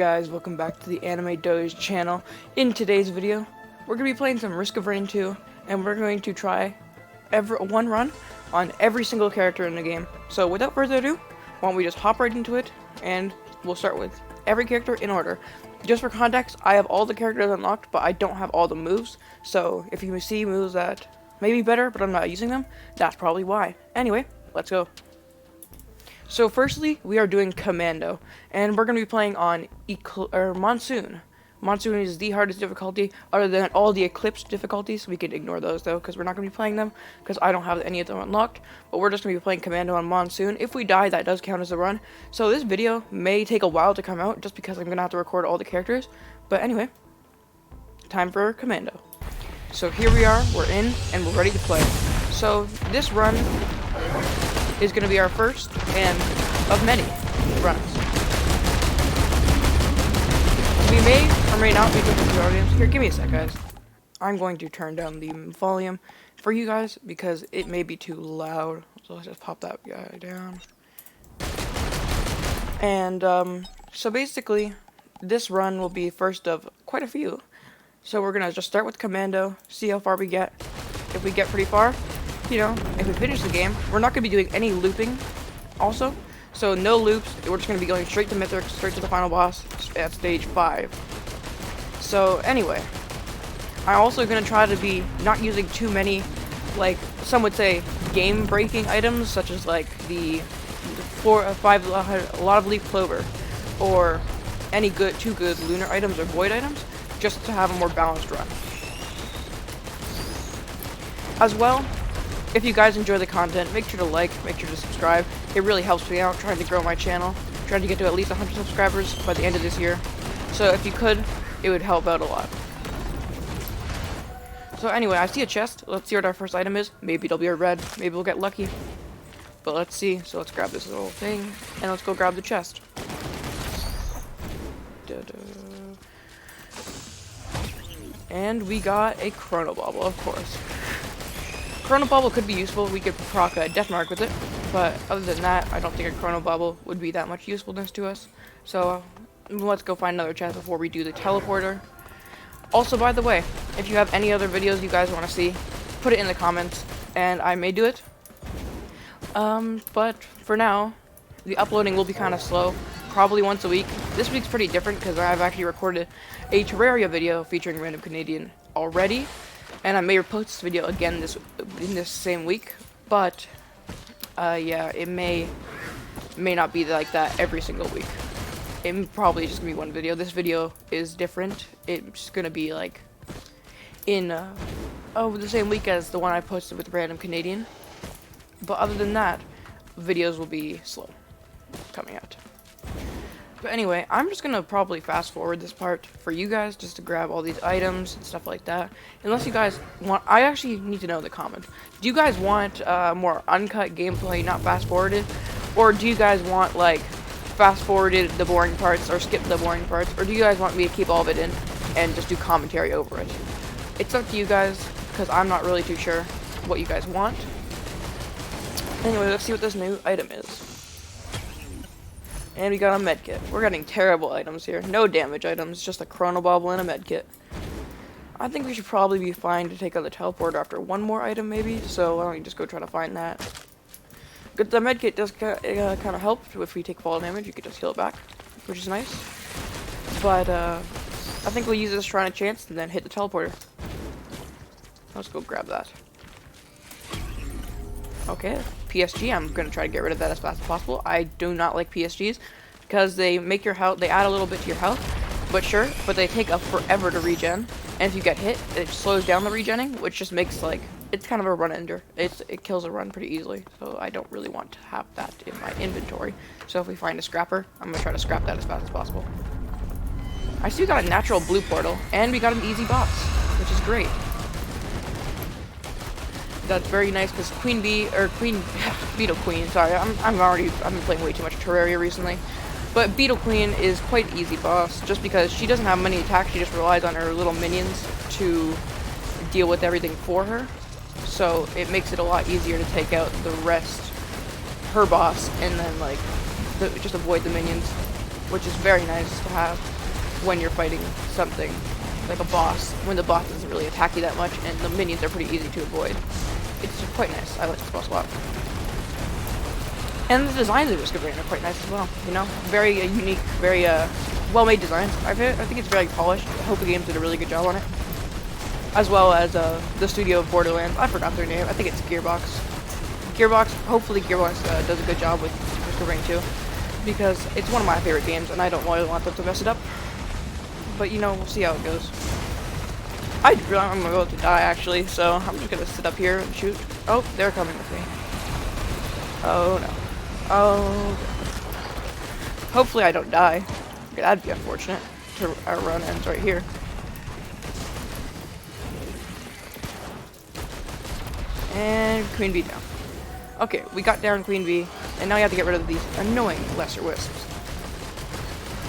guys, welcome back to the Anime Doge channel. In today's video, we're going to be playing some Risk of Rain 2, and we're going to try one run on every single character in the game. So without further ado, why don't we just hop right into it, and we'll start with every character in order. Just for context, I have all the characters unlocked, but I don't have all the moves, so if you see moves that may be better, but I'm not using them, that's probably why. Anyway, let's go. So firstly, we are doing Commando, and we're going to be playing on Monsoon. Monsoon is the hardest difficulty, other than all the Eclipse difficulties. We can ignore those though, because we're not going to be playing them, because I don't have any of them unlocked. But we're just going to be playing Commando on Monsoon. If we die, that does count as a run. So this video may take a while to come out, just because I'm going to have to record all the characters. But anyway, time for Commando. So here we are, we're in, and we're ready to play. So this run is going to be our first and of many runs. We may or may not be doing tutorials. Here, give me a sec, guys. I'm going to turn down the volume for you guys because it may be too loud. So let's just pop that guy down. And so basically, this run will be first of quite a few. So we're going to just start with Commando, see how far we get. If we get pretty far, you know, if we finish the game, we're not going to be doing any looping also. So no loops, we're just going to be going straight to Mythic, straight to the final boss at stage 5. So anyway, I'm also going to try to be not using too many, like some would say, game-breaking items, such as like the 4 or 5 a lot of leaf clover, or any too good lunar items or void items, just to have a more balanced run. As well, if you guys enjoy the content, make sure to like, make sure to subscribe. It really helps me out trying to grow my channel. Trying to get to at least 100 subscribers by the end of this year. So if you could, it would help out a lot. So anyway, I see a chest. Let's see what our first item is. Maybe it'll be a red. Maybe we'll get lucky. But let's see. So let's grab this little thing. And let's go grab the chest. And we got a Chrono Bauble, of course. Chrono Bauble could be useful. We could proc a Death Mark with it, but other than that, I don't think a Chrono Bauble would be that much usefulness to us. So let's go find another chest before we do the teleporter. Also, by the way, if you have any other videos you guys want to see, put it in the comments, and I may do it. But for now, the uploading will be kind of slow, probably once a week. This week's pretty different because I've actually recorded a Terraria video featuring Random Canadian already. And I may post this video again in this same week, but yeah, it may not be like that every single week. It probably just gonna be one video. This video is different. It's gonna be like in the same week as the one I posted with Random Canadian. But other than that, videos will be slow coming out. But anyway, I'm just gonna probably fast forward this part for you guys just to grab all these items and stuff like that. Unless you guys want, I actually need to know in the comments. Do you guys want more uncut gameplay, not fast forwarded? Or do you guys want like fast forwarded the boring parts or skip the boring parts? Or do you guys want me to keep all of it in and just do commentary over it? It's up to you guys because I'm not really too sure what you guys want. Anyway, let's see what this new item is. And we got a medkit. We're getting terrible items here. No damage items, just a Chrono Bauble and a medkit. I think we should probably be fine to take out the teleporter after one more item, maybe. So why don't we just go try to find that? But the medkit does kind of help. If we take fall damage, you can just heal it back, which is nice. But I think we'll use this Shrine of Chance and then hit the teleporter. Let's go grab that. Okay, PSG, I'm going to try to get rid of that as fast as possible. I do not like PSGs because they make your health, they add a little bit to your health, but sure, but they take up forever to regen, and if you get hit, it slows down the regenning, which just makes, like, it's kind of a run ender. It kills a run pretty easily, so I don't really want to have that in my inventory. So if we find a scrapper, I'm going to try to scrap that as fast as possible. I still got a natural blue portal, and we got an easy boss, which is great. That's very nice because Beetle Queen, sorry, I've been playing way too much Terraria recently. But Beetle Queen is quite an easy boss just because she doesn't have many attacks, she just relies on her little minions to deal with everything for her. So it makes it a lot easier to take out the rest, her boss, and then like just avoid the minions, which is very nice to have. when you're fighting something like a boss, when the boss doesn't really attack you that much and the minions are pretty easy to avoid. It's quite nice. I like this boss a lot. And the designs of Risk of Rain are quite nice as well, you know? Very unique, very well-made designs. I think it's very polished. Hope Games did a really good job on it. As well as the studio of Borderlands. I forgot their name. I think it's Gearbox. Hopefully Gearbox does a good job with Risk of Rain 2. Because it's one of my favorite games, and I don't really want them to mess it up. But, you know, we'll see how it goes. I'm about to die, actually, so I'm just gonna sit up here and shoot. Oh, they're coming with me. Oh, no. Oh, hopefully I don't die. Okay, that'd be unfortunate. Our run ends right here. And Queen Bee down. Okay, we got down Queen Bee, and now you have to get rid of these annoying lesser wisps.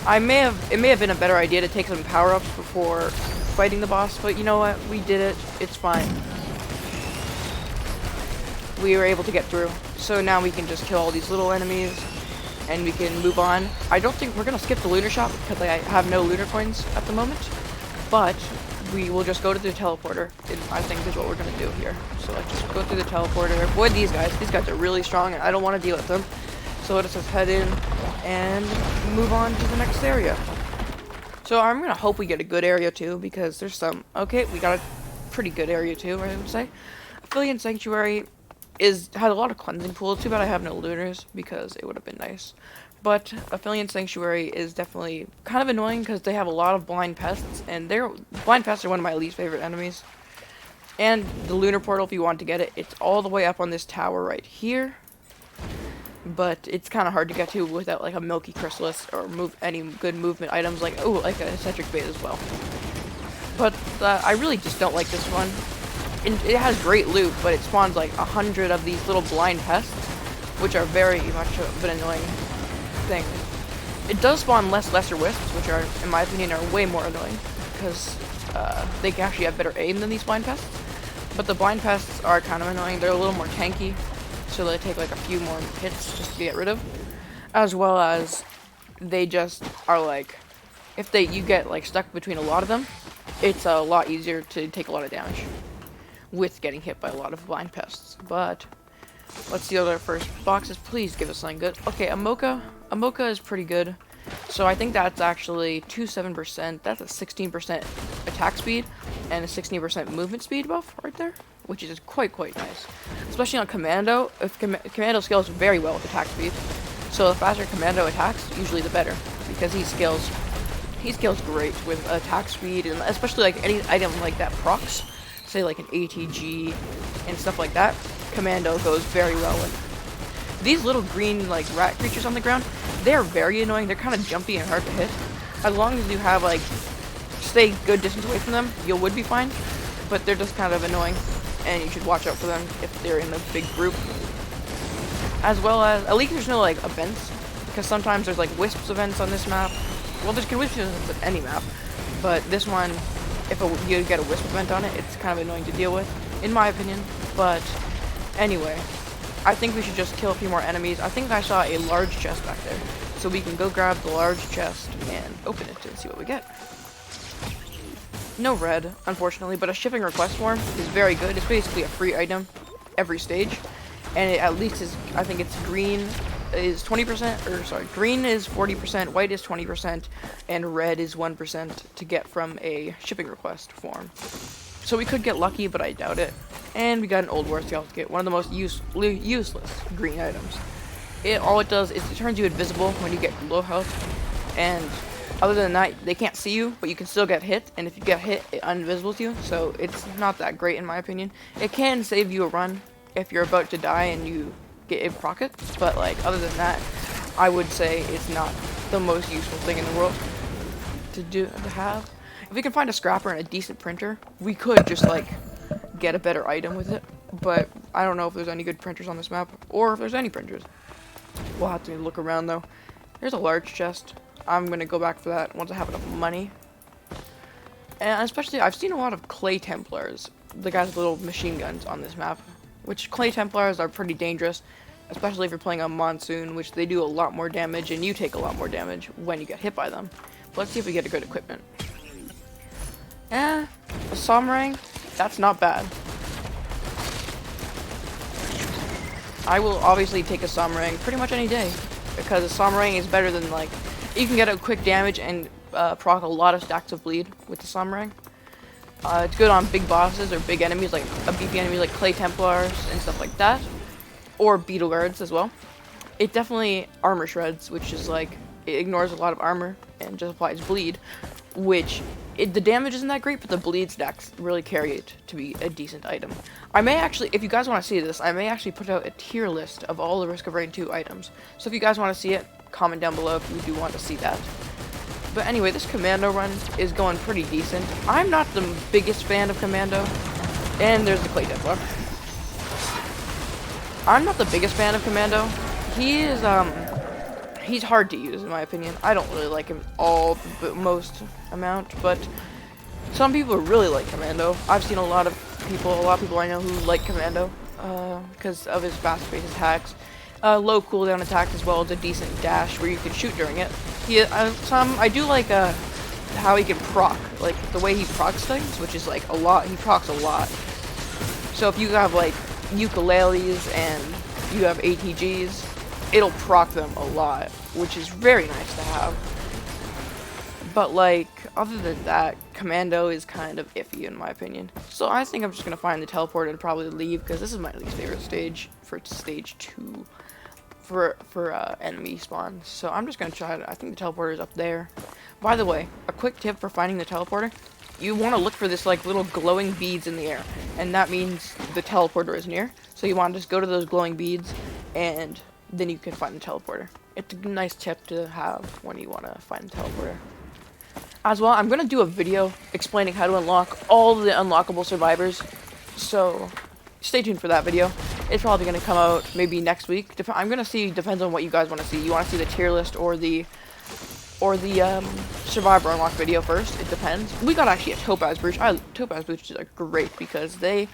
It may have been a better idea to take some power-ups before fighting the boss, but you know what? We did it. It's fine. We were able to get through. So now we can just kill all these little enemies, and we can move on. I don't think we're gonna skip the lunar shop because I have no lunar coins at the moment, but we will just go to the teleporter. I think is what we're gonna do here. So let's just go through the teleporter. Avoid these guys. These guys are really strong, and I don't want to deal with them. So let us just head in and move on to the next area. So I'm gonna hope we get a good area too, because there's some. Okay, we got a pretty good area too, I would say. Aphelion Sanctuary has a lot of cleansing pools. Too bad I have no lunars, because it would have been nice. But Aphelion Sanctuary is definitely kind of annoying because they have a lot of blind pests, and blind pests are one of my least favorite enemies. And the lunar portal, if you want to get it, it's all the way up on this tower right here. But it's kind of hard to get to without like a Milky Chrysalis or any good movement items like like a Centric Bait as well. But I really just don't like this one. It has great loot, but it spawns like 100 of these little blind pests, which are very much of an annoying thing. It does spawn less lesser wisps, which are, in my opinion, are way more annoying because they can actually have better aim than these blind pests. But the blind pests are kind of annoying. They're a little more tanky, so they take like a few more hits just to get rid of. As well as they just are like, if you get like stuck between a lot of them, it's a lot easier to take a lot of damage with getting hit by a lot of blind pests. But let's see other first boxes. Please give us something good. Okay, Amoka. Amoka is pretty good. So I think that's actually 27%. That's a 16% attack speed and a 16% movement speed buff right there, which is quite nice. Especially on Commando. If Commando scales very well with attack speed. So the faster Commando attacks, usually the better, because he scales great with attack speed, and especially like any item like that procs, say like an ATG and stuff like that. Commando goes very well with. These little green like rat creatures on the ground, they're very annoying. They're kind of jumpy and hard to hit. As long as you have like stay good distance away from them, you would be fine. But they're just kind of annoying, and you should watch out for them if they're in a big group. As well as, at least there's no like events, because sometimes there's like wisps events on this map. Well, there's wisps events on any map, but this one, if you get a wisp event on it, it's kind of annoying to deal with, in my opinion. But anyway, I think we should just kill a few more enemies. I think I saw a large chest back there, so we can go grab the large chest and open it and see what we get. No red, unfortunately, but a shipping request form is very good. It's basically a free item every stage, and it at least is, I think it's green is 20%, or sorry, green is 40%, white is 20%, and red is 1% to get from a shipping request form. So we could get lucky, but I doubt it. And we got an Old War Scout Kit, one of the most useless green items. All it does is it turns you invisible when you get low health, and other than that, they can't see you, but you can still get hit, and if you get hit, it uninvisibles you, so it's not that great in my opinion. It can save you a run if you're about to die and you get a procket, but like other than that, I would say it's not the most useful thing in the world to have. If we can find a scrapper and a decent printer, we could just like get a better item with it, but I don't know if there's any good printers on this map, or if there's any printers. We'll have to look around though. There's a large chest. I'm gonna go back for that once I have enough money. And especially, I've seen a lot of Clay Templars, the guys with little machine guns on this map, which Clay Templars are pretty dangerous, especially if you're playing on Monsoon, which they do a lot more damage, and you take a lot more damage when you get hit by them. Let's see if we get a good equipment. A Somrang, that's not bad. I will obviously take a Somrang pretty much any day, because a Somrang is better than, like, you can get a quick damage and proc a lot of stacks of bleed with the Somrang. It's good on big bosses or big enemies, like a beefy enemy like Clay Templars and stuff like that, or Beetle Guards as well. It definitely armor shreds, which is like, it ignores a lot of armor and just applies bleed, which the damage isn't that great, but the bleed stacks really carry it to be a decent item. I may actually, if you guys want to see this, I may actually put out a tier list of all the Risk of Rain 2 items. So if you guys want to see it, comment down below if you do want to see that. But anyway, this Commando run is going pretty decent. I'm not the biggest fan of Commando. And there's the Clay Templar. I'm not the biggest fan of Commando. He is, he's hard to use in my opinion. I don't really like him most amount, but some people really like Commando. I've seen a lot of people I know who like Commando, because of his fast-paced attacks. Low cooldown attacks as well as a decent dash where you can shoot during it. I do like how he can proc, like the way he procs things, which is like a lot. He procs a lot. So if you have like ukuleles and you have ATGs, it'll proc them a lot, which is very nice to have. But like other than that, Commando is kind of iffy in my opinion. So I think I'm just gonna find the teleporter and probably leave, because this is my least favorite stage for stage 2. For enemy spawns. So I'm just gonna try it. I think the teleporter is up there. By the way, a quick tip for finding the teleporter: you want to look for this like little glowing beads in the air, and that means the teleporter is near. So you want to just go to those glowing beads, and then you can find the teleporter. It's a nice tip to have when you want to find the teleporter. As well, I'm gonna do a video explaining how to unlock all the unlockable survivors. So stay tuned for that video. It's probably going to come out maybe next week. I'm going to see, depends on what you guys want to see. You want to see the tier list or the survivor unlock video first? It depends. We got actually a Topaz Brooch. Topaz Brooches are great because you're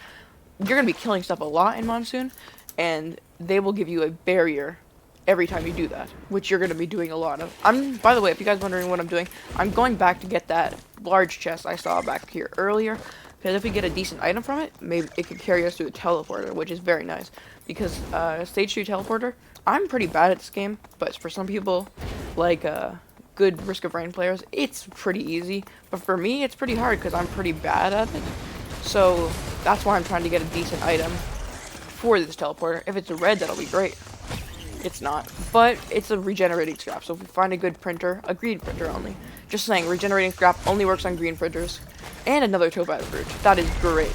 going to be killing stuff a lot in Monsoon, and they will give you a barrier every time you do that, which you're going to be doing a lot of. By the way, if you guys are wondering what I'm doing, I'm going back to get that large chest I saw back here earlier. Because if we get a decent item from it, maybe it could carry us through a teleporter, which is very nice. Because stage 2 teleporter, I'm pretty bad at this game, but for some people, like good Risk of Rain players, it's pretty easy. But for me, it's pretty hard because I'm pretty bad at it. So that's why I'm trying to get a decent item for this teleporter. If it's a red, that'll be great. It's not, but it's a regenerating scrap. So if we find a good printer, a green printer only. Just saying, regenerating scrap only works on green printers. And another Topaz Brooch. That is great.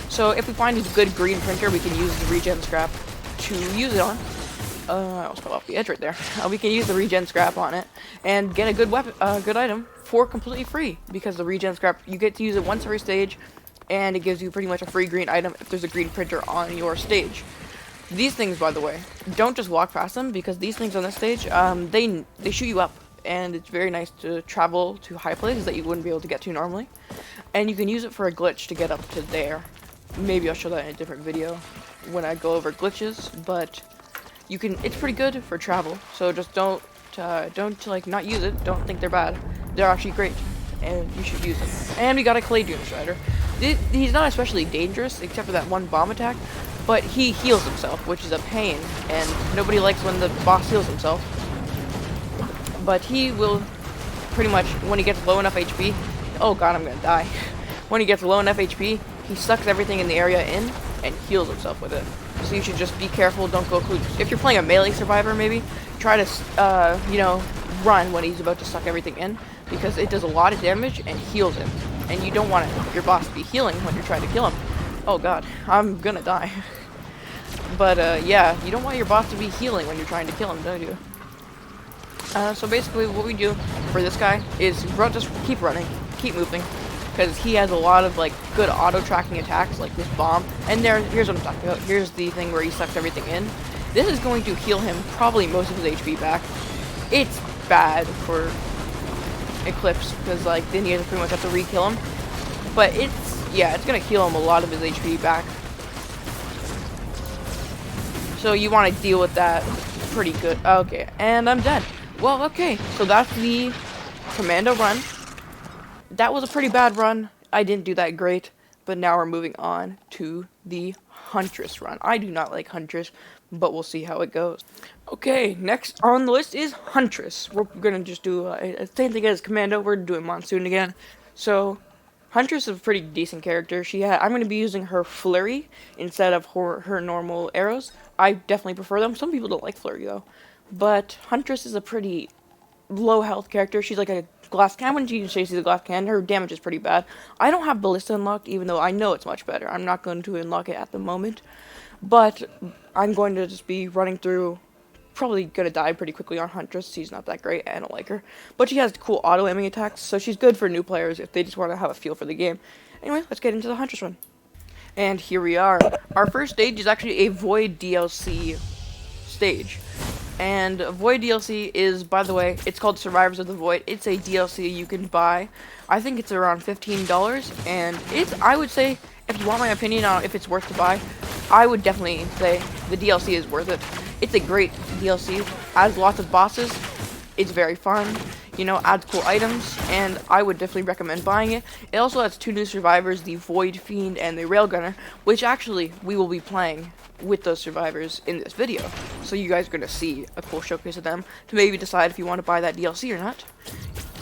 So if we find a good green printer, we can use the regen scrap to use it on. I almost fell off the edge right there. We can use the regen scrap on it and get a good weapon, good item for completely free. Because the regen scrap, you get to use it once every stage, and it gives you pretty much a free green item if there's a green printer on your stage. These things, by the way, don't just walk past them, because these things on this stage, they shoot you up. And it's very nice to travel to high places that you wouldn't be able to get to normally. And you can use it for a glitch to get up to there. Maybe I'll show that in a different video when I go over glitches, but you can, it's pretty good for travel. So just don't like not use it. Don't think they're bad. They're actually great, and you should use them. And we got a Clay Doom Strider. He's not especially dangerous except for that one bomb attack, but he heals himself, which is a pain, and nobody likes when the boss heals himself. But he will pretty much, when he gets low enough HP, oh god, I'm gonna die. When he gets low enough HP, he sucks everything in the area in and heals himself with it. So you should just be careful, don't go clue. If you're playing a melee survivor, maybe, try to, you know, run when he's about to suck everything in, because it does a lot of damage and heals him. And you don't want your boss to be healing when you're trying to kill him. Oh god, I'm gonna die. But, yeah, you don't want your boss to be healing when you're trying to kill him, don't you? So basically what we do for this guy is just keep running, keep moving, because he has a lot of like good auto-tracking attacks like this bomb. And here's what I'm talking about. Here's the thing where he sucks everything in. This is going to heal him probably most of his HP back. It's bad for Eclipse because like then you pretty much have to re-kill him. But it's gonna heal him a lot of his HP back. So you want to deal with that pretty good. Okay, and I'm dead. Well, okay, so that's the Commando run. That was a pretty bad run. I didn't do that great. But now we're moving on to the Huntress run. I do not like Huntress, but we'll see how it goes. Okay, next on the list is Huntress. We're gonna just do the same thing as Commando. We're doing Monsoon again. So, Huntress is a pretty decent character. I'm gonna be using her Flurry instead of her normal arrows. I definitely prefer them. Some people don't like Flurry though. But Huntress is a pretty low health character. She's like a glass can. When she chases a glass can, her damage is pretty bad. I don't have Ballista unlocked, even though I know it's much better. I'm not going to unlock it at the moment, but I'm going to just be running through. Probably gonna die pretty quickly on Huntress. She's not that great. I don't like her, but she has cool auto aiming attacks, so she's good for new players if they just want to have a feel for the game. Anyway, let's get into the Huntress run. And here we are. Our first stage is actually a Void DLC stage. And Void DLC is, by the way, it's called Survivors of the Void. It's a DLC you can buy. I think it's around $15, and I would say, if you want my opinion on if it's worth to buy, I would definitely say the DLC is worth it. It's a great DLC, adds lots of bosses, it's very fun, you know, adds cool items, and I would definitely recommend buying it. It also has 2 new survivors, the Void Fiend and the Railgunner, which actually we will be playing with those survivors in this video. So you guys are going to see a cool showcase of them to maybe decide if you want to buy that DLC or not.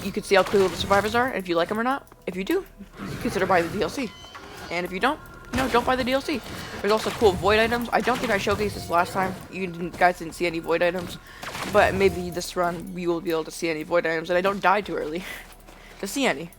You can see how cool the survivors are, and if you like them or not. If you do, consider buying the DLC. And if you don't, don't buy the DLC. There's also cool Void items. I don't think I showcased this last time. You guys didn't see any Void items. But maybe this run, we will be able to see any Void items, and I don't die too early to see any.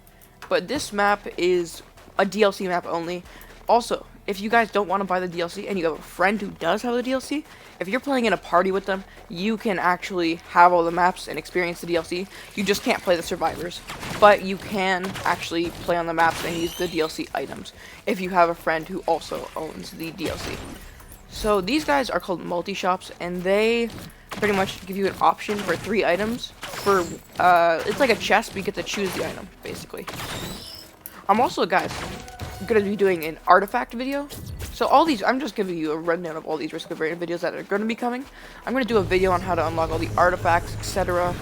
But this map is a DLC map only. Also, if you guys don't want to buy the DLC and you have a friend who does have the DLC, if you're playing in a party with them, you can actually have all the maps and experience the DLC. You just can't play the survivors, but you can actually play on the maps and use the DLC items if you have a friend who also owns the DLC. So these guys are called multi-shops, and they pretty much give you an option for 3 items. It's like a chest, but you get to choose the item, basically. I'm also, guys, going to be doing an artifact video. So I'm just giving you a rundown of all these Risk of Rain videos that are going to be coming. I'm going to do a video on how to unlock all the artifacts, etc.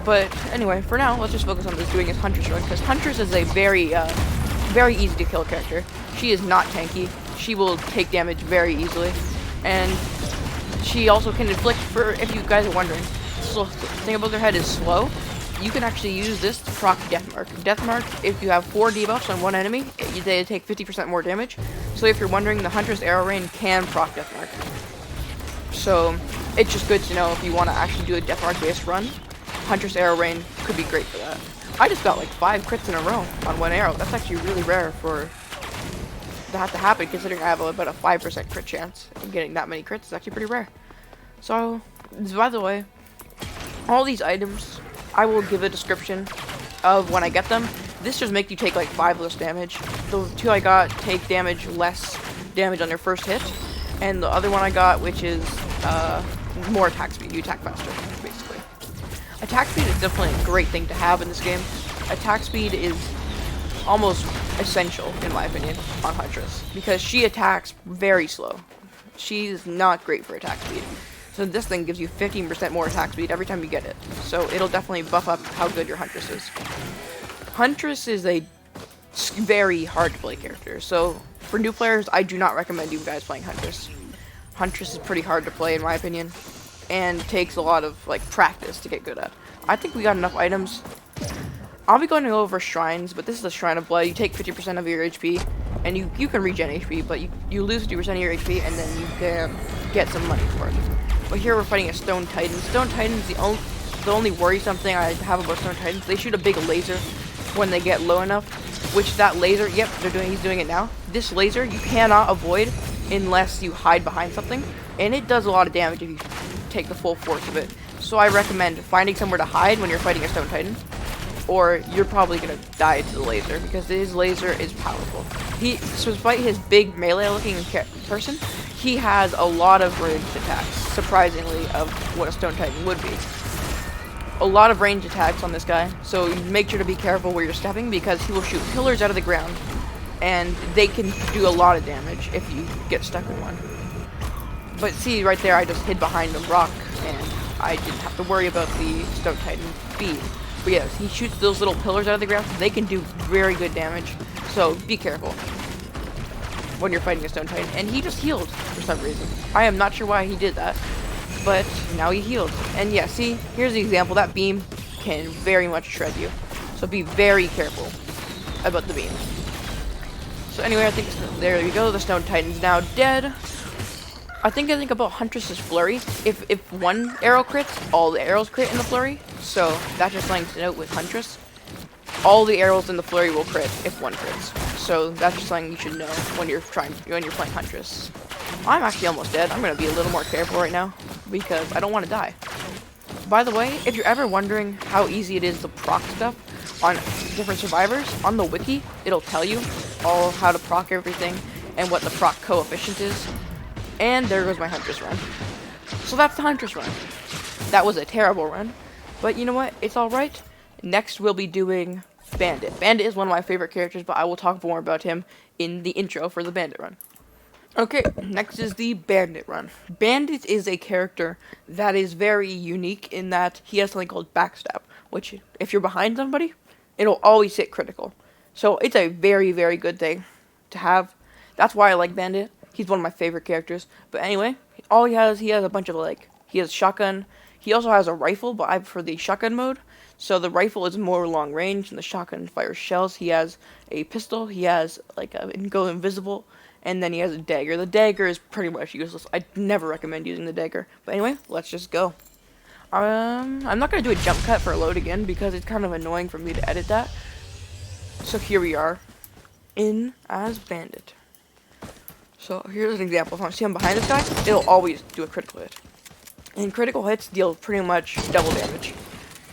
But anyway, for now, let's just focus on doing his Huntress run, because Huntress is a very easy to kill character. She is not tanky. She will take damage very easily, and she also can inflict, if you guys are wondering, the thing about their head is slow. You can actually use this to proc Deathmark. Deathmark, if you have 4 debuffs on one enemy, they take 50% more damage. So if you're wondering, the Huntress Arrow Rain can proc Deathmark. So it's just good to know if you want to actually do a Deathmark based run. Huntress Arrow Rain could be great for that. I just got like 5 crits in a row on one arrow. That's actually really rare for that to happen, considering I have about a 5% crit chance of getting that many crits. It's actually pretty rare. So, by the way, all these items, I will give a description of when I get them. This just makes you take like 5 less damage. The 2 I got take less damage on their first hit, and the other one I got, which is more attack speed. You attack faster, basically. Attack speed is definitely a great thing to have in this game. Attack speed is almost essential, in my opinion, on Huntress, because she attacks very slow. She's not great for attack speed. So this thing gives you 15% more attack speed every time you get it. So it'll definitely buff up how good your Huntress is. Huntress is a very hard to play character. So for new players, I do not recommend you guys playing Huntress. Huntress is pretty hard to play in my opinion, and takes a lot of like practice to get good at. I think we got enough items. I'll be going over shrines, but this is a Shrine of Blood. You take 50% of your HP, and you can regen HP, but you lose 50% of your HP, and then you can get some money for it. But here we're fighting a Stone Titan. Stone Titan's the only worrisome thing I have about Stone Titans. They shoot a big laser when they get low enough, which that laser, yep, he's doing it now. This laser you cannot avoid unless you hide behind something, and it does a lot of damage if you take the full force of it. So I recommend finding somewhere to hide when you're fighting a Stone Titan, or you're probably gonna die to the laser, because his laser is powerful. So despite his big melee-looking person, he has a lot of ranged attacks, surprisingly, of what a Stone Titan would be. A lot of ranged attacks on this guy, so make sure to be careful where you're stepping, because he will shoot pillars out of the ground, and they can do a lot of damage if you get stuck in one. But see, right there, I just hid behind a rock, and I didn't have to worry about the Stone Titan speed. But yes, he shoots those little pillars out of the ground. They can do very good damage. So be careful when you're fighting a Stone Titan. And he just healed for some reason. I am not sure why he did that, but now he healed. And yeah, see, here's the example. That beam can very much shred you. So be very careful about the beam. So anyway, I think there we go. The Stone Titan's now dead. I think about Huntress's flurry. If one arrow crits, all the arrows crit in the flurry. So that's just something to note with Huntress. All the arrows in the flurry will crit if one crits. So that's just something you should know when you're playing Huntress. I'm actually almost dead. I'm gonna be a little more careful right now because I don't want to die. By the way, if you're ever wondering how easy it is to proc stuff on different survivors, on the wiki, it'll tell you all how to proc everything and what the proc coefficient is. And there goes my Huntress run. So that's the Huntress run. That was a terrible run. But you know what? It's alright. Next we'll be doing Bandit. Bandit is one of my favorite characters, but I will talk more about him in the intro for the Bandit run. Okay, next is the Bandit run. Bandit is a character that is very unique in that he has something called backstab, which if you're behind somebody, it'll always hit critical. So it's a very, very good thing to have. That's why I like Bandit. He's one of my favorite characters. But anyway, he has a bunch of he has shotgun. He also has a rifle, but I prefer the shotgun mode. So the rifle is more long range and the shotgun fires shells. He has a pistol. He has go invisible. And then he has a dagger. The dagger is pretty much useless. I never recommend using the dagger. But anyway, let's just go. I'm not going to do a jump cut for a load again because it's kind of annoying for me to edit that. So here we are in as Bandit. So here's an example. If I see him behind this guy, it'll always do a critical hit. And critical hits deal pretty much double damage.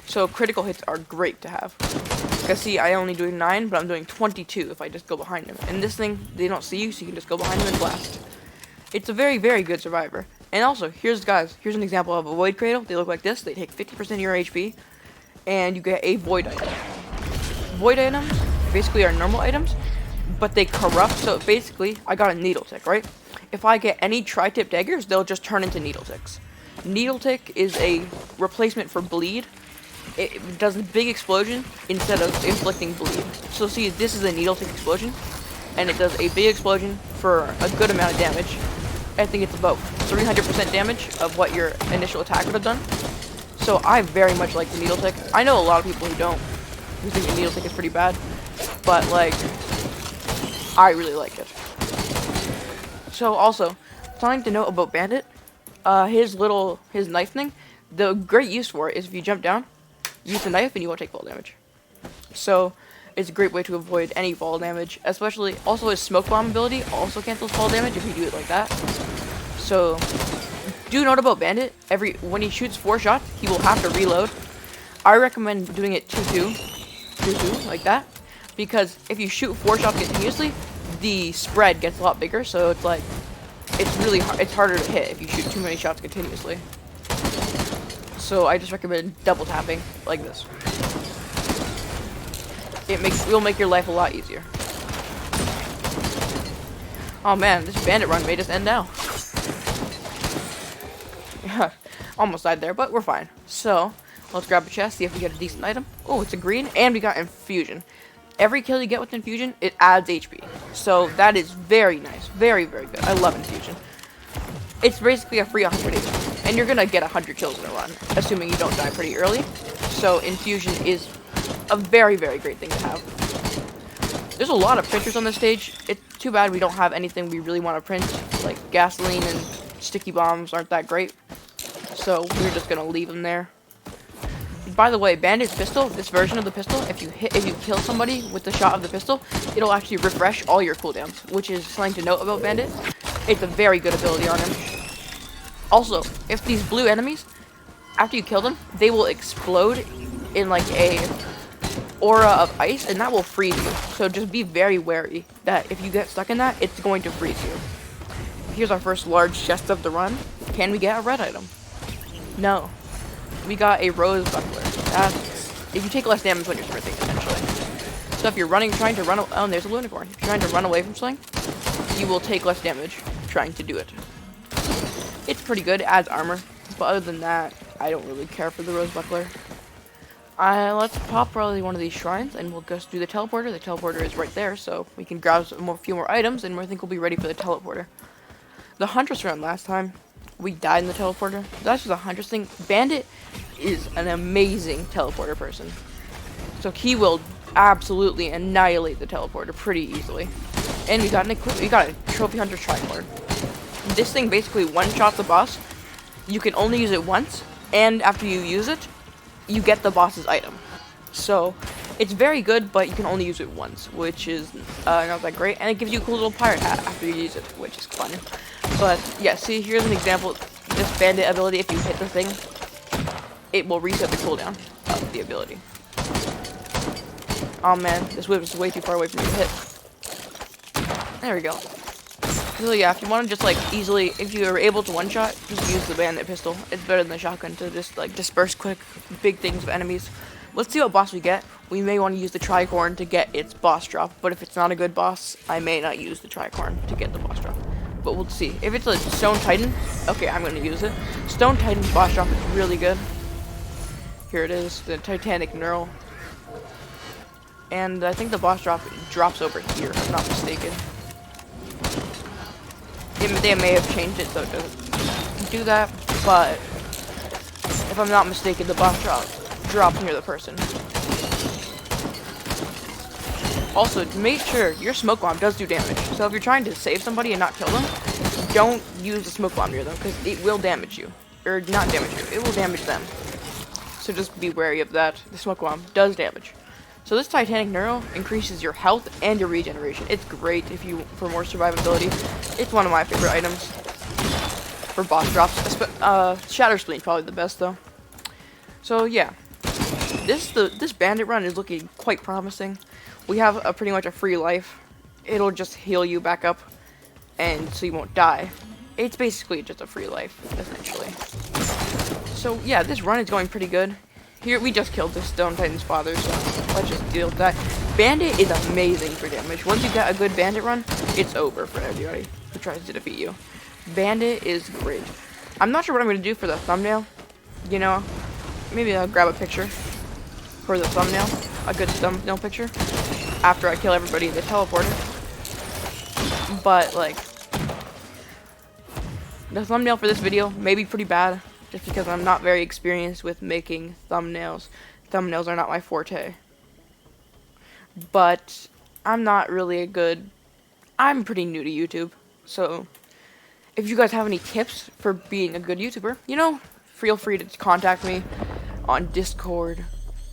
So critical hits are great to have. Because see, I only doing 9, but I'm doing 22 if I just go behind him. And this thing, they don't see you, so you can just go behind him and blast. It's a very, very good survivor. And also, here's an example of a Void Cradle. They look like this. They take 50% of your HP. And you get a Void item. Void items basically are normal items, but they corrupt. So basically, I got a Needle Tick, right? If I get any tri-tip daggers, they'll just turn into Needle Ticks. Needle Tick is a replacement for Bleed. It does a big explosion instead of inflicting bleed. So see, this is a Needle Tick explosion, and it does a big explosion for a good amount of damage. I think it's about 300% damage of what your initial attack would have done. So I very much like the Needle Tick. I know a lot of people who don't, who think the Needle Tick is pretty bad, but I really like it. So also, something to note about Bandit, his knife thing, the great use for it is if you jump down, use the knife and you won't take fall damage. So it's a great way to avoid any fall damage, especially also his smoke bomb ability also cancels fall damage if you do it like that. So do note about Bandit, when he shoots 4 shots, he will have to reload. I recommend doing it 2-2 like that, because if you shoot 4 shots continuously, the spread gets a lot bigger, so it's harder to hit if you shoot too many shots continuously. So I just recommend double tapping like this. It will make your life a lot easier. Oh man, this Bandit run may just end now. Yeah, almost died there, but we're fine. So let's grab a chest, see if we get a decent item. Oh, it's a green, and we got Infusion. Every kill you get with Infusion, it adds HP. So that is very nice, very, very good. I love Infusion. It's basically a free 100 HP, and you're gonna get 100 kills in a run, assuming you don't die pretty early. So Infusion is a very, very great thing to have. There's a lot of printers on this stage. It's too bad we don't have anything we really want to print, like gasoline and sticky bombs aren't that great. So we're just gonna leave them there. By the way, Bandit's pistol, this version of the pistol, if you kill somebody with the shot of the pistol, it'll actually refresh all your cooldowns, which is something to note about Bandit. It's a very good ability on him. Also, if these blue enemies, after you kill them, they will explode in a aura of ice, and that will freeze you. So just be very wary that if you get stuck in that, it's going to freeze you. Here's our first large chest of the run. Can we get a red item? No. We got a Rose Buckler. If you take less damage when you're sprinting, essentially. So if you're trying to run, oh, and there's a Lunicorn. If you're trying to run away from something, you will take less damage trying to do it. It's pretty good, it adds armor, but other than that, I don't really care for the Rose Buckler. Let's pop probably one of these shrines, and we'll just do the teleporter. The teleporter is right there, so we can grab a few more items, and I think we'll be ready for the teleporter. The Huntress run last time, we died in the teleporter. That's just a Huntress thing. Bandit is an amazing teleporter person. So he will absolutely annihilate the teleporter pretty easily. And we got a Trophy Hunter Tricord. This thing basically one-shots the boss. You can only use it once, and after you use it, you get the boss's item. So it's very good, but you can only use it once, which is not that great. And it gives you a cool little pirate hat after you use it, which is fun. But yeah, see, here's an example. This bandit ability, if you hit the thing, it will reset the cooldown of the ability. Oh man, this whip is way too far away from me to hit. There we go. So yeah, if you want to just like easily, if you are able to one-shot, just use the bandit pistol. It's better than the shotgun to just like disperse quick big things of enemies. Let's see what boss we get. We may want to use the tricorn to get its boss drop, but if it's not a good boss, I may not use the tricorn to get the boss drop. But we'll see. If it's a Stone Titan, okay, I'm going to use it. Stone Titan's boss drop is really good. Here it is, the Titanic Knurl. And I think the boss drop drops over here, if I'm not mistaken. They may have changed it so it doesn't do that, but if I'm not mistaken, the boss drops near the person. Also, make sure your smoke bomb does do damage. So if you're trying to save somebody and not kill them, don't use the smoke bomb near them, because it will damage you. Or not damage you, it will damage them. So just be wary of that. The smoke bomb does damage. So this Titanic Knurl increases your health and your regeneration. It's great for more survivability. It's one of my favorite items for boss drops. Shatter Spleen probably the best though. So yeah, this bandit run is looking quite promising. We have pretty much a free life. It'll just heal you back up, and so you won't die. It's basically just a free life, essentially. So yeah, this run is going pretty good. Here, we just killed the Stone Titan's father, so let's just deal with that. Bandit is amazing for damage. Once you get a good bandit run, it's over for everybody who tries to defeat you. Bandit is great. I'm not sure what I'm going to do for the thumbnail. You know, maybe I'll grab a picture for the thumbnail. A good thumbnail picture. After I kill everybody in the teleporter. But, like, the thumbnail for this video may be pretty bad. Just because I'm not very experienced with making thumbnails. Thumbnails are not my forte. But I'm not really I'm pretty new to YouTube. So if you guys have any tips for being a good YouTuber, you know, feel free to contact me on Discord.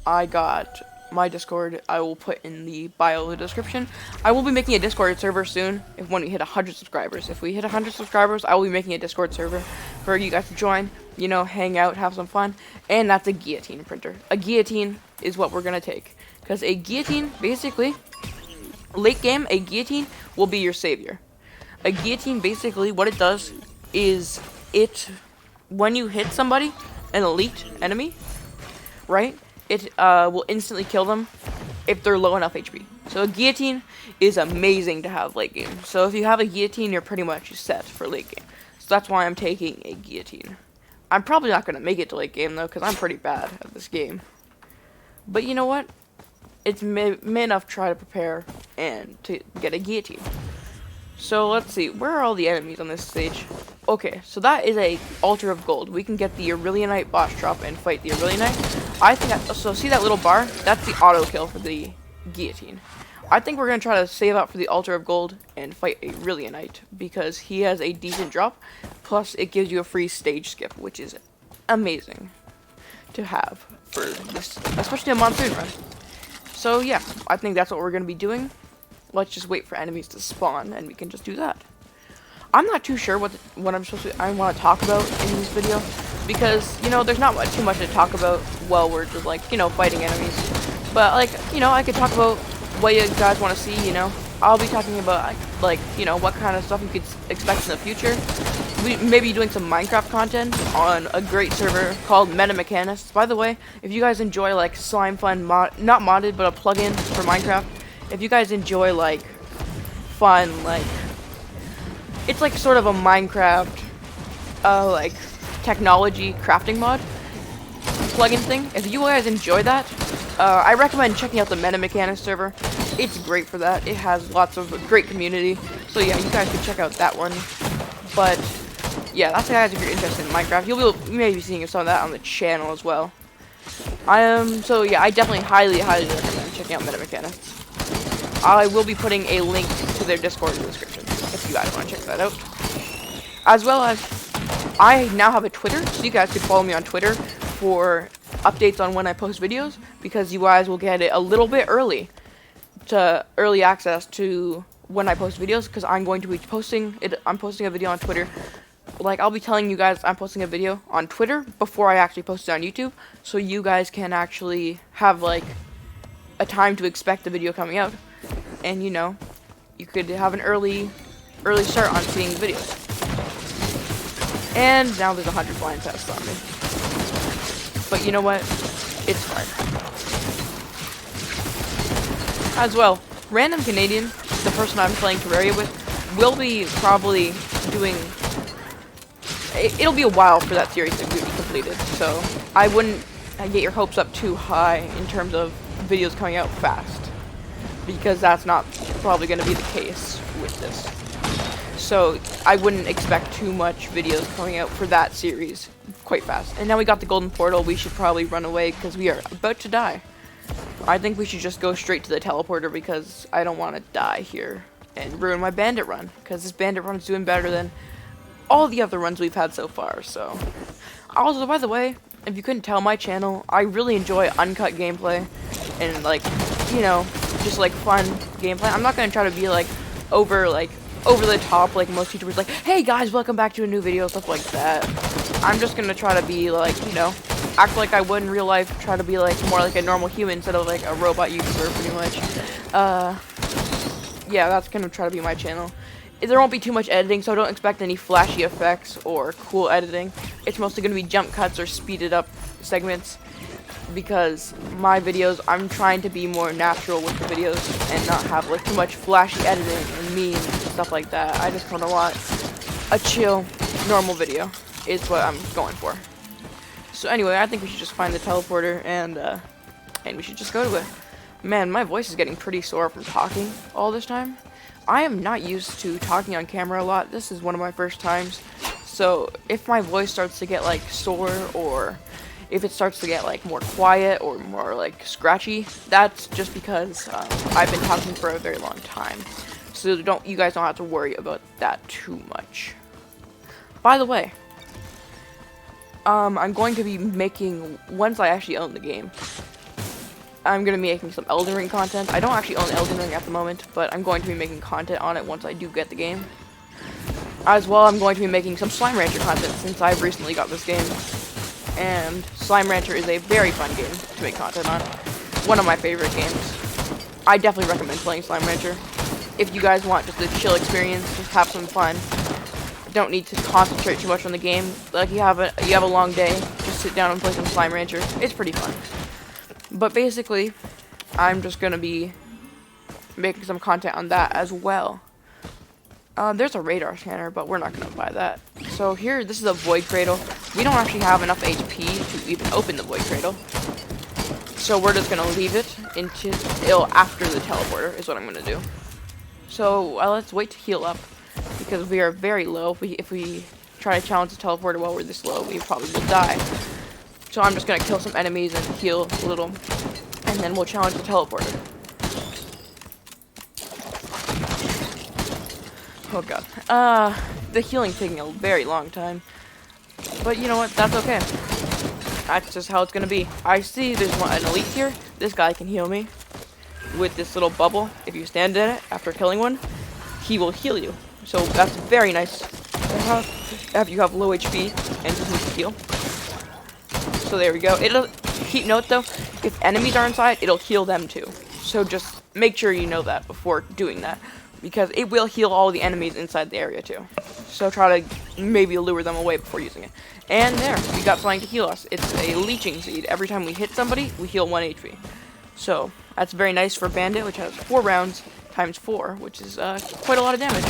I got my Discord, I will put in the bio of the description. I will be making a Discord server soon when we hit 100 subscribers. If we hit 100 subscribers, I will be making a Discord server for you guys to join, you know, hang out, have some fun. And that's a guillotine printer. A guillotine is what we're going to take. Because a guillotine, basically, late game, a guillotine will be your savior. A guillotine, basically, what it does is when you hit somebody, an elite enemy, right? It will instantly kill them if they're low enough HP. So a guillotine is amazing to have late game. So if you have a guillotine, you're pretty much set for late game. So that's why I'm taking a guillotine. I'm probably not going to make it to late game, though, because I'm pretty bad at this game. But you know what? It's may enough try to prepare and to get a guillotine. So let's see. Where are all the enemies on this stage? Okay, so that is a Altar of Gold. We can get the Aurelionite boss drop and fight the Aurelionite. I think so see that little bar? That's the auto kill for the guillotine. I think we're going to try to save up for the Altar of Gold and fight a Aurelionite because he has a decent drop. Plus, it gives you a free stage skip, which is amazing to have for this, especially a monsoon run. So yeah, I think that's what we're going to be doing. Let's just wait for enemies to spawn, and we can just do that. I'm not too sure what I want to talk about in this video, because, you know, there's not too much to talk about while we're just, like, you know, fighting enemies. But, like, you know, I could talk about what you guys want to see, you know. I'll be talking about, like, you know, what kind of stuff you could expect in the future. We may be doing some Minecraft content on a great server called MetaMechanists. By the way, if you guys enjoy, like, slime fun, not modded, but a plugin for Minecraft, if you guys enjoy, like, fun, like, it's like sort of a Minecraft, like, technology crafting mod. plugin thing. If you guys enjoy that, I recommend checking out the Meta Mechanics server. It's great for that. It has lots of great community. So yeah, you guys can check out that one. But yeah, that's guys if you're interested in Minecraft. You may be seeing some of that on the channel as well. So yeah, I definitely highly recommend checking out Meta Mechanics. I will be putting a link to their Discord in the description if you guys want to check that out. As well as, I now have a Twitter, so you guys can follow me on Twitter for updates on when I post videos, because you guys will get it a little bit early access to when I post videos, because I'm going to be posting it. I'm posting a video on Twitter. Like, I'll be telling you guys I'm posting a video on Twitter before I actually post it on YouTube, so you guys can actually have like a time to expect the video coming out, and you know, you could have an early start on seeing the videos. And now there's 100 blind tests on me. But you know what? It's fine. As well, Random Canadian, the person I'm playing Terraria with, will be probably doing... It'll be a while for that series to be completed, so I wouldn't get your hopes up too high in terms of videos coming out fast, because that's not probably going to be the case with this. So I wouldn't expect too much videos coming out for that series quite fast. And now we got the golden portal, we should probably run away because we are about to die. I think we should just go straight to the teleporter because I don't want to die here and ruin my bandit run, because this bandit run is doing better than all the other runs we've had so far. So also, by the way, if you couldn't tell, my channel, I really enjoy uncut gameplay and, like, you know, just like fun gameplay. I'm not going to try to be like over the top like most YouTubers, like, hey guys, welcome back to a new video, stuff like that. I'm just gonna try to be like, you know, act like I would in real life, try to be like more like a normal human instead of like a robot YouTuber pretty much. Yeah, that's gonna try to be my channel. There won't be too much editing, so don't expect any flashy effects or cool editing. It's mostly gonna be jump cuts or speeded up segments, because my videos, I'm trying to be more natural with the videos and not have like too much flashy editing and memes and stuff like that. I just kind of want a chill, normal video is what I'm going for. So anyway, I think we should just find the teleporter and we should just go to it. Man, my voice is getting pretty sore from talking all this time. I am not used to talking on camera a lot. This is one of my first times. So if my voice starts to get like sore, or if it starts to get like more quiet or more like scratchy, that's just because I've been talking for a very long time. So you guys don't have to worry about that too much. By the way, I'm going to be making, once I actually own the game, I'm going to be making some Elden Ring content. I don't actually own Elden Ring at the moment, but I'm going to be making content on it once I do get the game. As well, I'm going to be making some Slime Rancher content since I've recently got this game. And Slime Rancher is a very fun game to make content on. One of my favorite games. I definitely recommend playing Slime Rancher. If you guys want just a chill experience, just have some fun. Don't need to concentrate too much on the game. Like you have a long day, just sit down and play some Slime Rancher. It's pretty fun. But basically, I'm just gonna be making some content on that as well. There's a radar scanner, but we're not gonna buy that. So here, this is a void cradle. We don't actually have enough HP to even open the void cradle. So we're just gonna leave it until after the teleporter is what I'm gonna do. So let's wait to heal up, because we are very low. If we try to challenge the teleporter while we're this low, we probably will die. So I'm just gonna kill some enemies and heal a little, and then we'll challenge the teleporter. Oh god. The healing's taking a very long time. But you know what? That's okay. That's just how it's gonna be. I see there's an elite here. This guy can heal me with this little bubble. If you stand in it after killing one, he will heal you. So that's very nice if you have low HP and just need to heal. So there we go. It'll keep note though, if enemies are inside, it'll heal them too. So just make sure you know that before doing that, because it will heal all the enemies inside the area too. So try to maybe lure them away before using it. And there, we got something to heal us. It's a leeching seed. Every time we hit somebody, we heal 1 HP. So that's very nice for Bandit, which has 4 rounds times 4, which is quite a lot of damage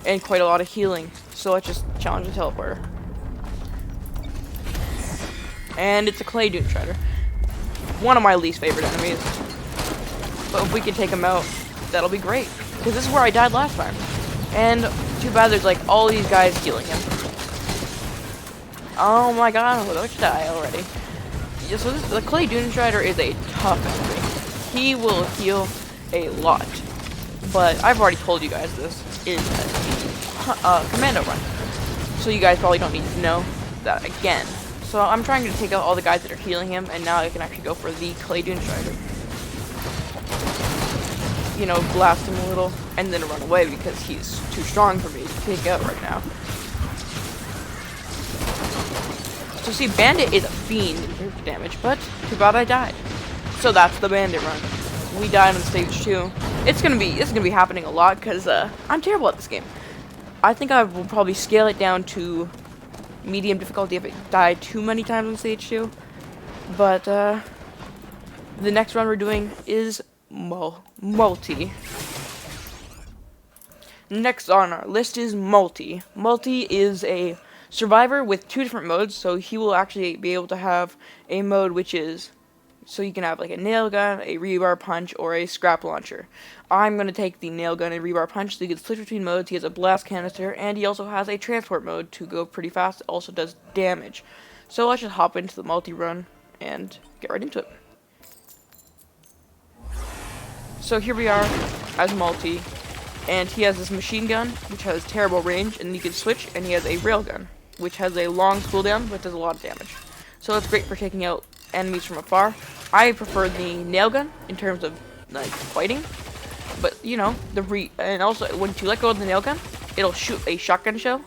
and quite a lot of healing. So let's just challenge the teleporter. And it's a Clay Dune Strider. One of my least favorite enemies. But if we can take him out, that'll be great. Because this is where I died last time. And too bad there's like all these guys healing him. Oh my god, let's die already. Yeah, so the Clay Dune Strider is a tough enemy. He will heal a lot. But I've already told you guys this is a commando run. So you guys probably don't need to know that again. So I'm trying to take out all the guys that are healing him, and now I can actually go for the Clay Dune Strider. You know, blast him a little, and then run away because he's too strong for me to take out right now. So see, Bandit is a fiend in terms of damage, but too bad I died. So that's the Bandit run. We died on stage 2. This is gonna be happening a lot because I'm terrible at this game. I think I will probably scale it down to medium difficulty if it died too many times on stage 2. But the next run we're doing is multi. Next on our list is multi. Multi is a survivor with 2 different modes, so he will actually be able to have a mode which is, so you can have like a nail gun, a rebar punch, or a scrap launcher. I'm going to take the nail gun and rebar punch, so you can switch between modes. He has a blast canister, and he also has a transport mode to go pretty fast. It also does damage. So let's just hop into the multi run and get right into it. So here we are as multi, and he has this machine gun, which has terrible range, and then you can switch, and he has a railgun, which has a long cooldown, but does a lot of damage. So it's great for taking out enemies from afar. I prefer the nail gun in terms of like fighting, but you know, and also when you let go of the nail gun, it'll shoot a shotgun shell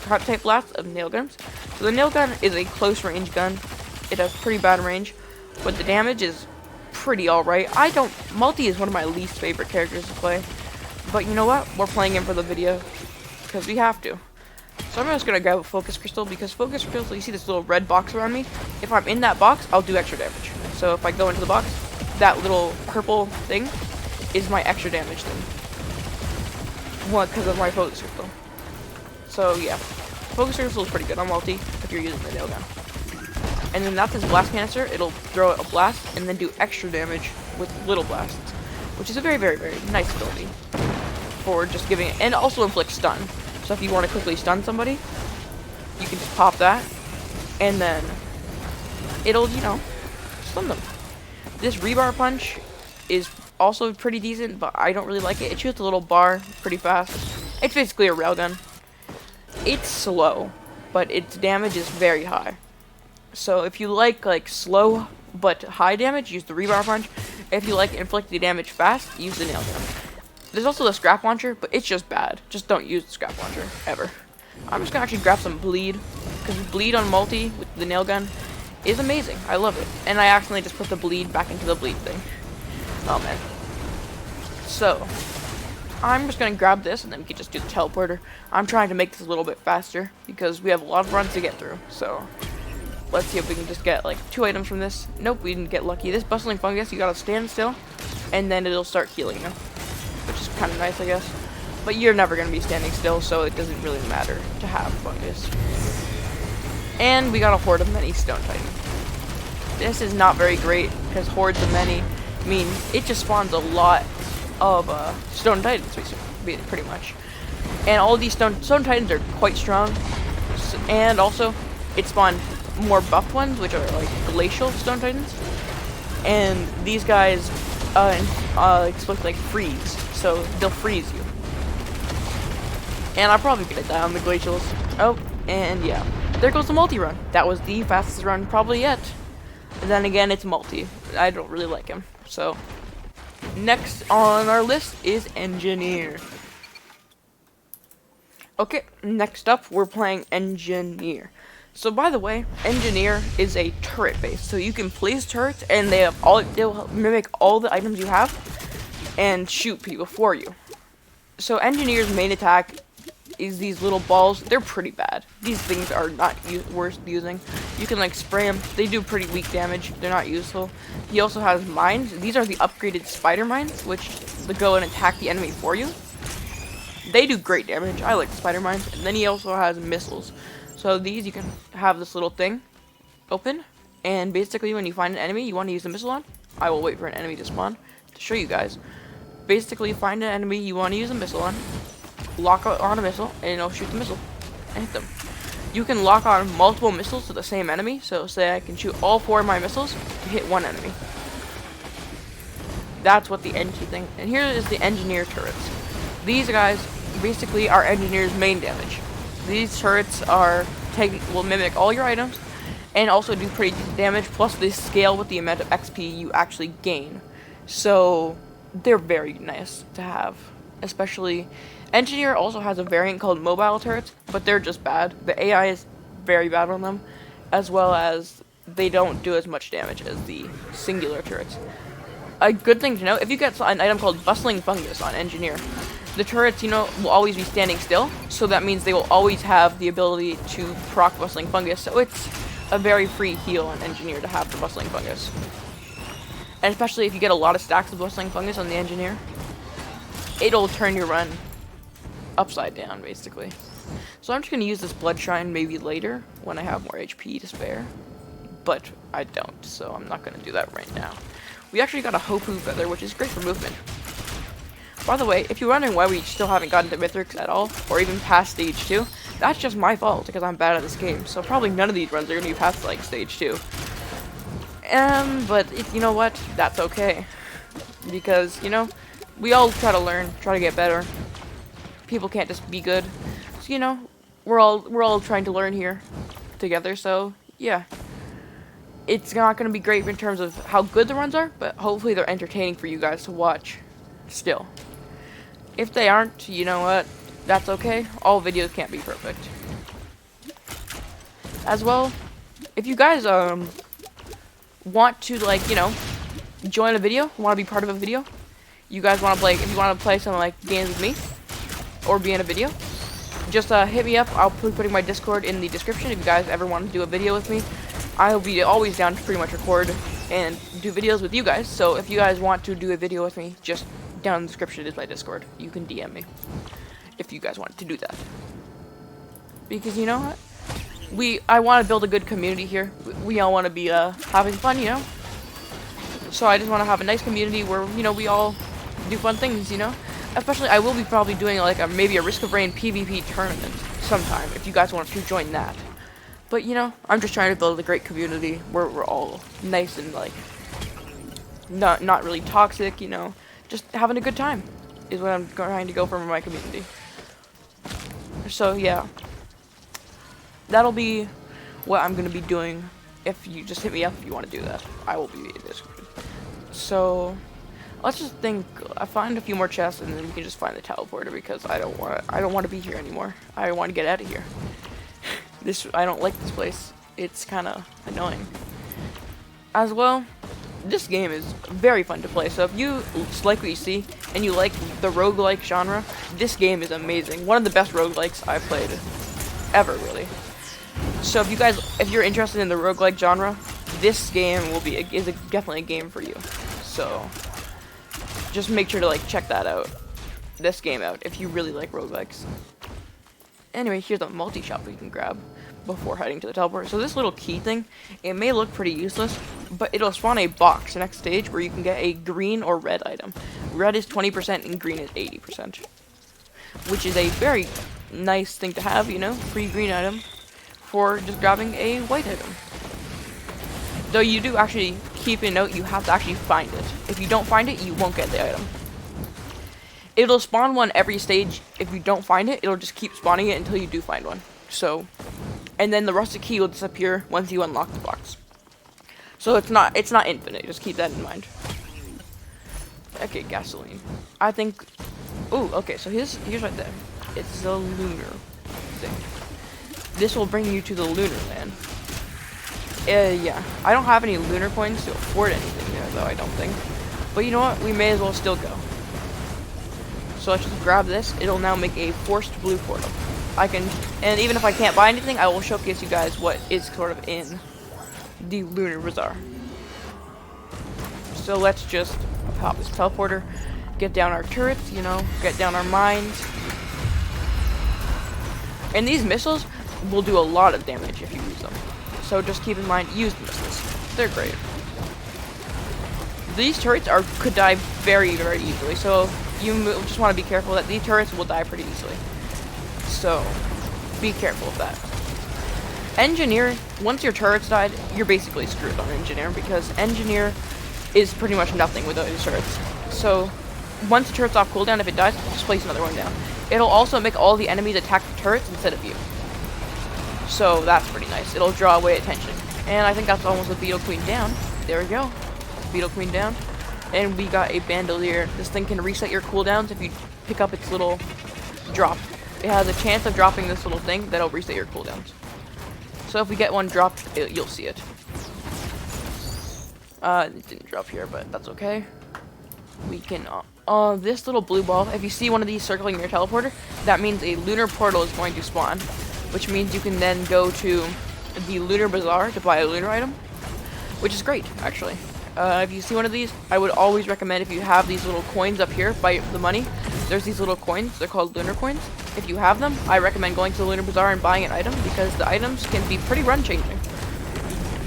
type blast of nail guns. So the nail gun is a close range gun. It has pretty bad range, but the damage is pretty alright. Multi is one of my least favorite characters to play, but you know what? We're playing him for the video because we have to. So I'm just gonna grab a focus crystal, because focus crystal, you see this little red box around me? If I'm in that box, I'll do extra damage. So if I go into the box, that little purple thing is my extra damage thing. One, because of my focus crystal. So yeah, focus crystal is pretty good on multi if you're using the nail gun. And then that's his blast canister. It'll throw out a blast and then do extra damage with little blasts, which is a very, very, very nice ability for just giving it, and also inflict stun. So if you want to quickly stun somebody, you can just pop that, and then it'll, you know, stun them. This rebar punch is also pretty decent, but I don't really like it. It shoots a little bar pretty fast. It's basically a railgun. It's slow, but its damage is very high. So if you like slow but high damage, use the rebar punch. If you like inflicting damage fast, use the nail gun. There's also the scrap launcher, but it's just bad. Just don't use the scrap launcher, ever. I'm just gonna actually grab some bleed, because bleed on multi with the nail gun is amazing. I love it. And I accidentally just put the bleed back into the bleed thing. Oh man. So, I'm just gonna grab this, and then we can just do the teleporter. I'm trying to make this a little bit faster, because we have a lot of runs to get through, so let's see if we can just get like 2 items from this. Nope, we didn't get lucky. This bustling fungus, you gotta stand still, and then it'll start healing you, which is kind of nice, I guess. But you're never going to be standing still, so it doesn't really matter to have fungus. And we got a horde of many stone titans. This is not very great, because hordes of many mean it just spawns a lot of stone titans, pretty much. And all these stone titans are quite strong, and also it spawned more buffed ones, which are like glacial stone titans. And these guys explode like freeze, so they'll freeze you. And I'm probably gonna die on the glacials. Oh, and yeah, there goes the multi run. That was the fastest run probably yet. And then again, it's multi. I don't really like him. So next on our list is engineer. Okay, next up we're playing engineer. So by the way, engineer is a turret base, so you can place turrets, and they'll mimic all the items you have and shoot people for you. So engineer's main attack is these little balls. They're pretty bad. These things are not worth using. You can like spray them. They do pretty weak damage. They're not useful. He also has mines. These are the upgraded spider mines, which they go and attack the enemy for you. They do great damage. I like the spider mines. And then he also has missiles. So these, you can have this little thing, open, and basically when you find an enemy you want to use the missile on, I will wait for an enemy to spawn to show you guys. Basically, find an enemy you want to use a missile on, lock on a missile, and it'll shoot the missile and hit them. You can lock on multiple missiles to the same enemy, so say I can shoot all 4 of my missiles to hit one enemy. That's what the NG thing. And here is the engineer turrets. These guys basically are engineer's main damage. These turrets will mimic all your items and also do pretty decent damage, plus they scale with the amount of XP you actually gain. So they're very nice to have. Especially, engineer also has a variant called mobile turrets, but they're just bad. The AI is very bad on them, as well as they don't do as much damage as the singular turrets. A good thing to know, if you get an item called Bustling Fungus on engineer, the turrets, will always be standing still, so that means they will always have the ability to proc Bustling Fungus, so it's a very free heal on engineer to have the Bustling Fungus. And especially if you get a lot of stacks of Bustling Fungus on the engineer, it'll turn your run upside down, basically. So I'm just going to use this Blood Shrine maybe later, when I have more HP to spare. But I don't, so I'm not going to do that right now. We actually got a Hopu Feather, which is great for movement. By the way, if you're wondering why we still haven't gotten to Mithrix at all, or even past Stage 2, that's just my fault, because I'm bad at this game. So probably none of these runs are going to be past, like, Stage 2. But you know what? That's okay. Because, we all try to learn, try to get better. People can't just be good. So, we're all trying to learn here together, so, yeah. It's not going to be great in terms of how good the runs are, but hopefully they're entertaining for you guys to watch still. If they aren't, you know what? That's okay. All videos can't be perfect. As well, if you guys want to, like, join a video, want to be part of a video, you guys want to play, if you want to play some, like, games with me, or be in a video, just hit me up. I'll be putting my Discord in the description if you guys ever want to do a video with me. I'll be always down to pretty much record and do videos with you guys, so if you guys want to do a video with me, just down in the description is my Discord. You can DM me if you guys want to do that. Because you know what? I want to build a good community here. We all want to be having fun, So I just want to have a nice community where, we all do fun things, Especially, I will be probably doing like maybe a Risk of Rain PvP tournament sometime if you guys want to join that. But I'm just trying to build a great community where we're all nice and like not really toxic, just having a good time is what I'm trying to go for in my community. So yeah, that'll be what I'm gonna be doing. If you just hit me up if you want to do that, I will be in this. So let's just find a few more chests and then we can just find the teleporter because I don't want to be here anymore. I want to get out of here. I don't like this place. It's kind of annoying. As well, this game is very fun to play. So if you like what you see and you like the roguelike genre, this game is amazing. One of the best roguelikes I've played ever, really. So if you're interested in the roguelike genre, this game is definitely a game for you. So just make sure to check this game out if you really like roguelikes. Anyway, here's a multi-shop you can grab before heading to the teleporter. So this little key thing, it may look pretty useless, but it'll spawn a box next stage where you can get a green or red item. Red is 20% and green is 80%. Which is a very nice thing to have, free green item for just grabbing a white item. Though you do actually keep in note, you have to actually find it. If you don't find it, you won't get the item. It'll spawn one every stage. If you don't find it, it'll just keep spawning it until you do find one. So, and then the rusted key will disappear once you unlock the box. So it's not infinite. Just keep that in mind. Okay, gasoline. I think. Ooh, okay. So here's right there. It's the lunar thing. This will bring you to the lunar land. Yeah. I don't have any lunar coins to afford anything there, though. I don't think. But you know what? We may as well still go. So let's just grab this. It'll now make a forced blue portal. And even if I can't buy anything, I will showcase you guys what is sort of in the Lunar Bazaar. So let's just pop this teleporter, get down our turrets, get down our mines. And these missiles will do a lot of damage if you use them. So just keep in mind, use missiles. They're great. These turrets could die very, very easily. So you just want to be careful that these turrets will die pretty easily. So be careful of that. Engineer, once your turrets died, you're basically screwed on Engineer, because Engineer is pretty much nothing without his turrets. So once the turret's off cooldown, if it dies, just place another one down. It'll also make all the enemies attack the turrets instead of you. So that's pretty nice. It'll draw away attention. And I think that's almost a Beetle Queen down. There we go. Beetle Queen down. And we got a Bandolier. This thing can reset your cooldowns if you pick up its little drop. It has a chance of dropping this little thing that'll reset your cooldowns. So if we get one dropped, you'll see it. It didn't drop here, but that's okay. We can, this little blue ball, if you see one of these circling your teleporter, that means a lunar portal is going to spawn, which means you can then go to the Lunar Bazaar to buy a lunar item, which is great, actually. If you see one of these, I would always recommend, if you have these little coins up here by the money, there's these little coins, they're called lunar coins. If you have them, I recommend going to the Lunar Bazaar and buying an item, because the items can be pretty run-changing.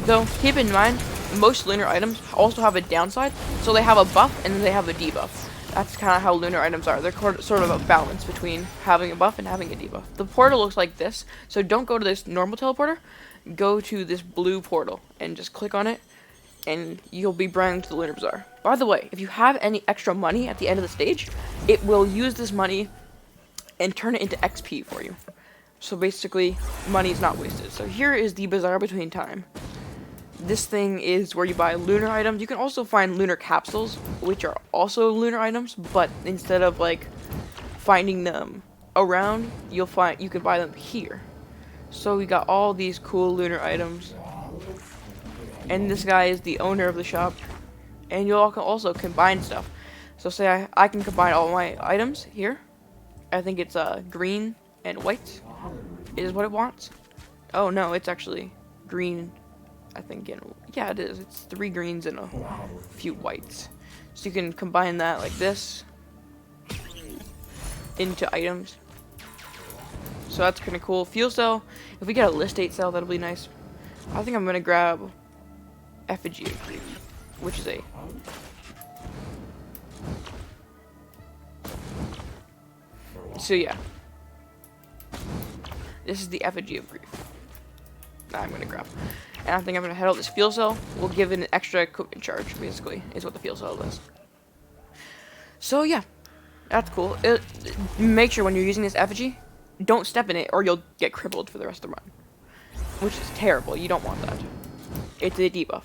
Though, keep in mind, most lunar items also have a downside, so they have a buff and then they have a debuff. That's kind of how lunar items are. They're sort of a balance between having a buff and having a debuff. The portal looks like this, so don't go to this normal teleporter, go to this blue portal and just click on it, and you'll be brought to the Lunar Bazaar. By the way, if you have any extra money at the end of the stage, it will use this money and turn it into XP for you. So basically, money's not wasted. So here is the Bazaar Between Time. This thing is where you buy lunar items. You can also find lunar capsules, which are also lunar items, but instead of like finding them around, you can buy them here. So we got all these cool lunar items. And this guy is the owner of the shop. And you all can also combine stuff. So say I can combine all my items here. I think it's green and white is what it wants. Oh no, it's actually green, I think. Yeah, it is. It's 3 greens and a few whites. So you can combine that like this into items. So that's kind of cool. Fuel cell. If we get a listate cell, that'll be nice. I think I'm gonna grab Effigy of Grief, which is a so yeah. This is the Effigy of Grief that I'm gonna grab. And I think I'm gonna head out this fuel cell. We'll give it an extra equipment charge, basically, is what the fuel cell does. So yeah, that's cool. Make sure when you're using this effigy, don't step in it or you'll get crippled for the rest of the run. Which is terrible, you don't want that. It's a debuff.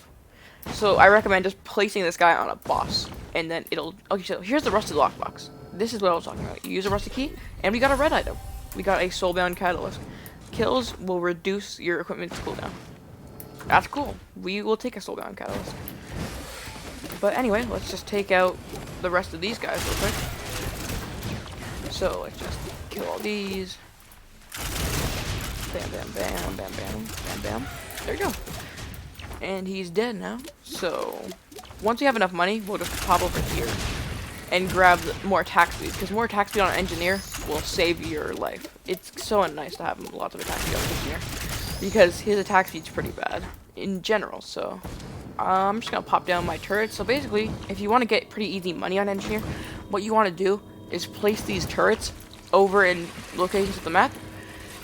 So I recommend just placing this guy on a boss, and then it'll... Okay, so here's the rusted lockbox. This is what I was talking about. You use a rusted key, and we got a red item. We got a soulbound catalyst. Kills will reduce your equipment's cooldown. That's cool. We will take a soulbound catalyst. But anyway, let's just take out the rest of these guys real quick. So let's just kill all these. Bam, bam, bam, bam, bam, bam, bam. There you go. And he's dead now. So once we have enough money, we'll just pop over here and grab more attack speed, because more attack speed on an engineer will save your life. It's so nice to have lots of attack speed on an engineer, because his attack speed's pretty bad in general. So I'm just gonna pop down my turrets. So basically, if you want to get pretty easy money on engineer, what you want to do is place these turrets over in locations of the map,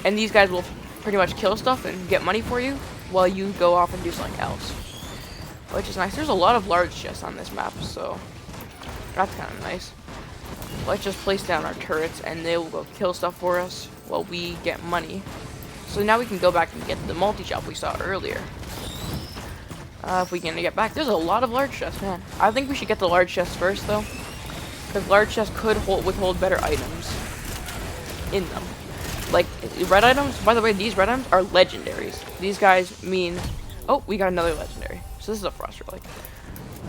and these guys will pretty much kill stuff and get money for you while you go off and do something else, which is nice. There's a lot of large chests on this map, so that's kind of nice. Let's just place down our turrets and they will go kill stuff for us while we get money. So now we can go back and get the multi-shop we saw earlier. If we can get back, there's a lot of large chests, man. I think we should get the large chests first, though, because large chests could withhold better items in them. Like, red items, by the way, these red items are legendaries. These guys mean... Oh, we got another legendary. So this is a Frost Relic.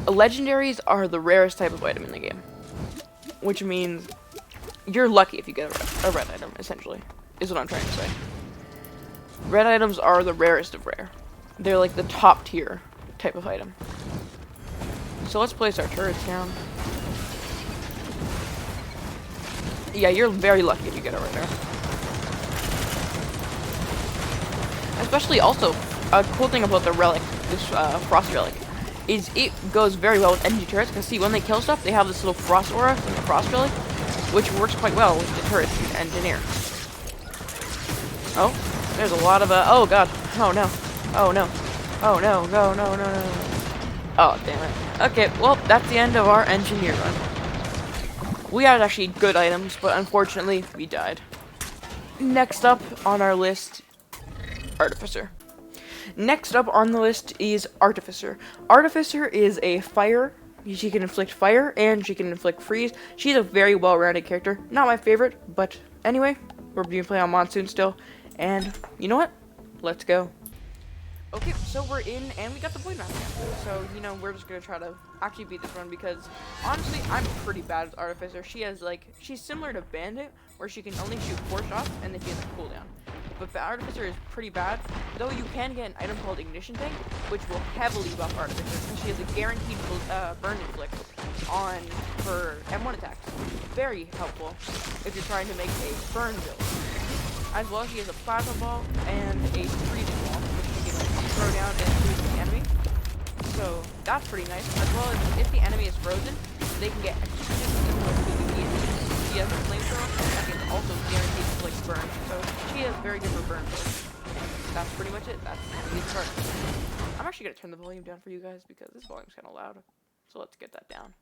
Legendaries are the rarest type of item in the game, which means you're lucky if you get a red item, essentially, is what I'm trying to say. Red items are the rarest of rare. They're like the top tier type of item. So let's place our turrets down. Yeah, you're very lucky if you get it right there. Especially also, a cool thing about the relic, this frost relic, is it goes very well with enemy turrets. Because see, when they kill stuff, they have this little frost aura from the frost relic, which works quite well with the turrets and engineer. Oh, there's a lot of oh god, oh no, oh no, oh no, no, no, no, no. Oh damn it. Okay, well that's the end of our engineer run. We had actually good items, but unfortunately we died. Next up on our list, Artificer. Next up on the list is Artificer. Artificer is a fire. She can inflict fire and she can inflict freeze. She's a very well-rounded character. Not my favorite, but anyway, we're being playing on Monsoon still. And you know what? Let's go. Okay, so we're in and we got the void map again. So, you know, we're just gonna try to actually beat this run because honestly, I'm pretty bad as Artificer. She has she's similar to Bandit, where she can only shoot 4 shots and then she has a cooldown. But Artificer is pretty bad, though you can get an item called Ignition Tank, which will heavily buff Artificer, since she has a guaranteed burn inflict on her M1 attacks. Very helpful if you're trying to make a burn build. As well, she has a plasma ball and a freezing ball, which you can throw down and freeze the enemy. So that's pretty nice. As well as if the enemy is frozen, they can get similar to the enemy. She has a flamethrower that can also guaranteed to burn. So she has very good for burn builds. That's pretty much it. That's the start. I'm actually gonna turn the volume down for you guys because this volume's kind of loud. So let's get that down.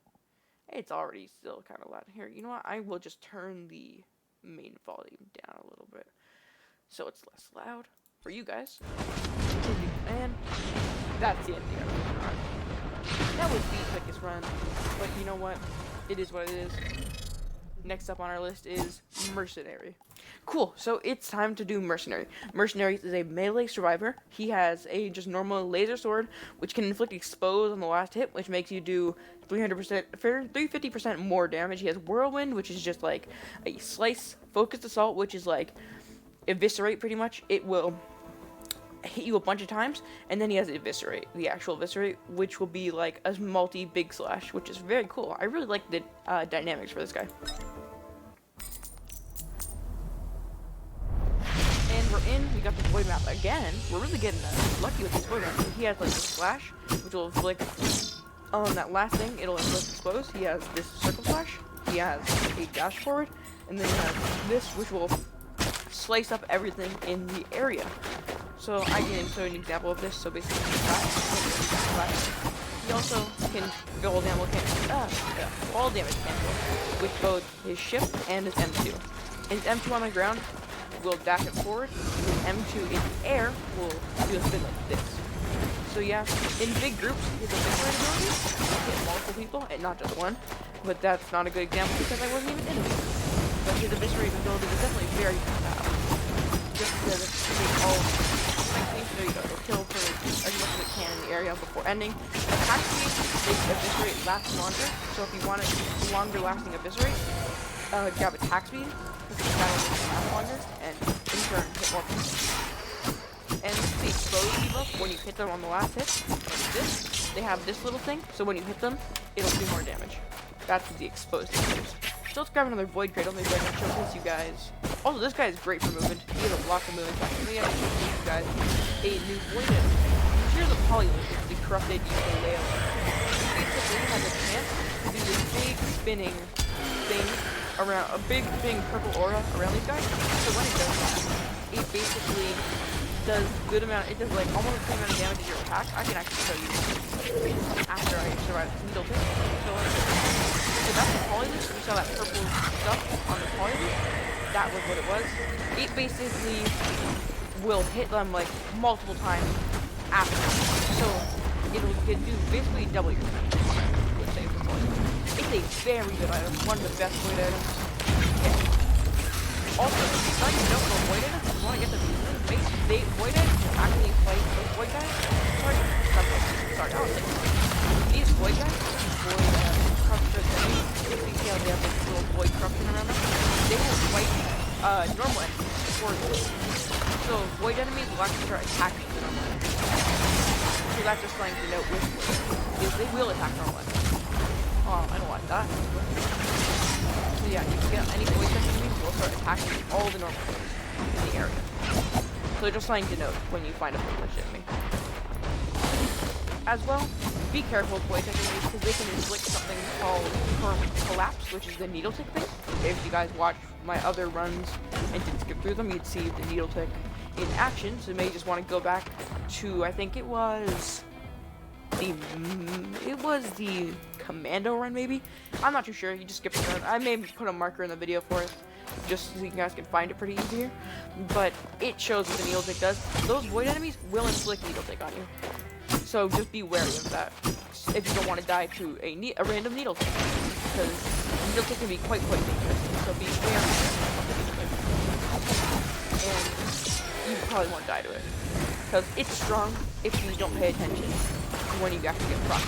It's already still kind of loud. Here, you know what? I will just turn the main volume down a little bit so it's less loud for you guys. And that's the end of the run. That was the quickest run, but you know what? It is what it is. Next up on our list is Mercenary. Cool, so it's time to do Mercenary. Mercenary is a melee survivor. He has a just normal laser sword, which can inflict expose on the last hit, which makes you do 350% more damage. He has Whirlwind, which is just like a slice. Focused Assault, which is like Eviscerate pretty much. It will hit you a bunch of times, and then he has Eviscerate, the actual Eviscerate, which will be like a multi-big slash, which is very cool. I really like the dynamics for this guy. And we're in, we got the void map again. We're really getting lucky with this void map. He has like a slash, which will inflict on that last thing, it'll inflict expose. He has this circle slash, he has a dash forward, and then he has this, which will slice up everything in the area. So I can show you an example of this. So basically, he also can fall damage cancel with both his shift and his M2. His M2 on the ground will dash it forward, and his M2 in the air will do a spin like this. So yeah, in big groups, his Eviscerate ability will hit multiple people, and not just one. But that's not a good example because I wasn't even in it. But his Eviscerate ability is definitely very powerful. Just because it's all strengthening, so you gotta kill for as much as it can in the area before ending. Attack speed makes Eviscerate last longer, so if you want a longer lasting Eviscerate, grab attack speed, because that will make it last longer, and in turn hit more people. And the explode debuff, when you hit them on the last hit, like this, they have this little thing, so when you hit them, it'll do more damage. That's what the exposed is. So let's grab another Void Cradle, maybe I can showcase you guys. Also, this guy is great for movement. He has a lot of movement. Maybe I can showcase you guys a new Void Cradle. Here's a Polylink, the corrupted Ukulele. Basically, has a chance to do this big spinning thing around, a big purple aura around these guys. So when it does that, it basically does good amount, it does like almost the same amount of damage as your attack. I can actually show you after I survive this middle thing. So that's the Polylink. You saw that purple stuff on the Polylink. That was what it was. It basically will hit them like multiple times after. So it'll do basically double your damage. Let's say for Polylink. It's a very good item. One of the best void items. Yeah. Also, if you don't know void items, if you want to get them they void items will actually fight those void guys. Sorry, I was thinking. These void guys, void corruption enemies, you see how they have this little void corruption around them? They will fight normal enemies for them. So void enemies will actually start attacking the normal enemies. So that's just something to note with void, is they will attack normal enemies. Oh, I don't like that. So yeah, you can get any void enemies will start attacking all the normal enemies in the area. So just something to note when you find a Void Touch enemy. As well, be careful with Void Touch enemies because they can inflict something called Collapse, which is the needle tick thing. If you guys watch my other runs and didn't skip through them, you'd see the needle tick in action. So you may just want to go back to, I think it was the Commando run, maybe? I'm not too sure. You just skip the run. I may put a marker in the video for it, just so you guys can find it pretty easy here. But it shows what the needle tick does. Those Void enemies will inflict needle tick on you. So just be wary of that if you don't want to die to a random needle tick, because needle tick can be quite dangerous. So be wary of the needle tick. And you probably won't die to it, because it's strong if you don't pay attention when you actually get proc.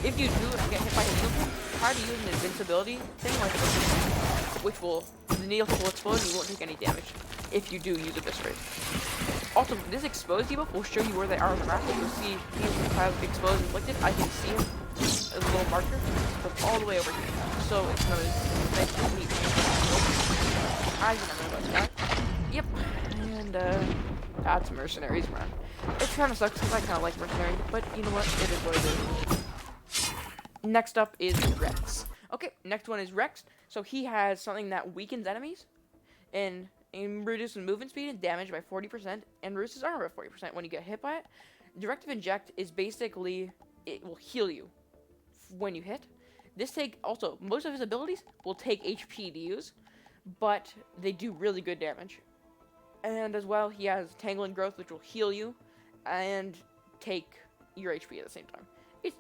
If you do get hit by a needle tick, try to use an invincibility thing like this, which will, the needle tick will explode and you won't take any damage if you do use Eviscerate. Also, this exposed debuff will show you where they are on the map. You'll see these have exposed inflicted. I can see him as a little marker from all the way over here. So it's nice to meet. I remember about that. Yep. And that's Mercenaries run. It kind of sucks because I kind of like Mercenary, but you know what? It is what it is. Next up is Rex. Okay, next one is Rex. So he has something that weakens enemies and reduces movement speed and damage by 40%, and reduces armor by 40% when you get hit by it. Directive Inject is basically, it will heal you when you hit. Also, most of his abilities will take HP to use, but they do really good damage. And as well, he has Tangle and Growth, which will heal you and take your HP at the same time.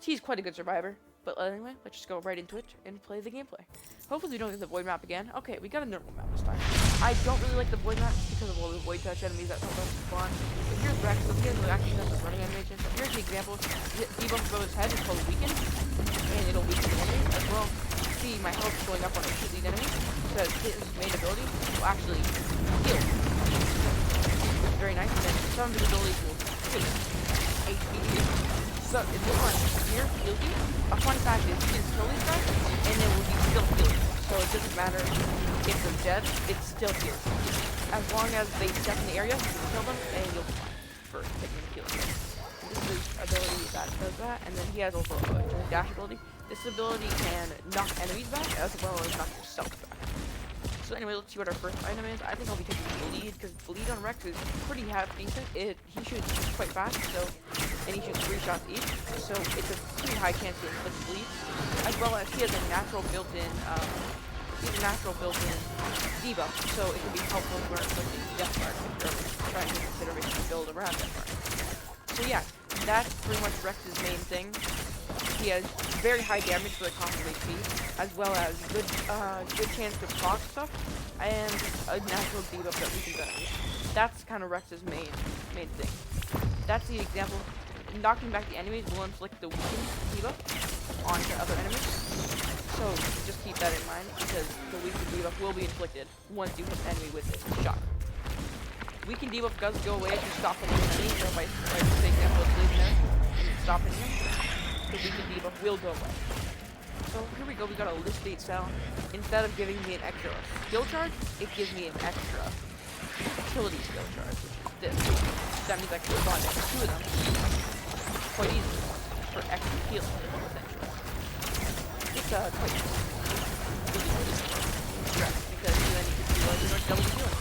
He's quite a good survivor. But anyway, let's just go right into it and play the gameplay. Hopefully we don't get the Void map again. Okay, we got a normal map this time. I don't really like the Void map because of all the Void Touch enemies that sometimes spawn. But here's Rex. Let's get into actually does the running animation. So here's the example. Debuff above his head is called Weaken, and it'll weaken the enemy as well. See my health going up when I shoot these enemies because his main ability will actually heal. Very nice. And then some of his abilities will heal. HP. So if this one here heals you, a fun fact is you can kill these guys and it will be still healing. So it doesn't matter if they're dead, it's still healing. As long as they step in the area, you can kill them and you'll be fine for taking the healing. This is his ability that does that, and then he has also a dash ability. This ability can knock enemies back as well as knock yourself back. So anyway, let's see what our first item is. I think I'll be taking Bleed, because Bleed on Rex is pretty half decent. He shoots quite fast, and he shoots 3 shots each, so it's a pretty high chance to inflict Bleed. As well as he has a natural built-in, debuff, so it can be helpful for inflicting Death Mark if you're trying to consideration to build around Death Mark. So yeah, that's pretty much Rex's main thing. He has very high damage for the cost of HP, as well as good chance to proc stuff, and a natural debuff that weakens enemies. That's kind of Rex's main thing. That's the example. Knocking back the enemies will inflict the weakened debuff onto other enemies. So just keep that in mind, because the weakened debuff will be inflicted once you hit the enemy with a shot. Weakened debuff does go away if you stop hitting the enemy, so if I take example of leaving there and stop hitting him, the weakened debuff will go away. So here we go, we got a list 8 cell. Instead of giving me an extra skill charge, it gives me an extra utility skill charge, which is this. That means I can spawn next to 2 of them quite easily for extra healing, essentially. It's quite really Rex, because then you can do like double healing.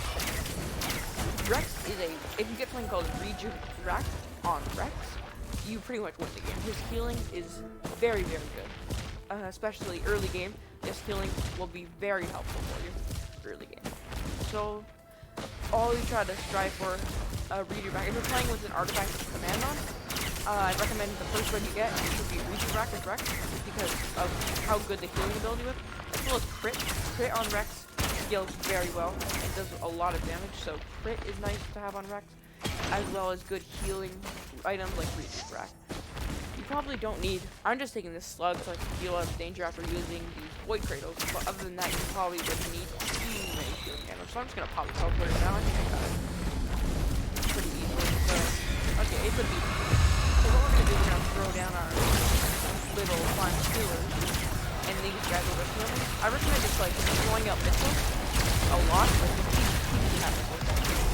Rex is if you get something called Rejuvenact on Rex, you pretty much win the game. His healing is very good. Especially early game, this healing will be very helpful for you early game. So, always try to strive for Rejuvenact. If you're playing with an artifact with command on, I'd recommend the first one you get should be Rejuvenact with Rex, because of how good the healing ability was. As well as Crit. Crit on Rex scales very well and does a lot of damage, so Crit is nice to have on Rex, as well as good healing items like Rejuvenact. You probably don't need, I'm just taking this slug so I can deal out of danger after using these Void Cradles, but other than that you probably wouldn't need too many healing damage. So I'm just gonna pop teleporter now. I think I got it pretty easily. So okay, it's a beat. So what we're gonna do, we're gonna throw down our little fun skewers and these guys will rip them. I recommend just like throwing out missiles a lot, like keep have missiles.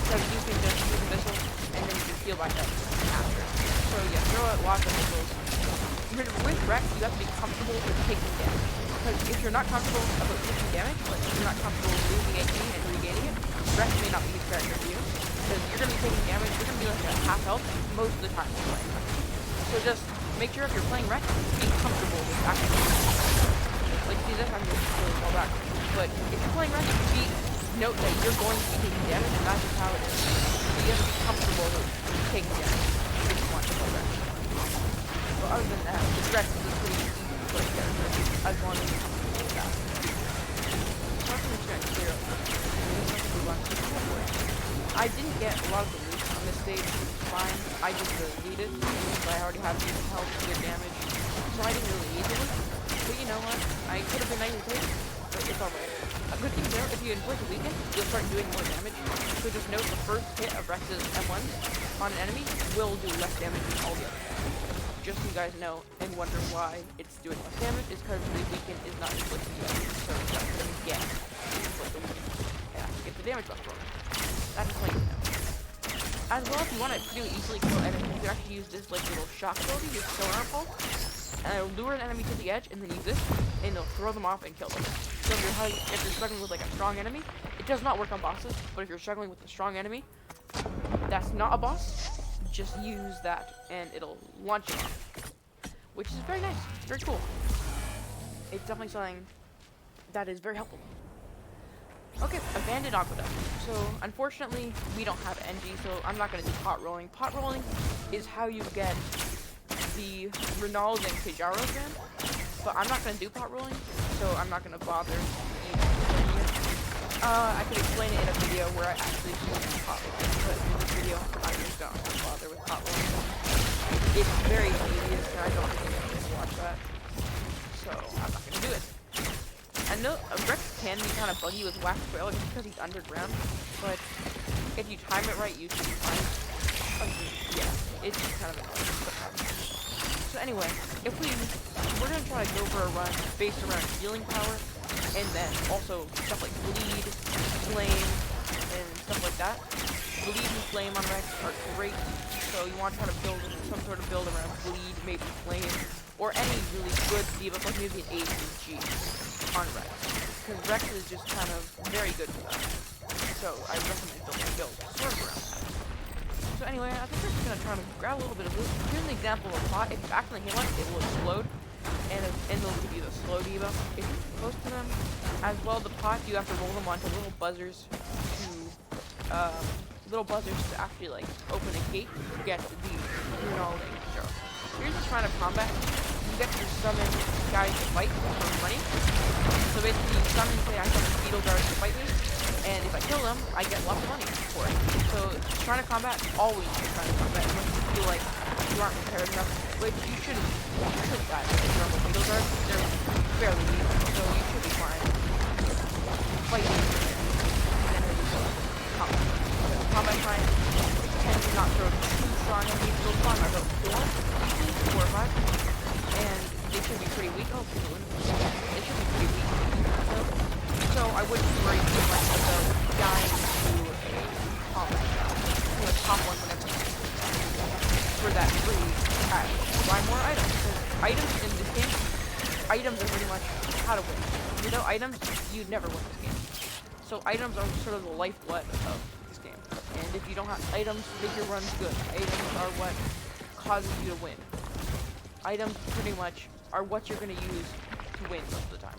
So because you can just use a missile and then you can heal back up after. So yeah, throw out lots of missiles. With Rex, you have to be comfortable with taking damage. Because if you're not comfortable about taking damage, like if you're not comfortable losing HP and regaining it, Rex may not be his character for you. Because you're going to be taking damage, you're going to be like at half health most of the time you're playing Rex. So just make sure if you're playing Rex, be comfortable with actually. Like see this, I'm just really well back. But if you're playing Rex, note that you're going to be taking damage, and that's just how it is. So you have to be comfortable with taking damage if you want to play Rex. But other than that, the Rex is a pretty easy to play character, as long as you can do that. So I'm just going to clear up. I didn't get a lot of the loot on this stage, which is fine. I just deleted it, because I already have decent health to good damage, so I didn't really need the loot. But you know what? I could have been nice and take it, but it's alright. A good thing there, if you enjoy the weekend, you'll start doing more damage. So just note the first hit of Rex's M1 on an enemy will do less damage than all the others. Just so you guys know and wonder why it's doing less damage, is because the weekend is not inflicting damage. So it's not going to get inflict the weekend. Yeah, get the damage buff from it. That's just like, you know. As well, if you want to pretty easily kill enemies, you can actually use this like little shock ability, this sonar pulse, and it'll lure an enemy to the edge, and then use this, and it'll throw them off and kill them. So if you're struggling with like a strong enemy, it does not work on bosses, but if you're struggling with a strong enemy, that's not a boss, just use that, and it'll launch you off. Which is very nice, very cool. It's definitely something that is very helpful. Okay, Abandoned Aqueduct. So, unfortunately, we don't have NG, so I'm not going to do pot rolling. Pot rolling is how you get the Renals and Kijaro again, but I'm not going to do pot rolling, so I'm not going to bother. I could explain it in a video where I actually do pot rolling, but in this video, I'm just not going to bother with pot rolling. It's very tedious, and I don't think anyone can watch that, so I'm not going to do it. I know Rex can be kind of buggy with Wax Trail just because he's underground, but if you time it right, you should be fine. Yeah, it's just kind of annoying. So anyway, we're going to try to go for a run based around healing power, and then also stuff like Bleed, Flame, and stuff like that. Bleed and Flame on Rex are great, so you want to try to build some sort of build around Bleed, maybe Flame, or any really good debuff, like maybe an H and G on Rex, because Rex is just kind of very good for that. So I recommend build sort of around that. So anyway, I think we're just gonna try to grab a little bit of loot. Here's an example of a pot. If you accidentally hit one, it will explode, and it'll give you the slow debuff if you're close to them. As well, the pot, you have to roll them onto little buzzers to actually like open a gate to get the Renal and Kijaro. Here's the Shrine of Combat. You get to summon guys to fight for money. So basically, you summon, say I summon Beetle Guards to fight me, and if I kill them, I get lots of money for it. So Shrine of Combat, always use Shrine of Combat unless you feel like you aren't prepared enough, which you shouldn't die with normal Beetle Guards. They're fairly weak, so you should be fine. Fight and then you go combat. Because combat Shrine tends to not throw too strong enemies, so strong are about 4 or 5. And they should be pretty weak. Oh, they should be pretty weak. So I wouldn't worry too much about dying to a combat round. To a top one whenever you for that free cash. Buy more items. Because items in this game, items are pretty much how to win. Without items, you'd never win this game. So items are sort of the lifeblood of this game. And if you don't have items, make your runs good. Items are what causes you to win. Items pretty much are what you're going to use to win most of the time.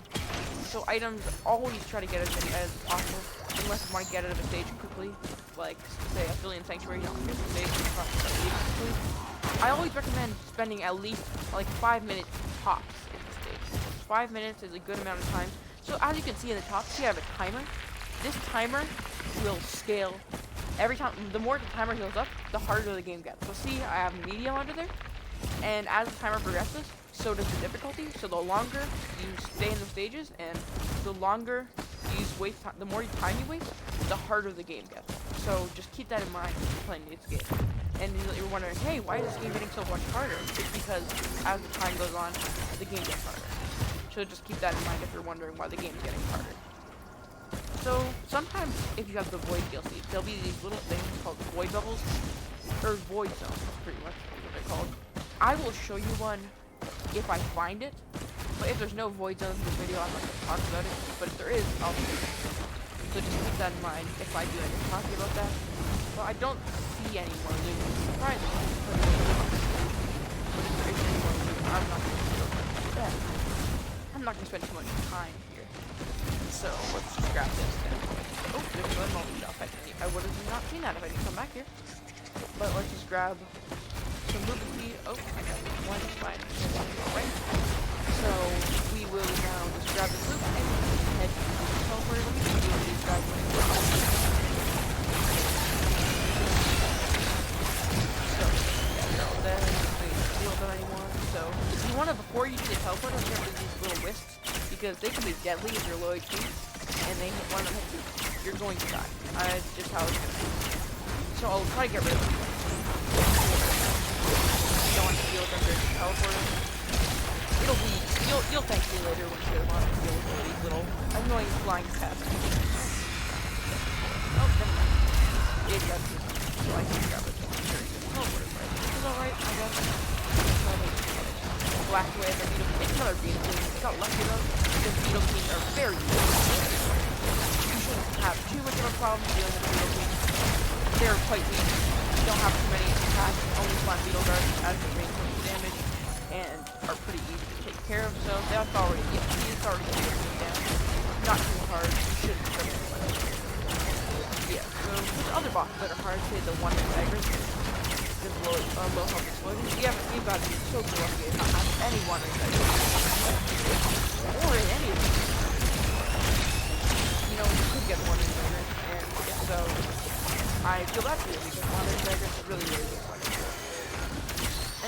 So items, always try to get as many as possible, unless you want to get out of a stage quickly, like say Aphelion Sanctuary, you don't get the stage quickly. I always recommend spending at least like 5 minutes tops in the stage. 5 minutes is a good amount of time. So as you can see in the top, you have a timer. This timer will scale every time. The more the timer goes up, the harder the game gets. So see, I have medium under there. And as the timer progresses, so does the difficulty. So the longer you stay in the stages, and the longer you waste time, the more time you waste, the harder the game gets. So just keep that in mind when you're playing this game. And you're wondering, hey, why is this game getting so much harder? It's because as the time goes on, the game gets harder. So just keep that in mind if you're wondering why the game's getting harder. So sometimes if you have the Void DLC, there'll be these little things called Void Bubbles, or Void Zones, pretty much what they're called. I will show you one if I find it, but if there's no Void Zones in this video, I'm not going to talk about it, but if there is, I'll show you. So just keep that in mind if I do end up talking about that. But I don't see any more loot, surprisingly, but if there is any more loot, I'm not going to do that. I'm not going to spend too much time here. So let's just grab this then. Oh, there's one multi-shop. I would have not seen that if I didn't come back here. But let's just grab some movement speed. Oh, I got one. It's fine. Alright. So we will now just grab this loop and head to the teleporter. Let me just deal with these guys. So yeah, no, then they don't deal with them anymore. So if you want to, before you do the teleporter, get rid of these little wisps, because they can be deadly if you're low HP, and they hit one of them hits you, you're going to die. That's just how it's gonna be. So I'll try to get rid of them. You don't want to deal with them during the teleporter. It'll be, you'll thank me later when you want to deal with all these little annoying flying pests. Oh, never mind. It got too much, so I can grab it. Teleporter, right? This is alright, I guess. Black Wave, or Beetle. It's another Beetle King. I got lucky though, because Beetle Kings are very good. You shouldn't have too much of a problem dealing with Beetle Kings. They're quite weak. You don't have too many attacks, only spawn Beetle Guards as the main source of damage, and are pretty easy to take care of, so that's already, yeah, it's already getting down. Not too hard, you shouldn't struggle too much. Yeah, so there's other bosses that are hard, say the one in Tigers. Low health explosion. You've got to be so lucky to not have any wandering Tigers. Or in any of these. You know, you could get wandering Tigers, and if so, I feel bad for you, because wandering Tigers is really, really good fun.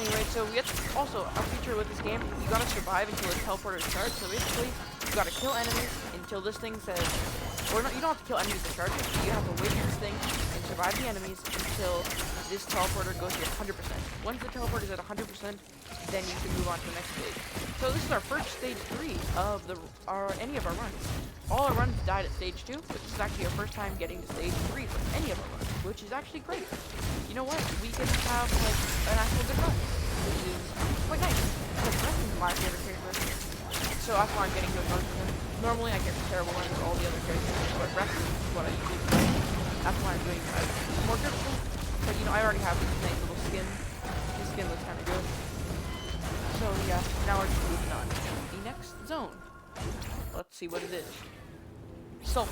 Anyway, so we have also a feature with this game, you gotta survive until the teleporter starts, so basically, you gotta kill enemies until this thing says, or no, you don't have to kill enemies to charge it, you have to wait for this thing and survive the enemies until this teleporter goes to 100%. Once the teleporter is at 100%, then you can move on to the next stage. So this is our first stage 3 of any of our runs. All our runs died at stage 2, but this is actually our first time getting to stage 3 for any of our runs, which is actually great. You know what? We can have like an actual good run, which is quite nice. Because Rex is my favorite character, so that's why I'm getting good runs with him. Normally I get terrible runs with all the other characters, but Rex is what I usually do. That's why I'm doing more good with him. But you know, I already have this nice little skin. His skin looks kind of good. So yeah, now we're just moving on to the next zone. Let's see what it is. So,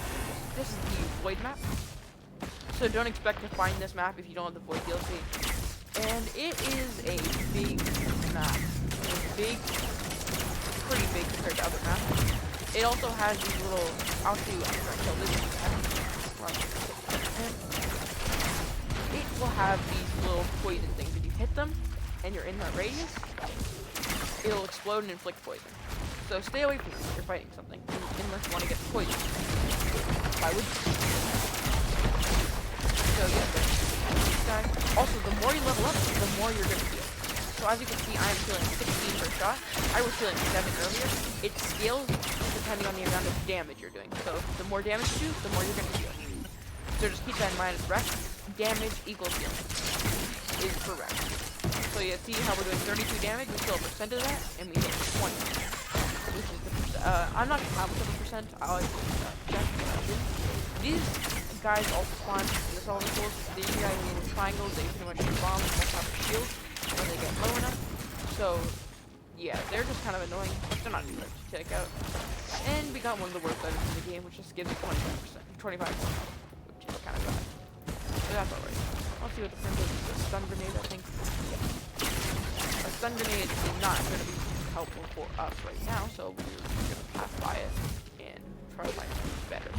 this is the Void map. So don't expect to find this map if you don't have the Void DLC. And it is a big map. It's big, pretty big compared to other maps. It also has these little, I'll show you after I kill this. It will have these little poison things. If you hit them, and you're in that radius, it'll explode and inflict poison. So stay away from them if you're fighting something, unless you want to get poisoned. Why would you? So yeah, this guy. Also, the more you level up, the more you're going to heal. So as you can see, I am healing 16 per shot. I was healing 7 earlier. It scales depending on the amount of damage you're doing. So the more damage you do, the more you're going to heal. So just keep that in mind. Rest, damage equals healing is correct. So you see how we're doing 32 damage, we kill a percent of that, and we hit 20. Which is the I'm not sure how much of a percent, I'll check. These guys also spawn in the solid tools. These guys in triangles, they pretty much shoot bombs and have a shield when they get low enough. So yeah, they're just kind of annoying, but they're not too hard to take out. And we got one of the worst items in the game, which just gives you 25%, which is kind of bad. So that's alright. I'll see what the friend is. A stun grenade, I think. Yeah. A stun grenade is not going to be helpful for us right now, so we're going to pass by it and try to find something better.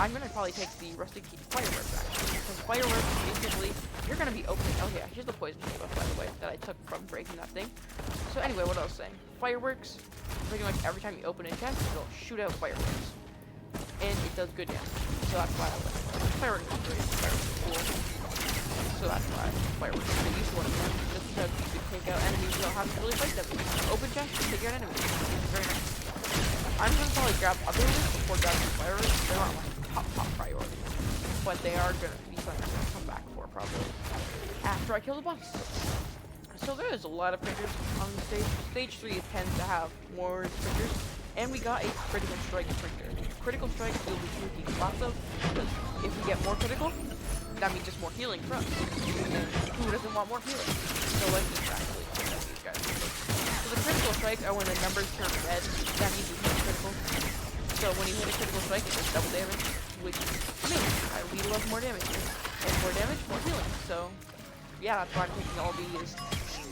I'm going to probably take the Rusty Key Fireworks, actually. Because Fireworks, basically, you're going to be opening... Oh yeah, here's the poison buff, by the way, that I took from breaking that thing. So anyway, what I was saying. Fireworks, pretty much every time you open a chest, it'll shoot out fireworks. And it does good damage. So that's why I like it. Fireworks is great. Fireworks is cool. So that's why fireworks is the useful one. Just because you can take out enemies, you don't have to really fight them. Open chest, take out enemies. It's very nice. I'm gonna probably grab other ones before grabbing fireworks. They're not my top priority. But they are going to be something I'm going to come back for probably after I kill the boss. So there's a lot of printers on the stage. Stage 3 tends to have more printers. And we got a critical strike printer. Critical strike we'll be making lots of, because if we get more critical, that means just more healing for us. And who doesn't want more healing? So let's just actually check these guys. So the critical strikes are when the numbers turn red. That means you hit critical. So when you hit a critical strike, it does double damage, which me, we love more damage. And more damage, more healing. So yeah, that's why I'm taking all these.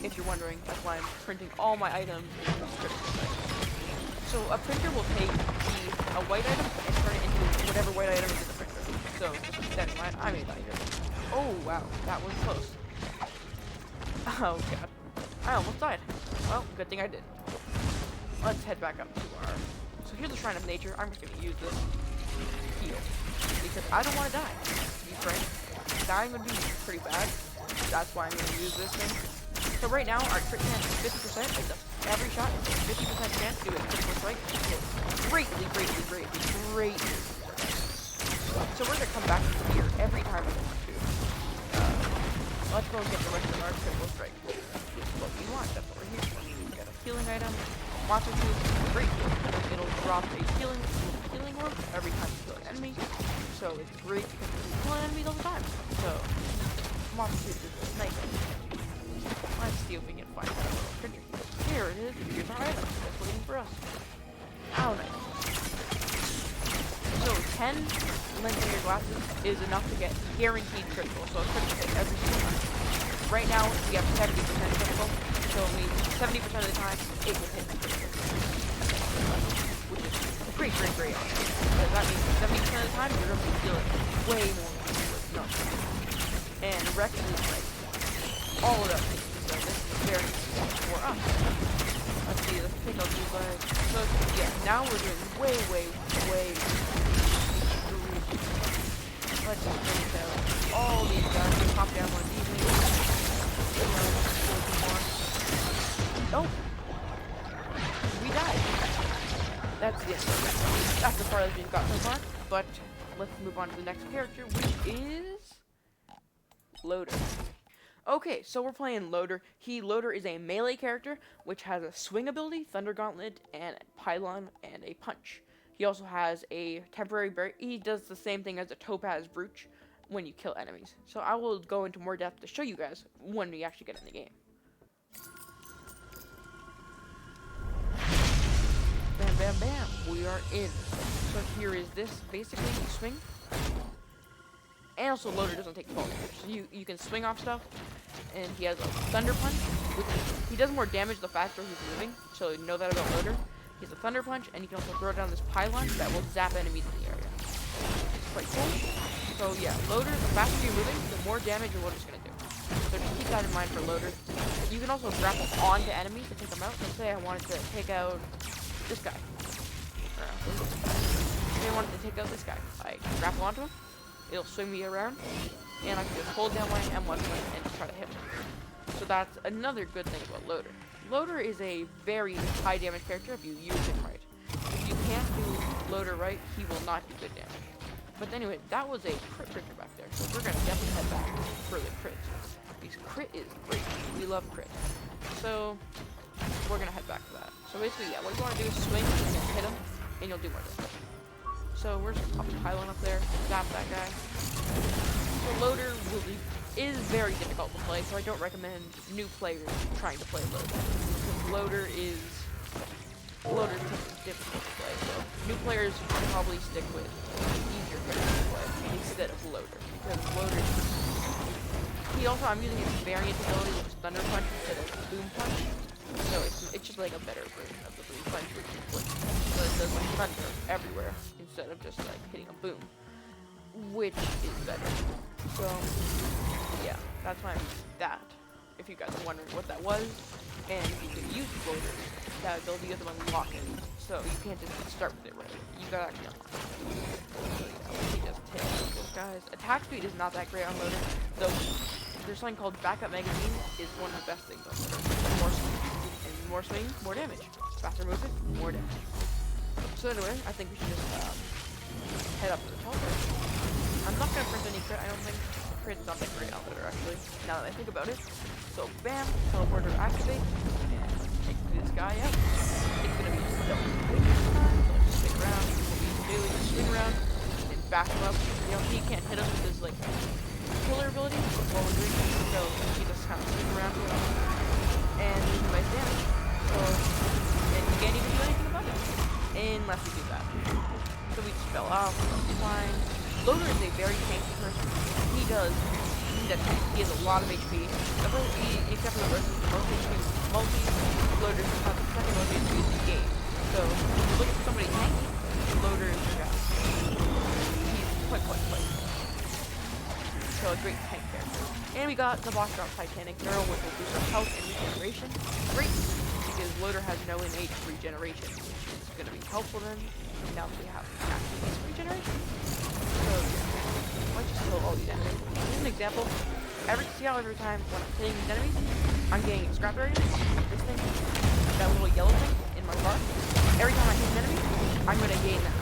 If you're wondering, that's why I'm printing all my items in critical strike. So a printer will take a white item and turn it into whatever white item is in the printer. So just keep that in mind. I made that here. Oh wow, that was close. Oh god, I almost died. Well, good thing I did. Let's head back up to our. So here's the Shrine of Nature. I'm just gonna use this heal because I don't want to die. To be frank, dying would be pretty bad. That's why I'm gonna use this thing. So right now, our crit chance is 50%. It's every shot is a 50% chance to do a critical strike. Greatly. So we're gonna come back here every time we want to. Let's go and get the rest of our critical strike. Which is what we want. That's what we're here for. We got a healing item. Monster Tooth. Great. It'll drop a healing orb every time you kill an enemy. So it's great because we're killing enemies all the time. So Monster Tooth is nice. Let's see if we can find that little printer. Here it is. Here's our item. That's waiting for us. Oh, nice. So 10 legendary glasses is enough to get guaranteed critical. So a critical hit every single time. Right now we have 70% critical. So it means 70% of the time it will hit critical. Which is great. Because that means 70% of the time you're going to be feeling way more with nothing. And Rex is like all of that. So this is very important for us. Let's see, let's take out these guys. So yeah, now we're doing way. Let's just bring down all these guys. Pop down one of these things. Oh! We died. That's the end of it. That's as far as we've got so far. But let's move on to the next character, which is Loader. Okay, so we're playing Loader. Loader is a melee character, which has a swing ability, Thunder Gauntlet, and a Pylon, and a punch. He also has a temporary barrier. He does the same thing as a Topaz Brooch when you kill enemies. So I will go into more depth to show you guys when we actually get in the game. Bam. We are in. So here is this. Basically, you swing. And also, Loader doesn't take fall damage. So you can swing off stuff. And he has a Thunder Punch, which he does more damage the faster he's moving. So you know that about Loader. He has a Thunder Punch, and he can also throw down this Pylon that will zap enemies in the area. It's quite cool. So yeah, Loader, the faster you're moving, the more damage your Loader's going to do. So just keep that in mind for Loader. You can also grapple onto enemies to take them out. Let's say I wanted to take out this guy. Say I wanted to take out this guy. I grapple onto him. It'll swing me around, and I can just hold down my M1 and just try to hit him. So that's another good thing about Loader. Loader is a very high damage character if you use him right. If you can't do Loader right, he will not do good damage. But anyway, that was a crit printer back there, so we're going to definitely head back for the crit. Because crit is great. We love crit. So we're going to head back to that. So basically, yeah, what you want to do is swing and then hit him, and you'll do more damage. So we're just going to pop the Pylon up there, zap that guy. So Loader is very difficult to play, so I don't recommend new players trying to play Loader. Because Loader is difficult to play, so new players should probably stick with easier characters to play instead of Loader. Because Loader, I'm using his variant ability, which is Thunder Punch instead of Boom Punch. So it's just like a better version of the Boom Punch, which is like, so it does like thunder everywhere instead of just like hitting a boom, which is better. So yeah, that's why I'm using that. If you guys are wondering what that was, and you can use Loader, that ability you have to unlock it. So you can't just start with it right. You gotta actually unlock it. So yeah, let me just take those guys. Attack speed is not that great on Loader, though. There's something called Backup Magazine is one of the best things on Loader. More swing, and more swing, more damage. Faster movement, more damage. So anyway, I think we should just head up to the teleport. I'm not gonna print any crit, I don't think. Crit's not that great out there, actually, now that I think about it. So, bam, teleporter activate, and take this guy out. It's gonna be double this time, so let's just stick around. What we can do is just swing around and back him up. You know, he can't hit us with his, like, killer ability while we're doing it, so he just kind of swing around with him. And we can bite damage. So, and we can't even do anything about it. Unless we do that. So we just fell off, that's fine. Loader is a very tanky person. He's a tank. He has a lot of HP. Except for the versus the most HP multi, Loader has the second most HP in the game. So if you look at somebody tanky, Loader is your guy. He's quite. So a great tank character. And we got the boss drop Titanic Neural, which will boost our health and regeneration. Great, because Loader has no innate regeneration, which is going to be helpful then. Now that we have actually regeneration. So yeah, let's just kill all these enemies. Here's an example. See how every time when I'm hitting these enemies, I'm getting scrap barriers. This thing, that little yellow thing in my bar. Every time I hit an enemy, I'm going to gain that.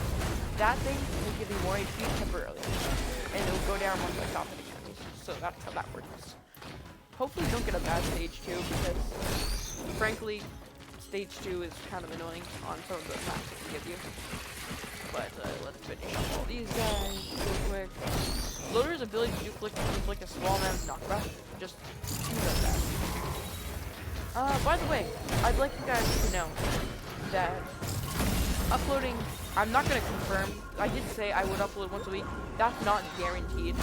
That thing will give me more HP temporarily. And it will go down once I stop hitting enemies. So that's how that works. Hopefully don't get a bad stage 2 because frankly stage 2 is kind of annoying on some of the maps it can give you. But let's finish up all these guys real quick. Loader's ability to inflict a small amount of knockback. Just do that. By the way, I'd like you guys to know that uploading, I'm not going to confirm. I did say I would upload once a week. That's not guaranteed.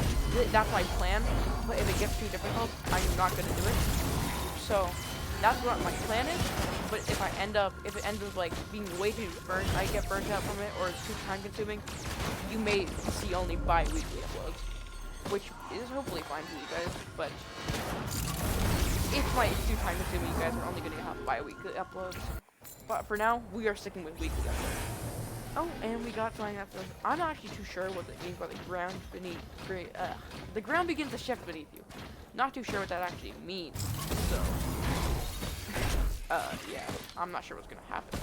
That's my plan. But if it gets too difficult, I'm not going to do it. So that's what my plan is. But if it ends up like being way too I get burnt out from it, or it's too time consuming, you may see only bi-weekly uploads, which is hopefully fine for you guys. But it's too time consuming, you guys are only going to have bi-weekly uploads. But for now, we are sticking with weekly uploads. Oh, and we got something that says, I'm not actually too sure what it means by the ground beneath. The ground begins to shift beneath you. Not too sure what that actually means. So, yeah, I'm not sure what's gonna happen.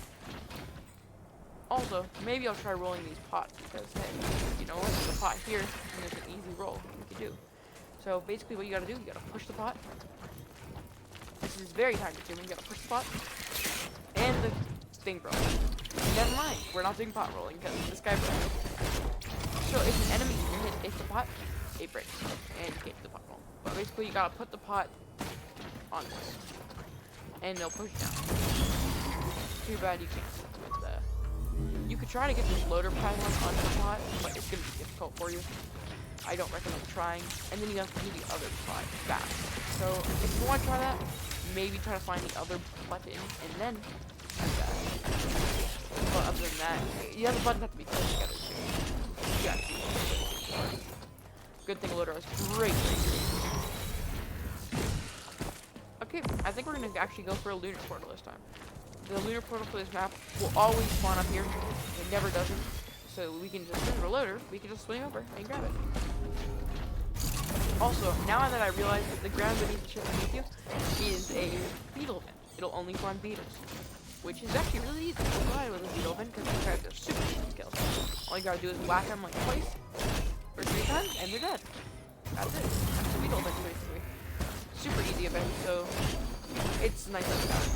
Also, maybe I'll try rolling these pots because, hey, you know what? There's a pot here, and there's an easy roll we can do. So basically, what you gotta do, you gotta push the pot. This is very time consuming. You gotta push the pot, and the thing broke. Never mind, we're not doing pot rolling because this guy broke. So if an enemy hits the pot, it breaks, and you can't do the pot roll. But basically, you gotta put the pot on this, and it'll push down. Too bad you can't with that. You could try to get this loader pylon onto the pot, but it's gonna be difficult for you. I don't recommend trying. And then you have to do the other pot back. So if you want to try that, maybe try to find the other button and then do that. But other than that, the other buttons have to be close together too. You gotta do it. Good thing loader is great. Okay, I think we're gonna actually go for a lunar portal this time. The lunar portal for this map will always spawn up here. It never doesn't. So we can just, since we're loader, we can just swing over and grab it. Also, now that I realize that the ground beneath the ship beneath you is a beetle event. It'll only spawn beetles. Which is actually really easy to fly with a beetle event because these guys are super easy to kill. All you gotta do is whack them like twice or 3 times and they're dead. That's it. That's the beetle event basically. Super easy event, so it's nice like that.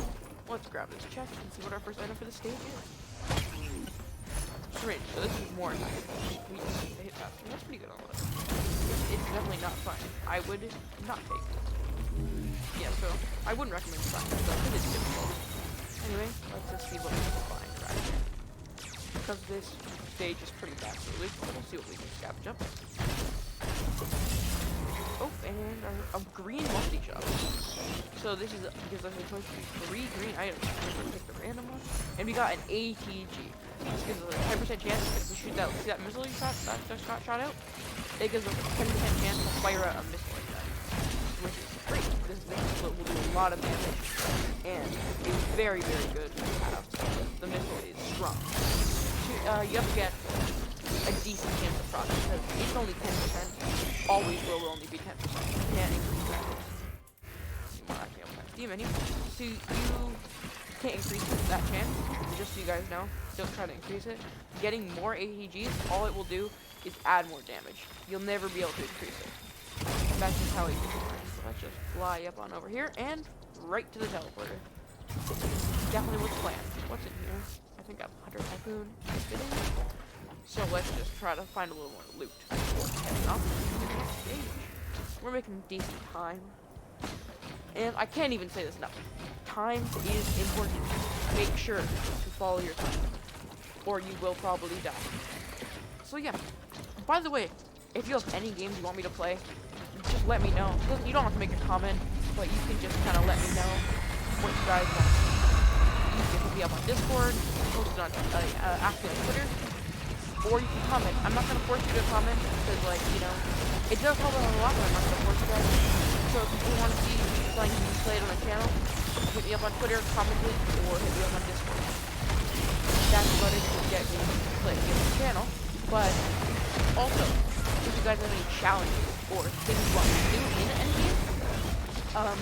Let's grab this chest and see what our first item for the stage is. Syringe, so this is more attack. We just hit faster. That's pretty good on this. It's definitely not fun. I would not take it. Yeah, so I wouldn't recommend trying this because it's difficult. Anyway, let's just see what we can find right here. Because this stage is pretty bad, so we'll see what we can scavenge up. Oh, and a green multi-shot. So this gives us a choice of 3 green items. We're going to pick the random one. And we got an ATG. This gives us a 10% chance if we shoot that, see that missile you shot, that just got shot out? It gives us a 10% chance to fire a missile like that. Which is great. This missile will do a lot of damage. And it's very, very good to have. The missile is strong. You have to get a decent chance of progress because it's only 10%. Always will only be 10%. You can't increase that. Well, actually, I'll Steam menu. So you can't increase that chance. You just do you guys know, don't try to increase it. Getting more ATGs, all it will do is add more damage. You'll never be able to increase it. That's just how it gets works. So let's just fly up on over here and right to the teleporter. Definitely was planned. What's in here? I think I have Hunter Typhoon. So let's just try to find a little more loot. Heading up to the next stage. We're making decent time. And I can't even say this enough. Time is important. Make sure to follow your time, or you will probably die. So yeah. By the way, if you have any games you want me to play, just let me know. You don't have to make a comment, but you can just kind of let me know what you guys want. You can hit me up on Discord, post it on active Twitter, or you can comment. I'm not gonna force you to comment because, like, you know, it does help out a lot, but I'm not gonna force you guys. So if you want to see something you play it on the channel, hit me up on Twitter, comment it, or hit me up on Discord. That's about it to get me to play on the channel. But also, if you guys have any challenges or things you want me to do in any game,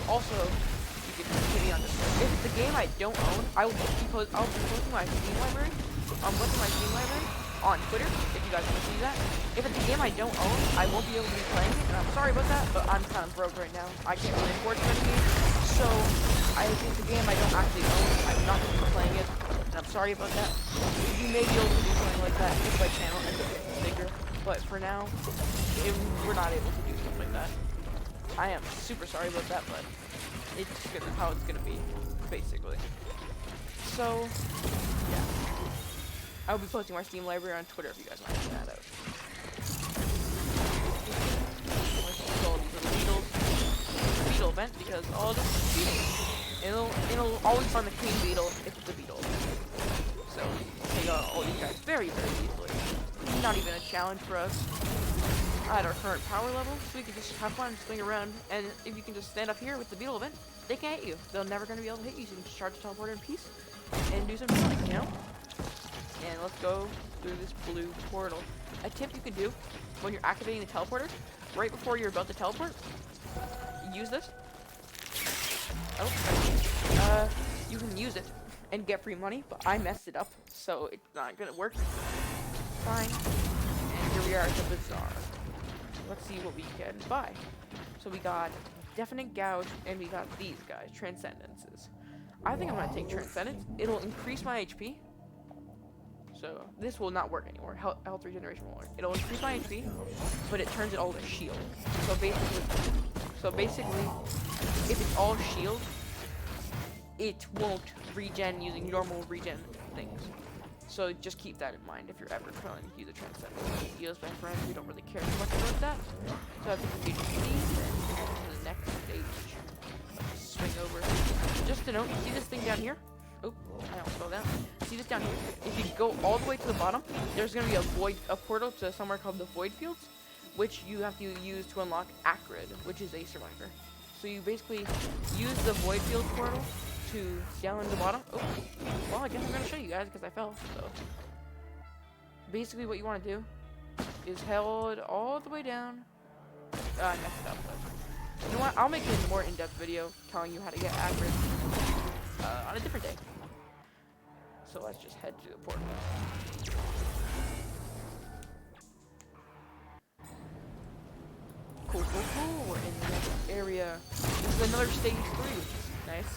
also you can hit me on Discord. If it's a game I don't own, I'll be posting my Steam library. What's in my Steam library on Twitter, if you guys want to see that. If it's a game I don't own, I won't be able to be playing it, and I'm sorry about that, but I'm kind of broke right now. I can't really afford to play the game, so if it's a game I don't actually own, I'm not going to be playing it, and I'm sorry about that. You may be able to do something like that if my channel ends up getting bigger, but for now, we're not able to do stuff like that. I am super sorry about that, but it's how it's going to be, basically. So, yeah. I will be posting my Steam library on Twitter if you guys want to check that out. Let's just call these little beetles. Beetle event because all this is beetles. It'll always find the queen beetle if it's a beetle. So take out all these guys very, very easily. Not even a challenge for us at our current power level, so we can just have fun, swing around, and if you can just stand up here with the beetle event, they can't hit you. They're never going to be able to hit you, so you can just charge the teleporter in peace and do some healing, you know? And let's go through this blue portal. A tip you can do when you're activating the teleporter, right before you're about to teleport, use this. Oh, you can use it and get free money, but I messed it up, so it's not gonna work. Fine. And here we are at the bazaar. Let's see what we can buy. So we got Definite Gouge, and we got these guys, Transcendences. I think I'm gonna take Transcendence. It'll increase my HP. So this will not work anymore. Health regeneration won't work. It'll increase my HP, but it turns it all to shield. So basically, if it's all shield, it won't regen using normal regen things. So just keep that in mind if you're ever trying to use a Transcendence. Heals, my friends, we don't really care too much about that. So I think we can proceed to the next stage. Let's swing over. Just to note, you see this thing down here? Oh, I almost fell down. See this down here? If you go all the way to the bottom, there's going to be a portal to somewhere called the Void Fields, which you have to use to unlock Acrid, which is a survivor. So you basically use the Void Fields portal to down the bottom. Oh, well, I guess I'm going to show you guys because I fell. So basically what you want to do is head all the way down. I messed it up, but you know what? I'll make a more in-depth video telling you how to get Acrid on a different day. So let's just head to the portal. Cool, cool, cool. We're in the next area. This is another stage 3, which is nice.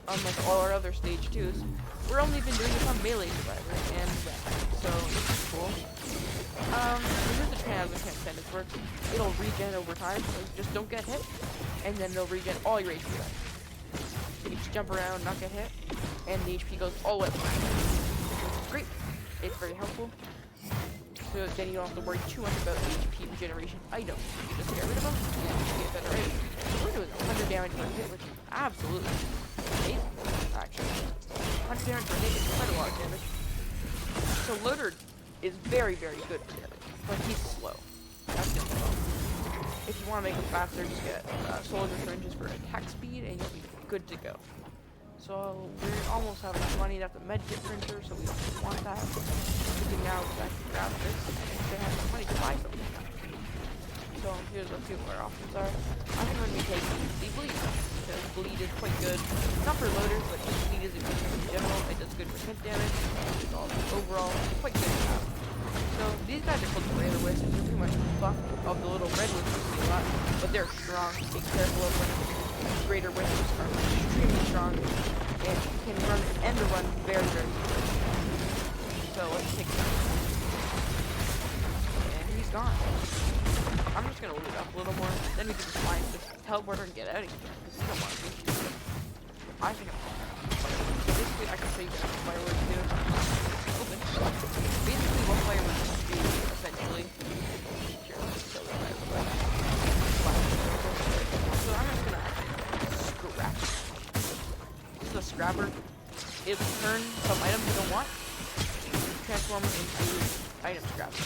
Unlike all our other stage 2s. We're only been doing this on Melee Survivor and Red, so this is cool. Here's the Transcendence works. It'll regen over time, so just don't get hit, and then it'll regen all your HP back. You can just jump around, not get hit, and the HP goes all the way up, which is great. It's very helpful. So then you don't have to worry too much about HP regeneration items. You just get rid of them, and you get better items. We're doing 100 damage per hit, which is absolutely amazing, actually. 100 damage per hit is quite a lot of damage. So Loader is very, very good for damage, but he's slow. That's the only problem. If you want to make him faster, just get Soldier Syringes for attack speed, and you'll be good to go. So we almost have enough money to have the medkit printer, so we don't want that. We can now actually grab this and instead have some money to buy something. So So here's a few more options are. I think I'm going to be taking the bleed, because bleed is quite good. Not for loaders, but just bleed is a good thing in general. It does good for hit damage. It's all overall quite good to have. So these guys are called greater wisps. They're pretty much buff of the little red wisps you see a lot, but they're strong. Be careful of them. Greater wisps are extremely strong and can run and run very, very quickly. So let's take that. And he's gone. I'm just gonna loot up a little more, then we can just find this teleporter and get out of here, because we don't want to be here. I think I'm fine. So basically, I can show you guys what fireworks do. Open. Basically, what fireworks do, essentially. Here, let's show you guys what so I'm just gonna scrap. This is a scrapper. It will turn some items you don't want, transform them into item scraps.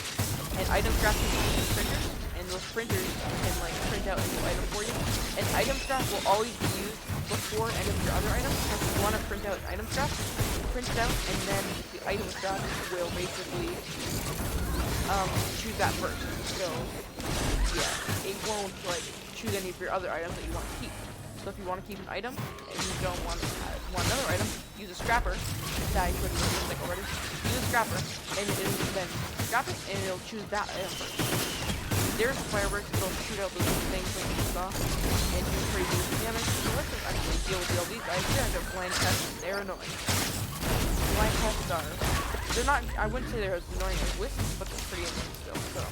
And item scraps can be used in printers, and those printers can like print out a new item for you. An item scrap will always be used before any of your other items. So if you want to print out an item scrap, print it out, and then the item scrap will basically choose that first. So yeah, it won't like choose any of your other items that you want to keep. So if you want to keep an item and you don't want another item, use a scrapper. That I put in the like already. Use a scrapper, and it'll then scrap it, and it'll choose that item first. There's fireworks, it'll shoot out those things like you saw, and do pretty good damage. So let's just actually deal with all these guys. They're blind tests, they're annoying. Blind tests are, they're not, I wouldn't say they're as annoying as wisps, but they're pretty annoying still, so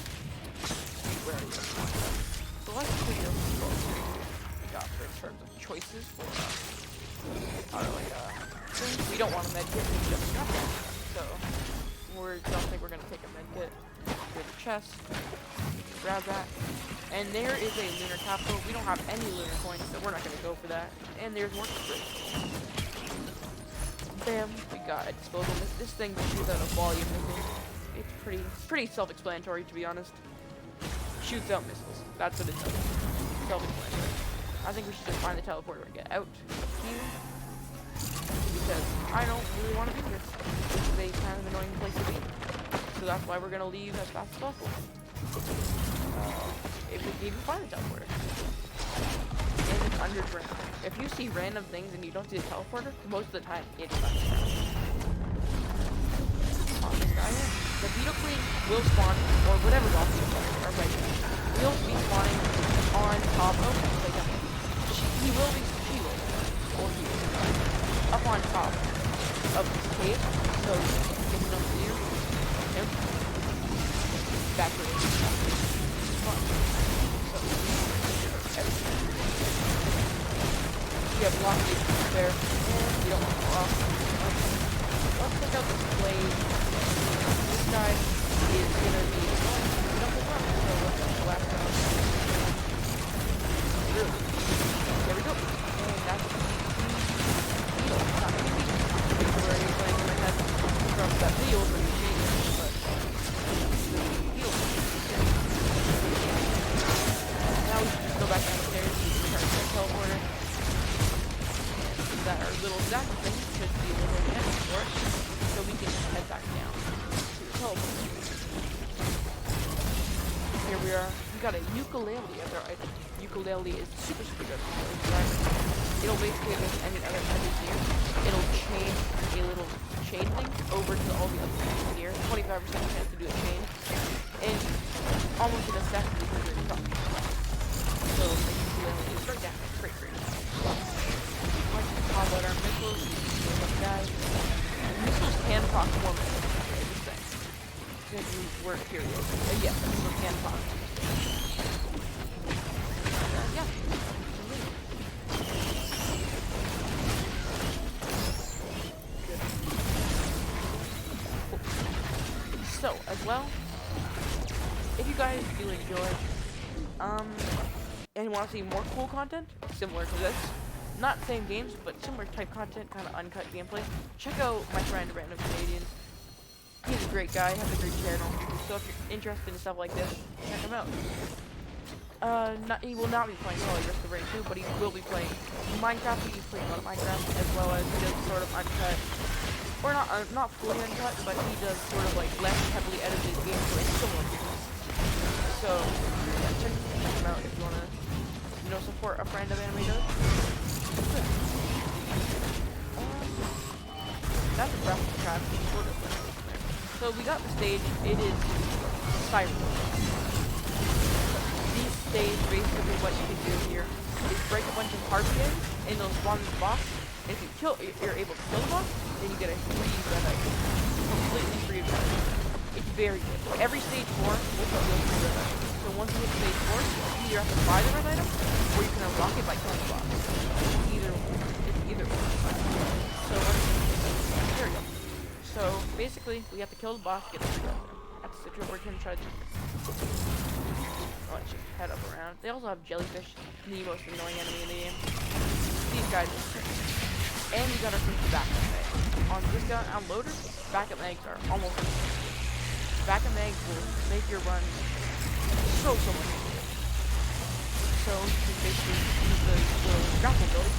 be wary of them. So let's see what we got for in terms of choices for things. We don't want a medkit, we just got that. So don't think we're gonna take a medkit. Go to chest. Grab that. And there is a lunar capsule. We don't have any lunar coins, so we're not going to go for that. And there's more springs. Bam. We got a disposal. This thing shoots out a volume missile. It's pretty self-explanatory, to be honest. Shoots out missiles. That's what it does. Self-explanatory. I think we should just find the teleporter and get out here. Because I don't really want to be here. This is a kind of annoying place to be. So that's why we're going to leave as fast as possible. If we can even find the teleporter. And it's underground. If you see random things and you don't see the teleporter, most of the time it's underground. On this guy here, the beetle queen will spawn, or whatever boss you are right now, will be spawning on top of he will, or he will, up on top of this cave, so it's no clear. Nope. Back where it is. We have lots of things there, and we don't want to fall off. Let's check out this blade. This guy is gonna be double run, so let's go last round. There we go. And that's heal. Not really. Where are you playing in my head? From that video when you change it, but heal. Now we can just go back downstairs and try to teleporter. That our little Zack thing should be a little damage for us, so we can head back down to the teleporter. Here we are. We got a ukulele as our item. Ukulele is super good. It'll basically make any other enemies here. It'll chain a little chain thing over to all the other things here. 25% chance to do a chain. And almost in a second we can do it from. So the ukulele is right down. Great. Let's just pop out our missiles. Guys. Missiles can proc more missiles. If you were curious. Yes, missiles can proc. Yeah. So, as well, if you guys do enjoy, and want to see more cool content, similar to this, not same games, but similar type content, kind of uncut gameplay, check out my friend Random Canadian. He's a great guy, has a great channel, so if you're interested in stuff like this, check him out. He will not be playing Solid Risk of Rain 2, but he will be playing Minecraft. He's playing a lot of Minecraft, as well as he does sort of uncut, or not fully uncut, but he does sort of like less heavily edited gameplay similar to this. So, yeah, check out if you want to, you know, support a friend of Anime Does. That's a breath of the trap. So we got the stage. It is Siren. These stage, basically what you can do here is break a bunch of harpy eggs and they'll spawn the boss. And if you're able to kill the boss, then you get a free red item. Completely free of charge. It's very good. Every stage 4 will put you a free red item. So once you hit stage 4, you either have to buy the red item or you can unlock it by killing the boss. It's either one. So there we go. So basically, we have to kill the boss, get the free red item. That's the situation we're gonna try to do. Let's just head up around. They also have jellyfish, the most annoying enemy in the game. These guys are sick. And we got our first backup egg. On this gun, on loader, backup eggs are almost backup eggs will make your run so much easier. So you can basically use the grapple ability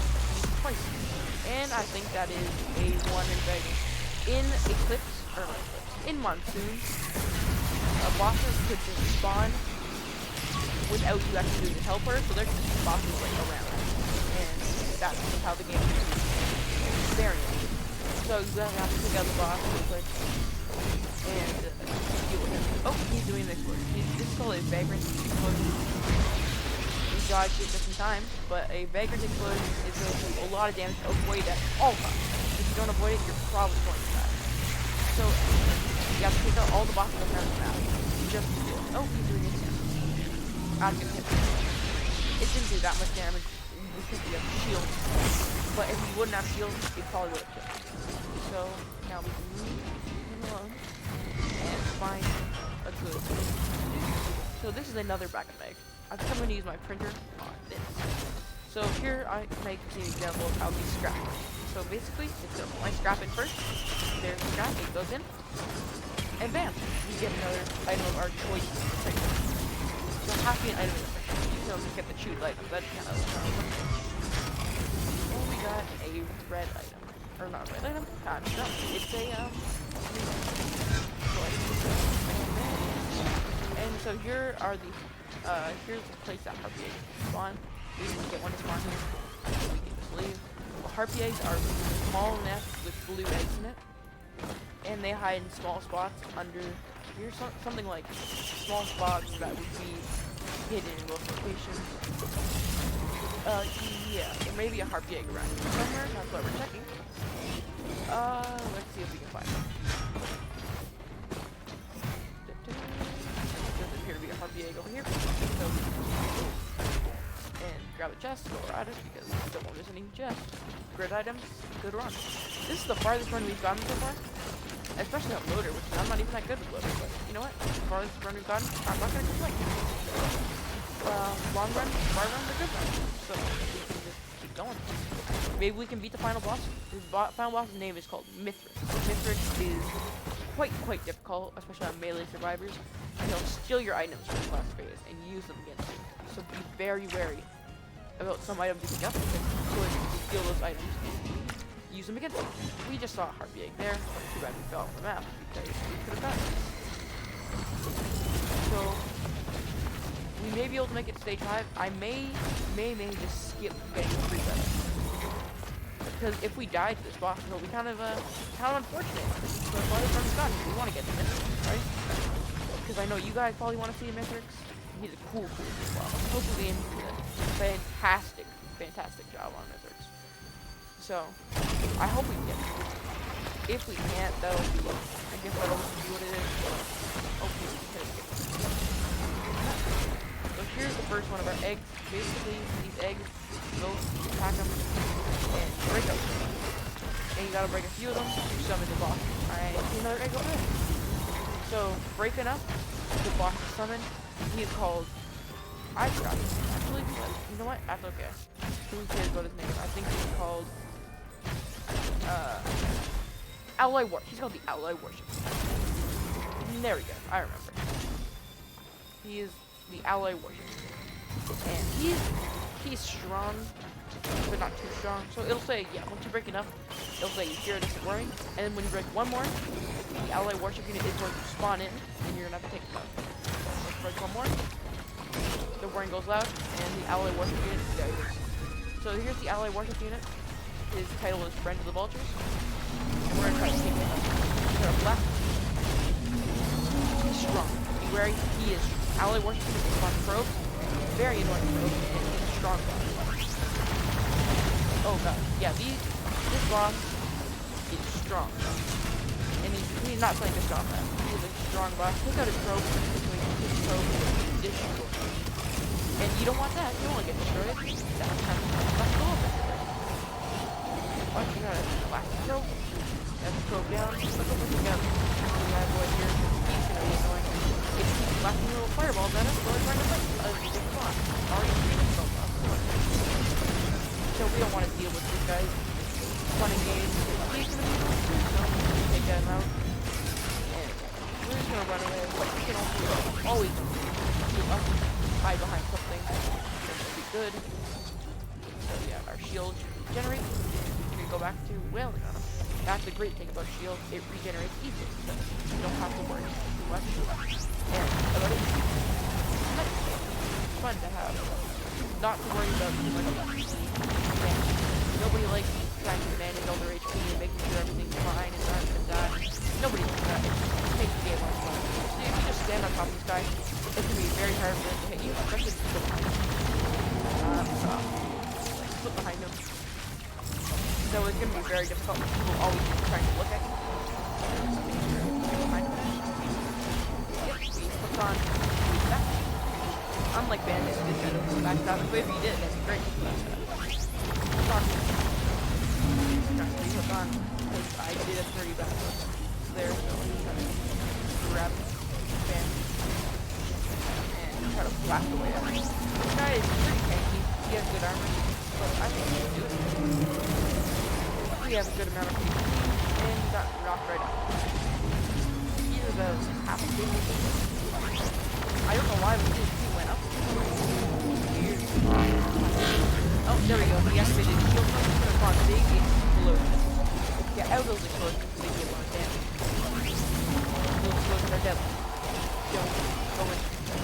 twice. And I think that is a one in bag. In Eclipse, or not Eclipse, in Monsoon, bosses could just spawn without you actually doing the teleport, so they're just bosses like around. And that's just how the game is. Very nice. So you have to take out the boss real quick and deal with him. Oh, he's doing an explosion. This is called a vagrant explosion. You dodged it just in time, but a vagrant explosion is going to do a lot of damage. Avoid at all times. If you don't avoid it, you're probably going to die. So you have to take out all the bosses around the map. Just to do it. Oh, he's doing it again. I'm gonna hit him. It didn't do that much damage because we have shield. But if we wouldn't have shield, it probably would have killed him. So now we can leave him alone and find a good. So this is another backup egg. I'm going to use my printer on this. So here I make an example of how these scrap. So basically, it's simple. I scrap in first. There's the scrap. It goes in. And bam! We get another item of our choice. So half an item in the printer. You can also get the chewed item. That's kind of and we got a red item. Or not a red item? No. It's a, and so here are the, here's the place that harpy eggs spawn. We can get one to spawn here. We can just leave. Well, harpy eggs are small nests with blue eggs in it. And they hide in small spots under here. Something like small spots that would be hidden in most locations. Yeah, there may be a harpy egg around here somewhere. That's why we're checking. Let's see if we can find it. Doesn't appear to be a harpy egg over here. So, and grab a chest, go at it because we don't want to miss any chests. Grid items, good run. This is the farthest run we've gotten so far. Especially on loader, which I'm not even that good with loader, but you know what? The farthest run we've gotten, I'm not gonna complain. Long run, far runs are good runs. So we can just keep going. Maybe we can beat the final boss. The final boss's name is called Mithras. Mithras is quite difficult, especially on melee survivors. And he'll steal your items from the last phase and use them against you. So be very wary about some items you pick up because you could steal those items and use them against you. We just saw a harpy egg there. Too bad we fell off the map because we could have gotten it. So we may be able to make it to stage 5. I may just skip getting the free items. Because if we die to this boss, it'll be kind of unfortunate. So as far as I'm done, we want to get to Mithrix, right? Because I know you guys probably want to see Mithrix. He's a cool boss. Hopefully he did a fantastic job on Mithrix. So I hope we can get it. If we can't, that'll be, I guess that'll be what it is. Hopefully we can get it. So here's the first one of our eggs. Basically, these eggs, go attack them and break them. And you gotta break a few of them to summon the boss. Alright, see another egg over there. So, breaking up the boss is summoned. He is called, I forgot his name actually, but you know what? That's okay. Who cares about his name? I think he's called, Alloy War. He's called the Alloy Worship. There we go. I remember. He is the Alloy Worship. And he's strong, but not too strong. So it'll say, yeah, once you break enough, it'll say your spirit isn't worrying. And then when you break one more, the Alloy Worship unit is going to spawn in, and you're gonna have to take it out. Let's break one more. The warning goes loud, and the ally warship unit dies. So here's the ally warship unit. His title is Friend of the Vultures. And we're gonna try to take him out. To the left. He's strong. Be wary. He is ally warship unit with a lot of probes. Very annoying probes, and he's a strong boss. Oh god. Yeah, this boss is strong. And he's not playing just off that. He's a strong boss. Look out his probe. His probe is destroyed. And you don't want that. You don't want to get destroyed. That's kind of that's cool. Oh, you got a plastic probe. That's a probe down. Look out. Bad boy here. He's gonna be annoying. If he's blasting little fireballs at us, we're trying to fight a big boss. Already seen him so far. So we don't want to deal with these guys. Fun and games. He's gonna be able to take that out. And we're just gonna run away. We can also always do up, hide behind something. It'll be good. So yeah, our shield generates. We can go back to wailing on them. That's the great thing about shield. It regenerates easily, so you don't have to worry too much. And about it, it's fun to have. Not to worry about too much damage. Nobody likes trying to manage all their HP and making sure everything's fine and not gonna die. Nobody does that. It makes the game more fun. So if you just stand on top of this guy, it can be very hard for him to hit you, especially if you go behind him. Put behind him. So it's gonna be very difficult. People always trying to look at you. Behind him. Yep, he puts on back. Unlike Bandit, this kind of backstab. But if he did, that'd be great. Not really hook on, because I did a 30 backstab there, so I'm just trying to grab Bandit and try to blast away at him. This guy is pretty tanky. He has good armor, but I think he can do it. He has a good amount of HP, and he got knocked right out. He is a half a game. I don't know why, but his HP went up. Weird. Oh, there we go. He activated shield from the front. Big explosion. Yeah, out of those explosions, they do a lot of damage. Those explosions are deadly.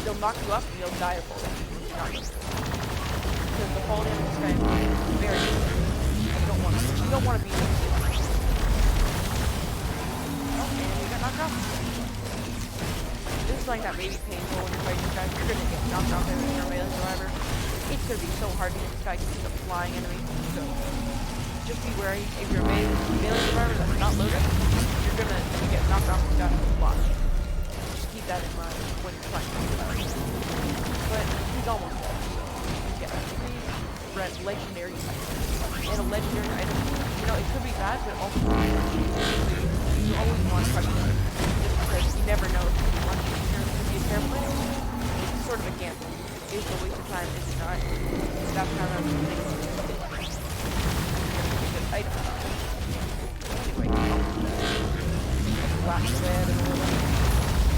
They'll knock you up and you'll die of fall damage. Because the fall damage is kind of very good. You don't want to be in this. Oh, and we got knocked off. This is like that maybe painful when you're fighting this guy. You're gonna get knocked off every time melee survivor. It's gonna be so hard to hit this guy because he's a flying enemy. So just be wary. If you're a melee survivor that's not loaded, you're gonna get knocked off and got a lot. Just keep that in mind when you're fighting this guy. But he's almost dead. So yeah, 3 red legendary items. And a legendary item. You know, it could be bad, but also you always want to try to do it. Just because you never know if you want to be a fair player. It's sort of a gamble. Is it a waste of time? Is it not? That's kind of the thing. Item. Anyway, blast red and all that.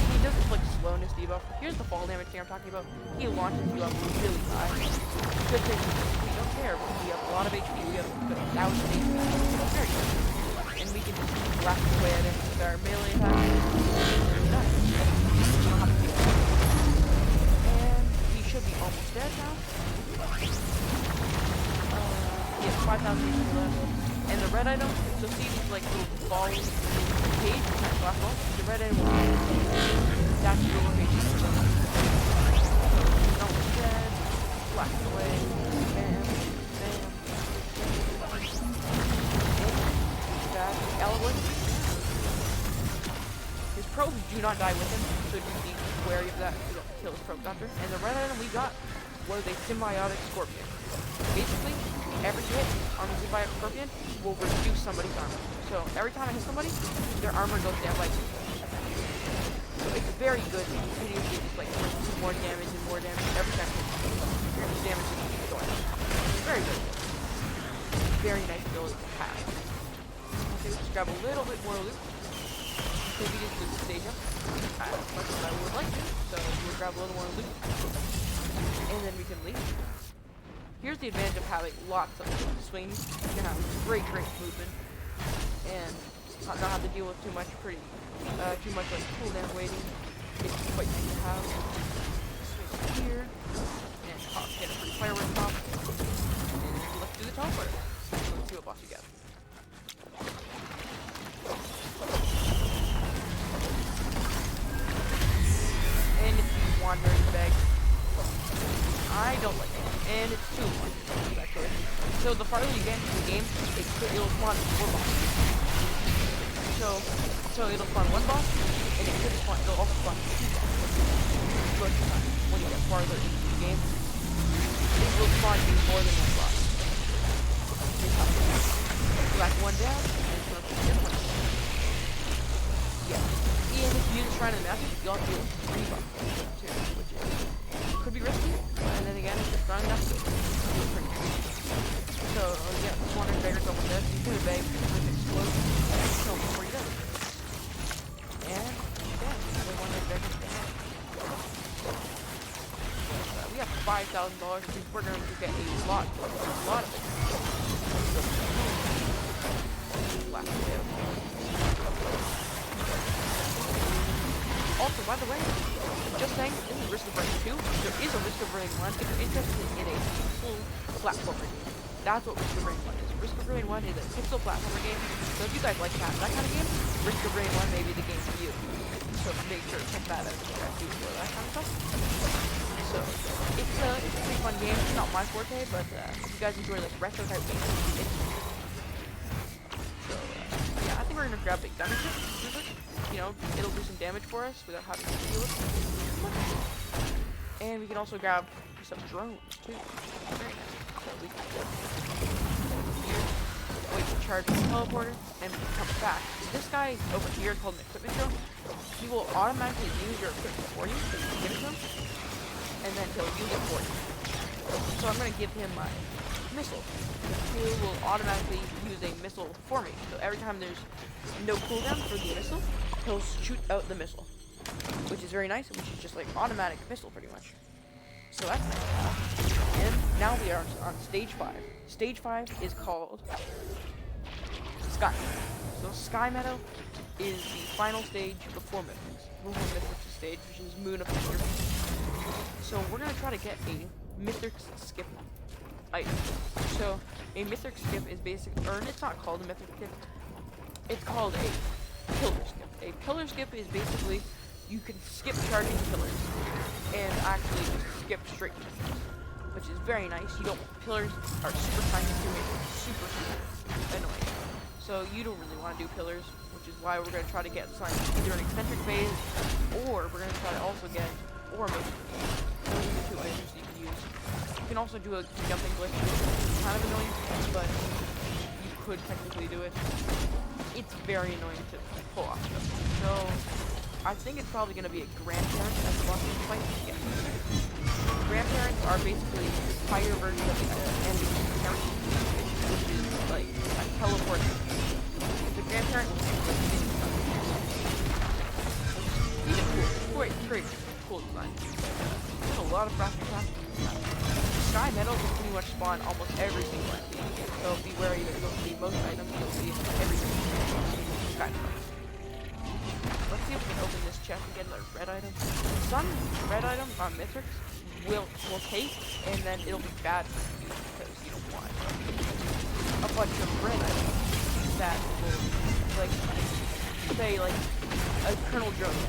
He does like slowness debuff. Here's the fall damage thing I'm talking about. He launches you up really high. Good thing we don't care. We have a lot of HP. We have 1,000 HP. It's very good. And we can just blast away at him with our melee attack. And we're done. We don't have to do that. And he should be almost dead now. He has 5,000 HP left. And the red item, so see these like little balls in the cage, kind of black balls. The red item will that's the location for them. So he's almost dead. Blast away. Bam. Bam. That Alloy. His probes do not die with him, so just be wary of that. You don't kill his probe doctor. And the red item we got was a symbiotic scorpion. Basically, every hit on the symbiotic scorpion will reduce somebody's armor. So every time I hit somebody, their armor goes down by 2. So it's very good to continuously just like do more damage and more damage every time you hit. Your damage is keep going. Very good. Very nice ability to have. Okay, let's grab a little bit more loot. Maybe just loot the stage up as much as I would like to. So we'll grab a little more loot. And then we can leave. Here's the advantage of having lots of swings. You can have great movement and not have to deal with too much like cooldown waiting. It's quite nice to have. Swing here. Get a free firework pop. And let's do the teleporter. Let's see what boss you get. And it's the Wandering Bag. I don't like it. And it's 2 in 1, actually. So the farther you get into the game, it'll spawn 4 bosses. So it'll spawn 1 boss, and it'll also spawn 2 bosses. Most of the time, when you get farther into the game, it will spawn you more than 1 boss. So that's 1 down, and it's going to be yeah. And if you use Shrine of the Master, you'll have to do 3 bosses too, which could be risky, and then again, if you're strong enough, it's pretty good. So, yeah, this Wandering Beggar's over this. You put a bag, it explodes, and kill him before you die. And, yeah, the Wandering Beggar's dead. We have $5,000, which we're going to get a lot of it. Last video. Also, by the way, just saying, this is Risk of Rain 2. There is a Risk of Rain 1 if you're interested in a full platformer game. That's what Risk of Rain 1 is. Risk of Rain 1 is a pixel platformer game. So if you guys like that kind of game, Risk of Rain 1 may be the game for you. So make sure to check that out if you guys do enjoy that kind of stuff. So, it's a pretty fun game. It's not my forte, but if you guys enjoy like retro type games, it's so, yeah, I think we're gonna grab Big Damage with it. You know, it'll do some damage for us without having to deal with it. And we can also grab some drones too. Very nice. So we can go here, wait to charge the teleporter, and come back. This guy over here called an equipment drone. He will automatically use your equipment for you, so you can give it to him, and then he'll use it for you. So I'm gonna give him my missile. He will automatically use a missile for me. So every time there's no cooldown for the missile, he'll shoot out the missile, which is very nice, which is just like automatic missile pretty much. So that's nice. And now we are on stage 5. Stage 5 is called Sky. So Sky Meadow is the final stage before Mythics. Before Mythics stage, which is Moon of Mythics. So we're gonna try to get a Mythics skip item. So a Mythic skip is basically, or it's not called a Mythic skip, it's called a pillar skip. A pillar skip is basically, you can skip charging pillars, and actually just skip straight to pillars, which is very nice. You don't, pillars are super time consuming, super annoying. So you don't really want to do pillars, which is why we're going to try to get some, either an eccentric phase, or we're going to try to also get Ormus. Those are the 2 items you can use. You can also do a jumping glitch, which is kind of annoying, but you could technically do it. It's very annoying to pull off. So, I think it's probably going to be a Grandparent as the boss fight. Yeah. Grandparents are basically higher versions of the enemy parent, which is like a teleport. The Grandparent is even cool. Great, cool design. There's a lot of fractures. Sky Meadow will pretty much spawn almost every single item. So be wary that you'll see most items, you'll see everything. Sky Meadow. Let's see if we can open this chest and get another red item. Some red items on Mythics will take, and then it'll be bad for you because you don't want a bunch of red items that will, like, say, like, a Colonel Drone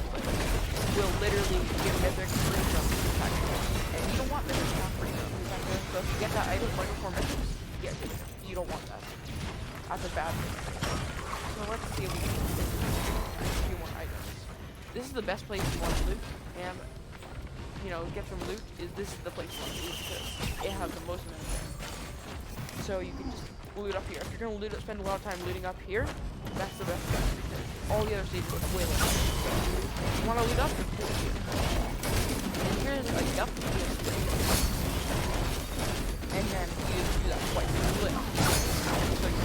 will literally give Mythic free jump attack. And you don't want Mythic to have free jump attack. So if you get that item right before Mythics, yeah, you don't want that. That's a bad thing. So let's see if we can get a few more items. This is the best place you want to loot, and, you know, get some loot, this is the place you want to loot because it has the most amount of things. So you can just loot up here. If you're going to spend a lot of time looting up here, that's the best place because all the other stages are way less. You want to loot up? And here's a duck. And then you do that twice. Split. So you can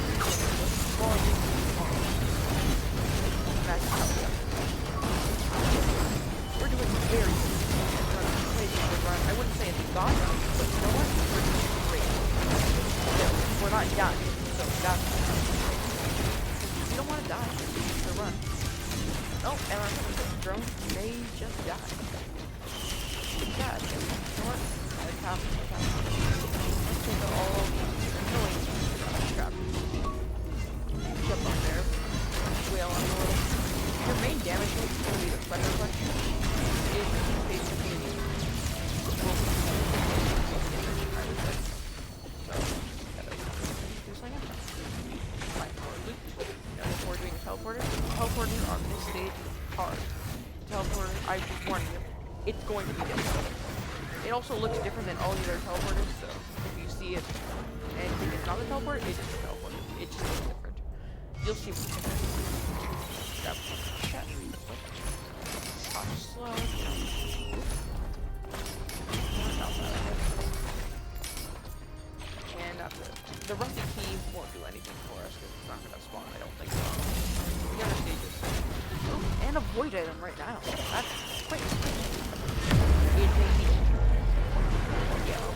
that's how we do it. We're doing very good run. I wouldn't say it's a god run, but you know what? We're doing great. We're not dying, so that's you don't want to die. It's a run. Oh, and our drone may just die. It's bad. You know what? Let's take out all of these annoying traps. Jump up there. Wail on a little. Your main damage is going to be the Thunder Punch. It basically will before doing a teleporter. Teleporting on this stage is hard. Teleporter, I just warn you, it's going to be difficult. It also looks different than all the other teleporters, so if you see it and think it's not a teleporter, it is a teleporter. It just looks different. You'll see what's different. Grab chat. Touch slow. And after the rusty key won't do anything for us because it's not going to spawn, I don't think so. The other stages. Oh, and a void item right now. That's quite it's a yellow.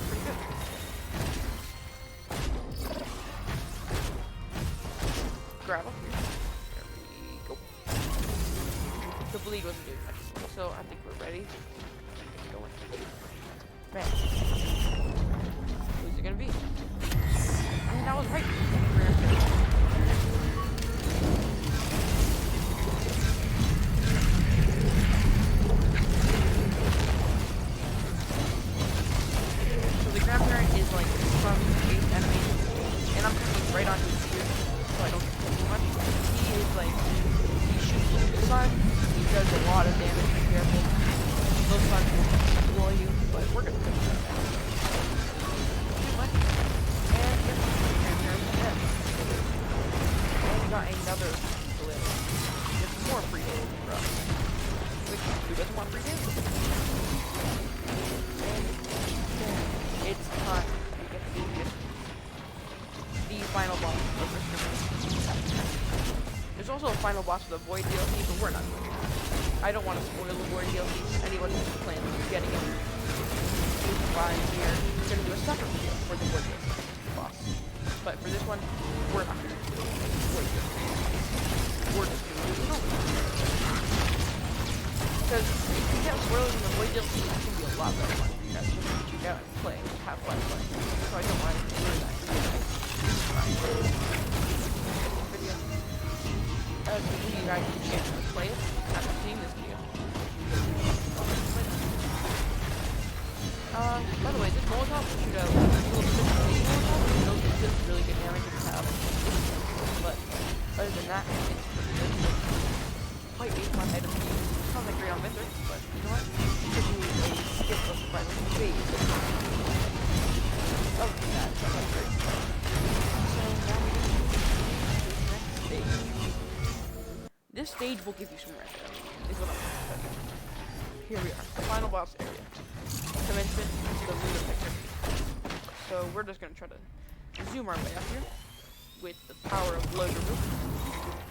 Pretty good. Grab up here. There we go. The bleed wasn't doing much, so I think we're ready. Going. Man. Who's it gonna be? I mean, that was right. So the grandparent is like from base enemy, and I'm coming right on his ear, so I don't get too much. He is like, he shoots with the sun, he does a lot of damage, be careful. Those suns will destroy you, but we're gonna fix that now. Too much. And yep, the grandparent's dead. And we got another glitch. It's more free damage for us. Which, who doesn't want free damage? And it's time to get the final boss of Risk. There's also a final boss of the Void DLC, but we're not doing that. I don't want to spoil the Void DLC. Anyone who's planning on getting it, you can find here. We're going to do a separate video for the Void DLC boss. But for this one, we're not going to do the Void DLC. We're just going to do the normal. Because if you get spoilers in the Void DLC, it's going to be a lot better fun for you guys to check out and play, have fun playing. So I don't want to do that. Video. To give you guys a chance to play it after seeing this video. By the way, this Molotov should have those really good damage to have. But other than that, it's pretty good. Quite a fun item to use. Sounds like great on Mythic, but you know what? You could do a skip of surprising phase. Other than that, that's like great. So now we can do the next stage. This stage will give you some rest, is what I'm going to tell you. Here we are, the final boss area. Commencement to the lunar picture. So we're just going to try to zoom our way up here with the power of loader move.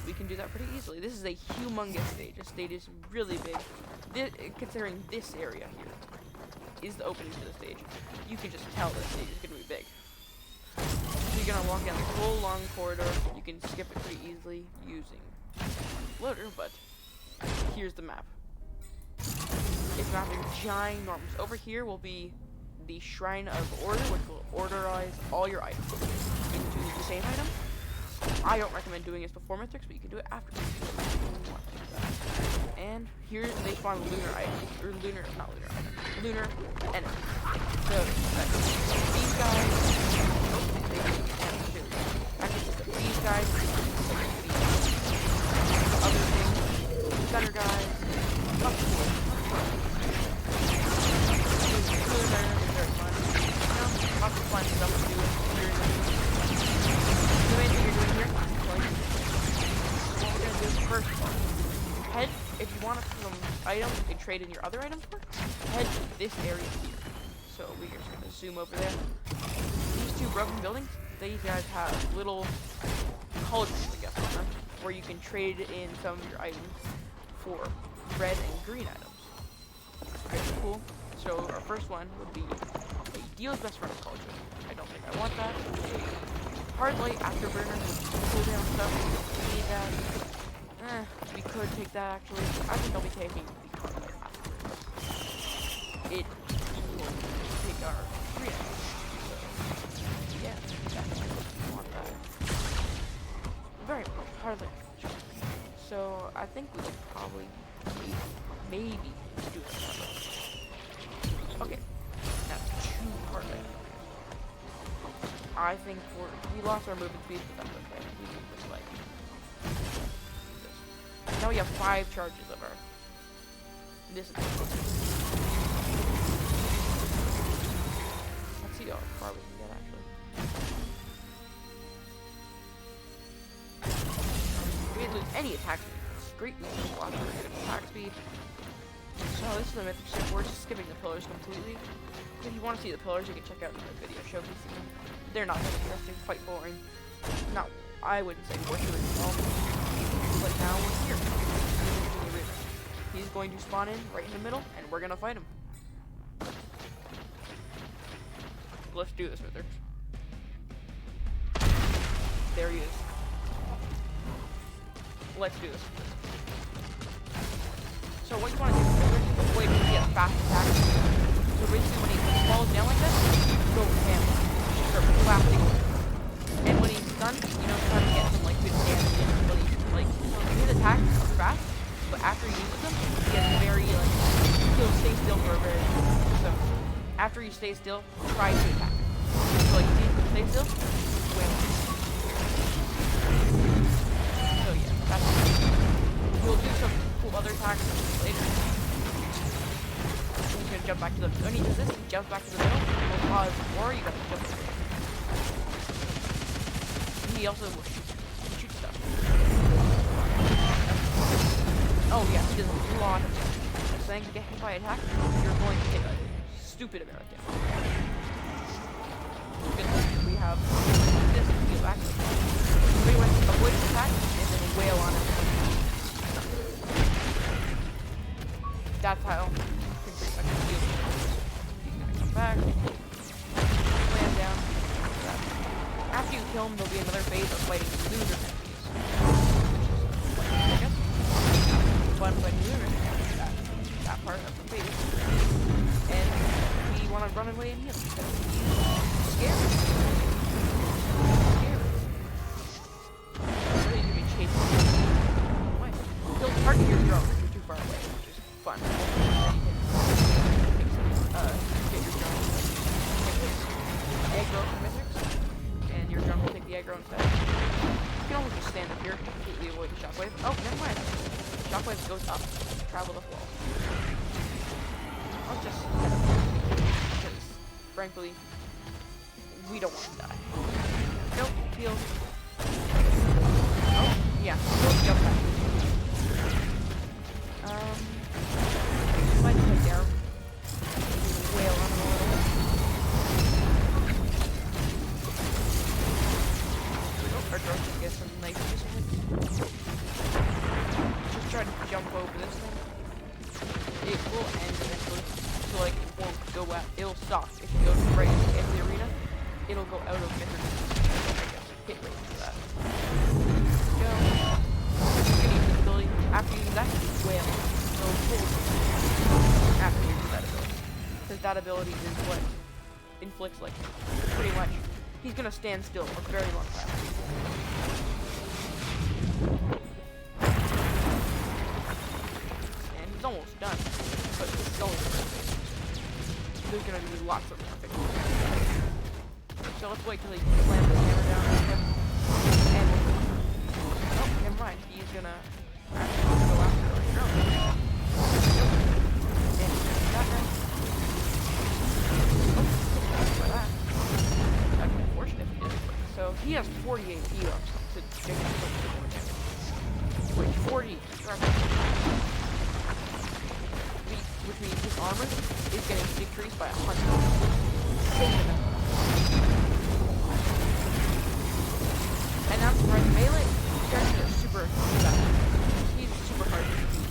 We can do that pretty easily. This is a humongous stage. This stage is really big. Considering this area here is the opening to the stage, you can just tell this stage is going to be big. So you're going to walk down this whole long corridor. You can skip it pretty easily using loader, but here's the map. It's mapping ginormous. Over here will be the Shrine of Order, which will orderize all your items into the same item. I don't recommend doing this before Mythics, but you can do it after. And here they spawn lunar items, or lunar enemies. So these guys, these guys, other things, better guys, lots of cool. Very fun. Lots of fun stuff to do during the main thing you're doing here. What we're gonna do is first of all, head if you want some items you can trade in your other items for, head to this area here. So we're just gonna zoom over there. These two broken buildings, these guys have little cauldrons, I guess, on them, where you can trade in some of your items for red and green items. Very cool. So our first one would be a Deal's Best Friend cauldron. I don't think I want that. A hard light afterburner with cooldown stuff. We need that. We could take that actually. I think I'll be taking the hard light afterburner. it will take our free action. So, yeah, definitely want that. Very much, hardly. So, I think we could probably, maybe do it. Okay, that's 2 part land. I think we lost our movement speed, but that's okay. We can just like this. Now we have 5 charges of our. This is. Let's see how far we can get actually. We didn't lose any attack speed. Great, we lost our attack speed. So this is the mythic ship. We're just skipping the pillars completely. If you want to see the pillars, you can check out the video showcasing them. They're not that interesting, quite boring. Not, I wouldn't say worth doing at all. But now we're here. He's going to spawn in right in the middle, and we're gonna fight him. Let's do this, Wither. There he is. Let's do this. So what you want to do is wait to get fast attack. So basically when he falls down like this, go ham. Start blasting. And when he's done, you know, try to get some like good damage in when he's like his attacks are fast, but after he uses them, he gets very like he'll stay still for a very long. So after you stay still, try to attack. So like see, stay still, wham. So yeah, that's you'll do some cool other attacks later. He's gonna jump back to the when he does this, he jumps back to the middle, he'll pause, or you gotta jump to the middle. He also will shoot stuff. Oh yeah, he does a lot of damage. Saying to get hit by attack, you're going to hit a stupid amount of damage. Good thing we have this to heal back. We went avoid his attack and then wail on him. That's how you can pretty much heal. He's gonna come back. Land down. After you kill him, there'll be another phase of fighting lunar enemies. I guess fun fighting lunar enemies. That part of the phase. And we want to run away and heal because he's scary. Really gonna be chasing away. He'll target your drone if you're too far away, which is fun. Get your drone. Aggro from mythics. And your drone will take the aggro instead. You can always just stand up here, completely avoid the shockwave. Oh, never mind. Shockwave goes up. Travel the wall. I'll just head up because, frankly, we don't want to die. Nope, heal. Oh, yeah, he'll jump back. Might take down. Wail on him a little. Our drone can get some nice hits. Just try to jump over this thing. It will end eventually. So like it won't go out. It'll stop. If you go right into the arena, it'll go out of mythic. I guess hit rate for that. Go. You can use this ability. After you use that, wail. So pull after you use that ability. Because that ability is what inflicts like pretty much. He's gonna stand still for a very long time. And he's almost done, but it's going to there's gonna be lots of more fixes. So let's wait till he slams the hammer down on him. And oh, never mind. He's gonna actually go after our drone. And he's gonna do that now. Oh, that. That'd be unfortunate if he did it. So he has 48 heal-ups to take it to wait, 40. Which means his armor is getting decreased by 100. And that's right, melee characters are super fast. He's super hard to beat.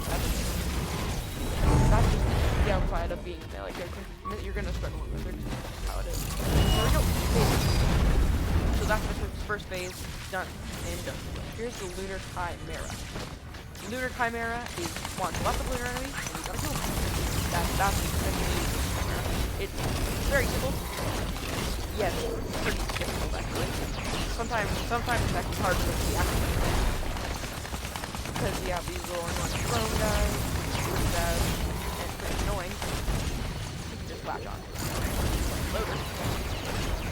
That's just the downside of being a melee character. You're gonna struggle with it. That's how it is. There we go. So that's the first phase done and done. Here's the Lunar Chimera. Lunar Chimera is one left of lunar enemy, and you gotta kill them. That's essentially It's very simple. Yes, pretty difficult actually. Sometimes it's actually hard to see actually. Because you have these little annoying drone guys, and pretty annoying. You can just latch on. Loader.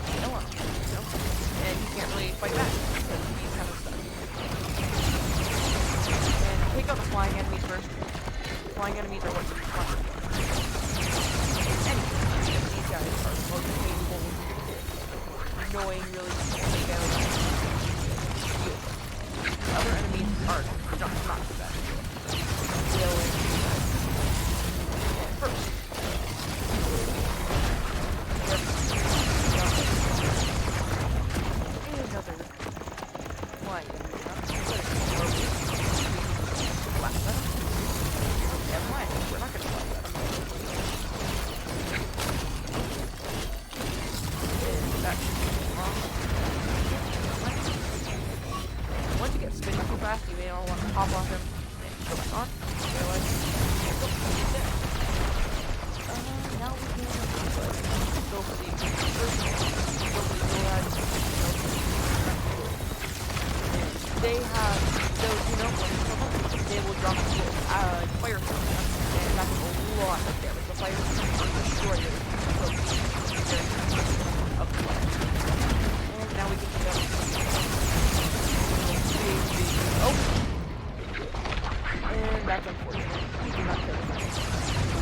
You know what? You know? And you can't really fight back because he's kind of stuck. And take out the flying enemies first. Flying enemies are what's fun. Anyway, these guys are the most painful, annoying, really big. Other enemies are not too bad. Really. First. Another flying enemy. Never mind. We're not gonna fly that. Once you get spinning too fast, you may want to hop off him and go back on. Otherwise, now we can go for the they have those, you know, they will drop fire from them, and that's a lot of damage. The fire will destroy your of the fire. And now we can go. Oh! And that's unfortunate. We do not kill this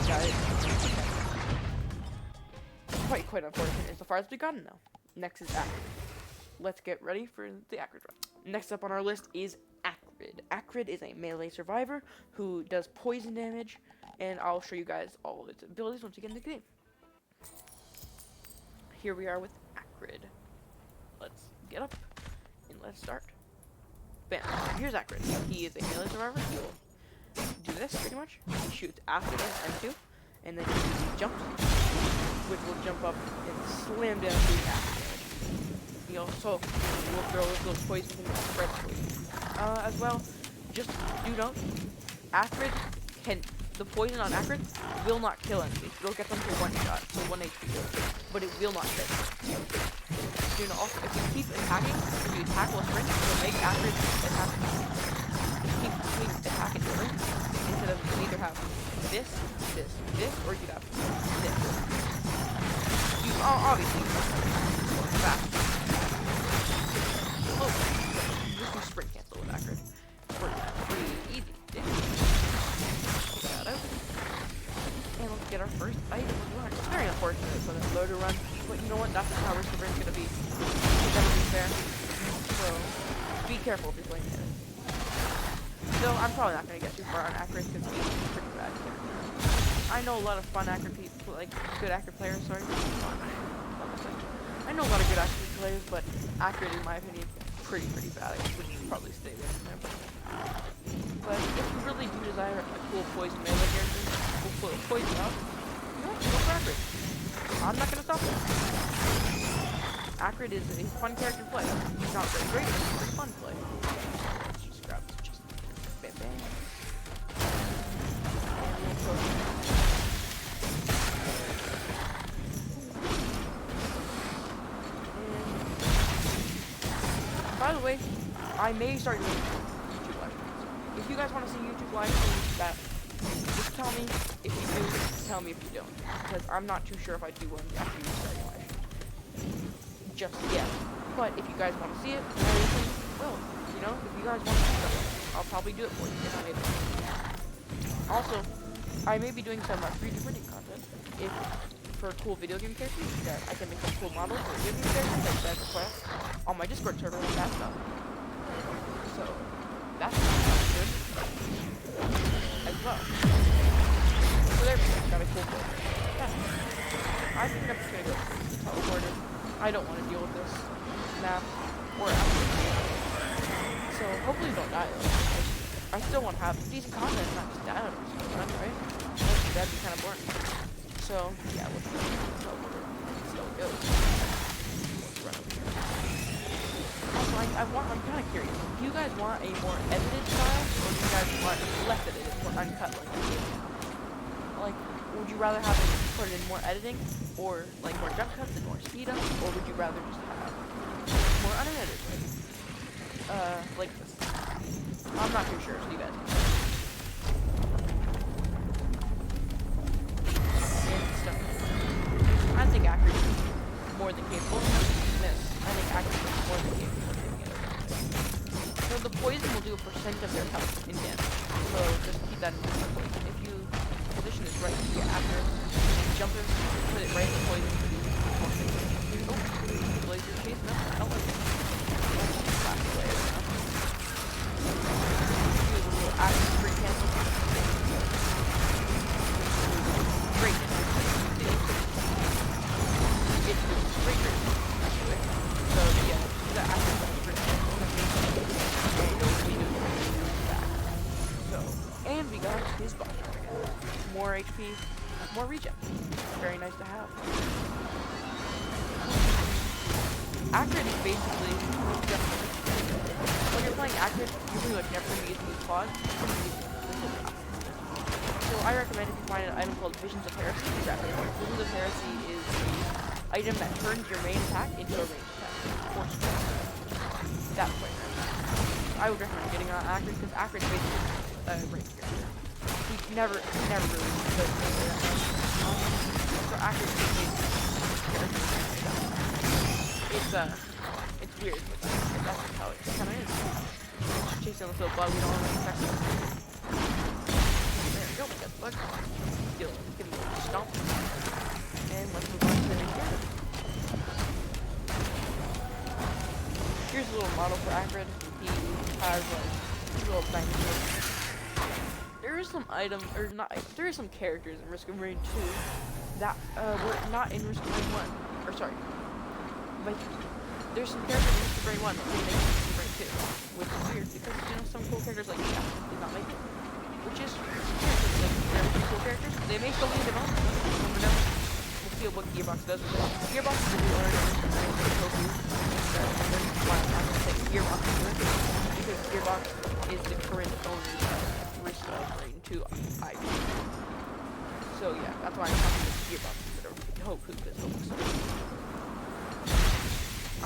guy. Quite unfortunate. As far as we've gotten now. Next is Acrid. Let's get ready for the Acrid run. Next up on our list is Acrid. Acrid is a melee survivor who does poison damage, and I'll show you guys all of its abilities once you get in the game. Here we are with Acrid. Let's get up and let's start. Bam. Here's Acrid. He is a melee survivor. He will do this pretty much. He shoots after the M2, and then he jumps, which will jump up and slam down to the Acrid. He also will throw those poisons and spread poison. As well, just do note, Acrid the poison on Acrid will not kill enemies. It'll get them to 1 shot, so 1 HP, but it will not hit. You know, also, if you keep attacking, if you tackle a sprint, it'll make Acrid attack. Keep attacking sprint instead of you either have this, or you could have this. You obviously fast. Oh, just do sprint cancel with Acrid. Pretty easy. That out. And let's get our first item. It's very unfortunate for the loader run, but you know what? That's how risk averse gonna be. It's never be fair. So be careful if you're playing it. So I'm probably not gonna get too far on Acrid because he's pretty bad. I know a lot of fun Acrid people, like good Acrid players. Sorry. I know a lot of good Acrid players, but Acrid, in my opinion, pretty bad. I would probably stay away from him. But if you really do desire a cool poison melee character, cool poison up, you know, go for Acrid. I'm not gonna stop it. Acrid is a fun character to play. He's not very great, but he's pretty fun to play. Let's just grab this chest. Bam bam. And we'll throw it. By the way, I may start doing YouTube live streams. If you guys want to see YouTube live streams, just tell me if you do, tell me if you don't. Because I'm not too sure if I do one after you start your live stream. Just yet. But if you guys want to see it, well, you know, if you guys want to see something, I'll probably do it for you if I'm able to. Also, I may be doing some 3D printing content for cool video game characters that I can make some cool models for video game characters that you guys request on my Discord server and that stuff. So that's good as well. So there we go. Got a cool board. Yeah. I think I'm just gonna go teleporter. I don't want to deal with this map or after. So hopefully don't die though. I still want to have decent content, not just die out of this run, right? That'd be kind of boring. So yeah, let's go. So go. Let's run over here. Also, I'm kind of curious. Do you guys want a more edited style, or do you guys want less edited, more uncut like? Like, would you rather have it put in more editing, or like more jump cuts and more speed up, or would you rather just have more unedited? Like this. I'm not too sure, so you guys can tell. And stuff. I think accuracy is more than capable of doing this. I think accuracy is more than capable of doing it. So the poison will do a percent of their health in damage. So just keep that in mind. If you position this right here after jump it, put it right in the poison for the laser chase. No, I don't like it. Flash away. Do a little active sprint cancel. Great. It's great. Actually. So yeah, the active sprint cancel. So, and we got his body. More HP, more regen. Very nice to have. Accurate is basically, when you're playing accurate, you pretty much never need to use quad. So I recommend if you find an item called Visions of Heresy, grab it. Visions of Heresy is the item that turns your main attack into a ranged attack. That's quite nice. I would recommend getting on accurate because accurate is basically ranged character. He never really does that. So accurate is basically it's weird, but that's just how it kind of is. Chasing on the field, but we don't really affect it. There we go, we got the bug. Give him a stomp. And let's move on to the next character. Here's a little model for Acrid. He has like little dinosaurs. There is some items, or not, there is some characters in Risk of Rain 2 that were not in Risk of Rain 1. Or sorry, there's some characters in Risk of Rain 1 that didn't make it in Risk of Rain 2, which is weird because some cool characters like Shaft did not make it, which is weird because like they're really cool characters. They may still be in development. We'll never know. We'll see what Gearbox does with it. Gearbox is the new owner of Risk of Rain 2. Why I'm not gonna say Gearbox because Gearbox is the current owner of Risk of Rain 2 IP. So yeah, that's why I'm talking about Gearbox instead of Hoku, because Hoku's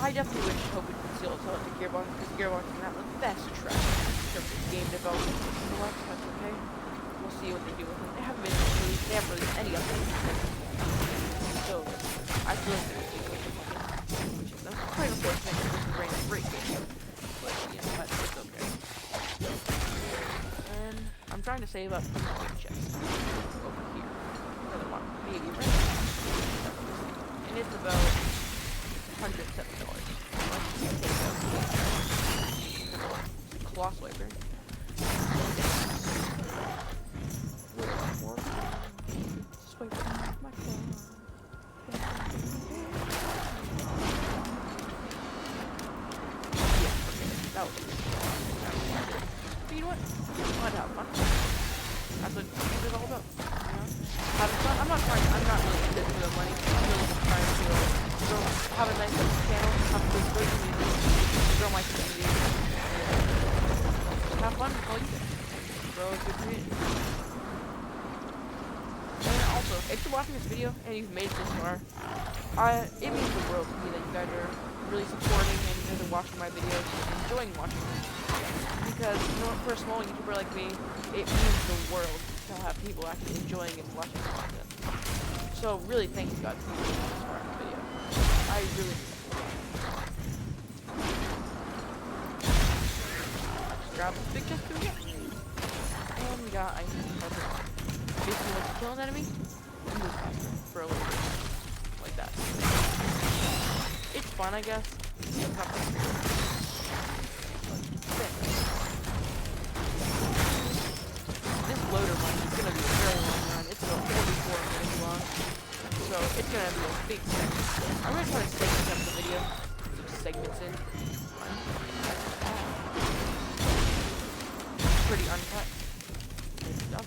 I definitely wish Hoku could still sell it to Gearbox, because Gearbox can have the best track in terms of game development. You know what? That's okay. We'll see what they do with it. They haven't released any updates. So I feel like they're doing it, which is quite unfortunate because this is Rain a great game. But you know what? It's okay. And I'm trying to save up the big chest over here. Another one, maybe right now. And it's about $107. Let's take out Colossal Wiper. Swipe my claw. Yeah, okay, that was good. But you know what? I'd have fun. That's what it is all about. You know? Having fun. I'm not really in this for the money. I'm really just trying to have a nice channel, have a good community, grow my community, and have fun with all you do. Grow a good community. And also, if you're watching this video and you've made it this far, it means the world to me that you guys are really supporting and you guys are watching my videos and enjoying watching them. Because, you know, for a small YouTuber like me, it means the world to have people actually enjoying and watching the content. So, really, thank you guys for making it this far in the video. I really just grab this big chest over here. And we got ice carpet. Basically, once you kill an enemy, you move faster for a little bit. Like that. It's fun, I guess. It's not that weird. This loader run is going to be a very long run. It's about 44 minutes long. So it's going to be a big segment. I'm going to try to segment up the video. Some segments in. Pretty uncut. Good stuff.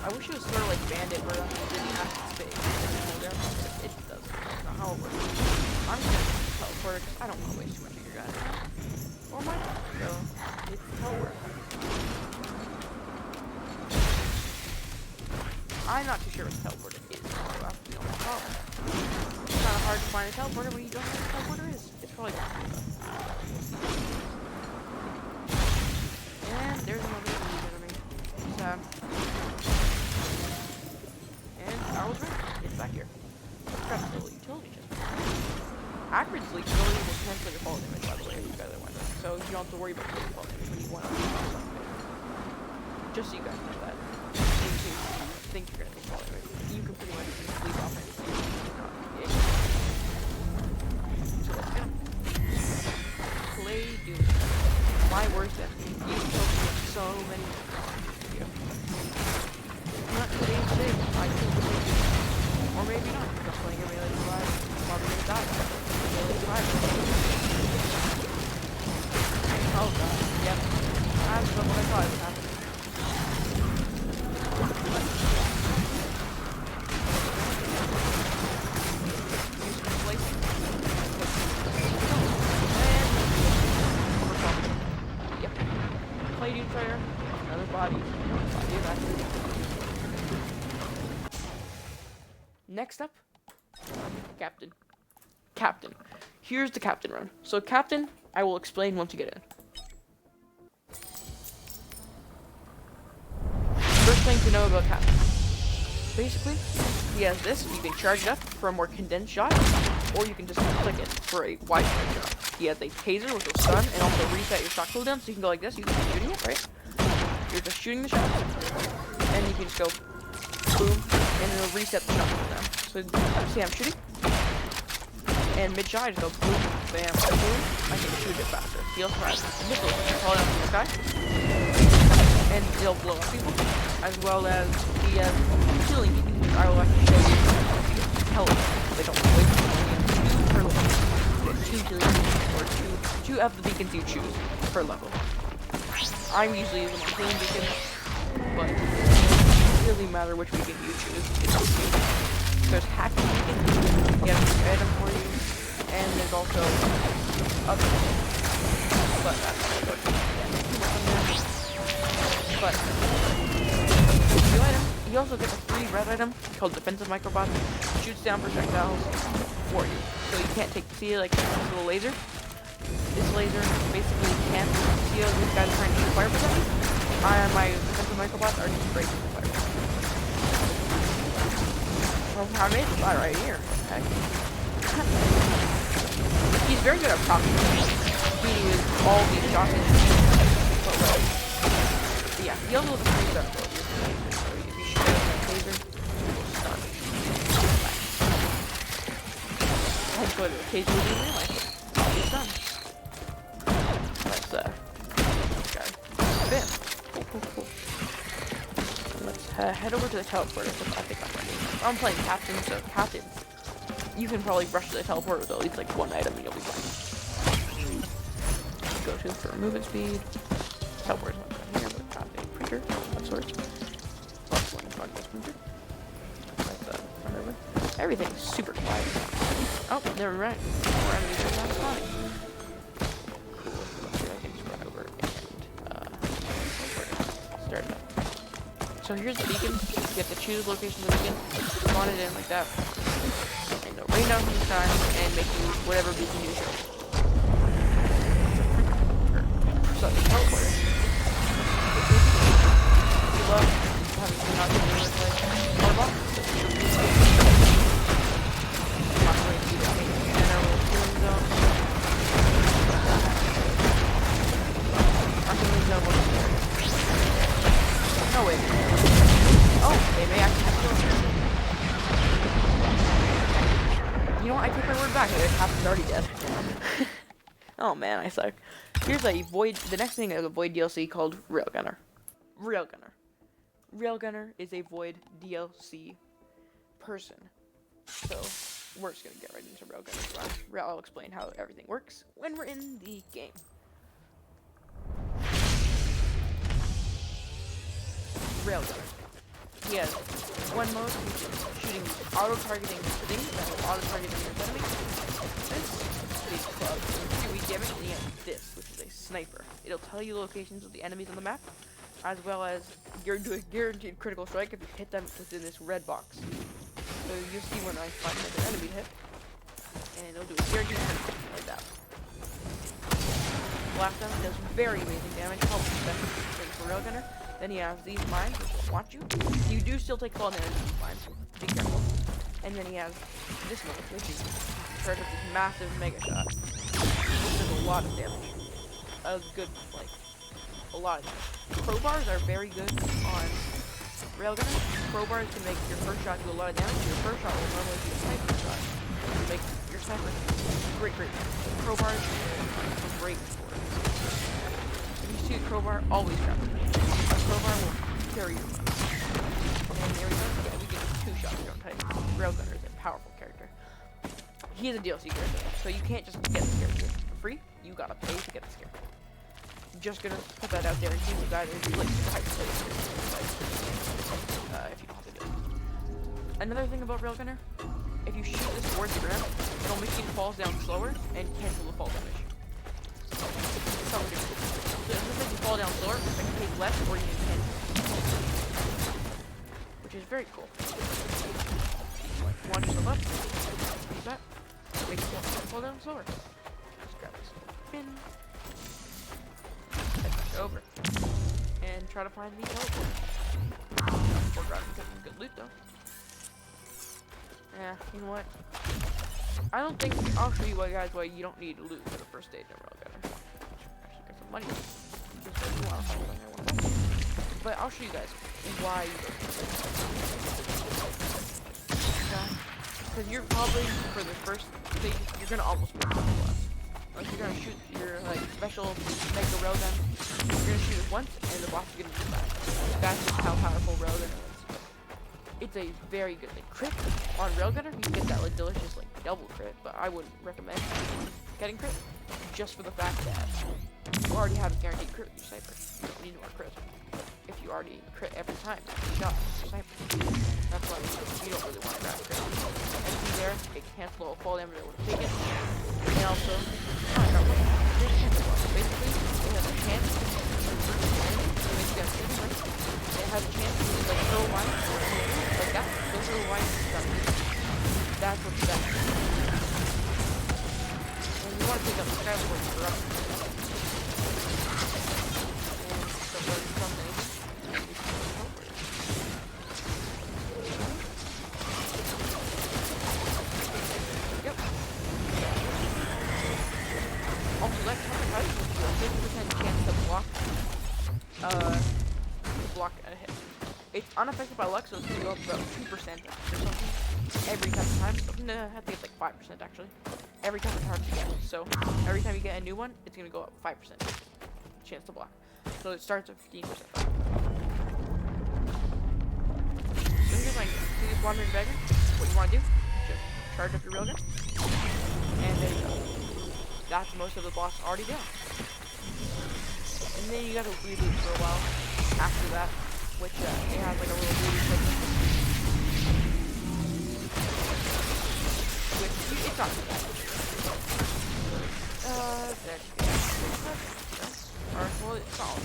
I wish it was sort of like Bandit where it didn't have to space. It doesn't. That's not how it works. I'm just going to teleport because I don't want to waste too much of your guys. Or might not. So, it's teleport. I'm not too sure what the teleporter is, so that's the only problem. It's kind of hard to find a teleporter when you don't know what a teleporter is. It's probably not good though. And there's another enemy. Sad. And I was right. It's back here. Grab a little utility chest. Accuracy ability will cancel your fall damage, by the way, if you guys are wondering. So you don't have to worry about taking fall damage when you want to. Just so you guys know that. In case you think you're gonna take fall damage, you can pretty much just leave off anything. So let's go. Play Doom. My worst enemy. You killed me so many times. Not today, I killed the Doom. Or maybe not, because I'm playing a melee survivor. I'm probably gonna die. Melee survivor. Oh god, yep. That's what I thought was happening. Use some slicing. And yep. Play Doom Fire. Another body. Body of activity. Next up, Captain. Captain. Here's the Captain run. So Captain, I will explain once you get in. First thing to know about Captain. Basically, he has this. You can charge it up for a more condensed shot, or you can just click it for a wide shot. He has a taser with a stun, and also reset your shot cooldown, so you can go like this. You can be shooting it, right? You're just shooting the shot, and you can just go boom, and it'll reset the shot cooldown. So see, I'm shooting, and mid-shot, I just go boom, bam, boom. I can shoot a bit faster. He also has missiles that fall down from the sky, and they'll blow up people, as well as he has healing beacons. I will actually show you health. They don't wait for per level. There's 2 healing beacons, or two of the beacons you choose per level. I'm usually using my healing beacon, but it doesn't really matter which beacon you choose. It's up to you. There's hacking beacon, he has an item for you, and there's also other things. But that's not good. But new item, you also get a free red item called Defensive Microbot. Shoots down projectiles for you. So you can't take, see like this little laser? This laser basically can't see these guys trying to shoot fire with me. My Defensive Microbots are just breaking the fire. Well, I made the fire right here. Okay. He's very good at proccing. He uses all these shots. But yeah, he also has a pretty good ability. So if you shoot at a taser, it will stun. That's what a taser would do in real life. It's done. Let's okay. Bam. Cool. Let's head over to the teleporter because I think I'm ready. I'm playing Captain, so Captain, you can probably rush to the teleporter with at least like one item and you'll be fine. Go to for movement speed. Teleporter's not down here, but have a printer of sorts. Plus one progress printer. Let's run over. Everything's super quiet. Oh, they're right. More enemies are not spawning. Cool. Let's see if I can just run over and start it up. So here's the beacon. You have to choose the location of the beacon, spawn it in like that, and it'll rain down from the sky and make you whatever beacon you choose. So the teleporter. You love having to not do it like more box. Not going to do that. And our little healing zone. Our healing zone will be there. No wait. Oh, they may actually kill me. You know what? I take my word back. The Captain's already dead. Oh man, I suck. Here's a void. The next thing is a void DLC called Railgunner. Railgunner is a void DLC person. So we're just gonna get right into Railgunner. I'll explain how everything works when we're in the game. Railgunner. He has one mode, which is shooting auto-targeting things that will auto-target your enemy. This these clubs. 3 weak damage, and he has this, which is a sniper. It'll tell you locations of the enemies on the map, as well as you're doing guaranteed critical strike if you hit them within this red box. So you'll see when I find another enemy to hit, and it'll do a guaranteed critical like that. Blast them does very amazing damage, probably the best thing for Railgunner. Then he has these mines, which will watch you. You do still take fall damage with these mines, so be careful. And then he has this one, which is charged up this massive mega shot, which does a lot of damage. A good, like, a lot of damage. Crowbars are very good on Railgunner. Crowbars can make your first shot do a lot of damage. Your first shot will normally be a sniper shot. You make your sniper great. Crowbars are great for it. If you see a crowbar, always grab it. A crowbar will carry your gun. And there we go. Yeah, we get 2 shots don't type. Railgunner is a powerful character. He is a DLC character, so you can't just get this character for free. You gotta pay to get this character. Just gonna put that out there in case you guys are like super hyped to play this character, if you don't have to do it. Another thing about Railgunner, if you shoot this towards the ground, it'll make it falls down slower and cancel the fall damage. So if this makes you fall down slower, it can take less or you can cancel. Which is very cool. Launch them up, use that, make it fall down slower. Just grab this pin, head back over, and try to find the teleport. Before grabbing some good loot though. Yeah, you know what? I don't think I'll show you guys why you don't need loot for the first stage of Railgunner. Actually get some money. But I'll show you guys why you don't need loot. Because you're probably, for the first stage, you're gonna almost break the glass. Like you're gonna shoot your like special mega railgun. You're gonna shoot it once, and the boss is gonna do that. That's just how powerful Railgunner is. It's a very good thing. Crit on Railgunner, you can get that like delicious like double crit, but I wouldn't recommend getting crit just for the fact that you already have a guaranteed crit with your sniper. You don't need more crit if you already crit every time you shot with your sniper. That's why you don't really want to grab crit. And see there, it cancels all fall damage I would have taken. And also, basically, it has a chance to make you guys hit, right? It has a chance to like throw lines like that. Those little lines stuff. That's what's best. And you want to pick up the skyward for us. And so there's something. Yep. Also, that cover has a 50% chance to block a hit. It's unaffected by luck, so it's gonna go up about 2% or something every time. No, I think it's like 5% actually. Every time it's hard to get. So every time you get a new one, it's gonna go up 5% chance to block. So it starts at 15%. So here's like this wandering beggar. What you want to do? Just charge up your railgun, and there you go. That's most of the boss already down. And then you gotta reboot for a while after that, which it has like a little reboot system. Which it's not too bad. There you go. Alright, well it's solid.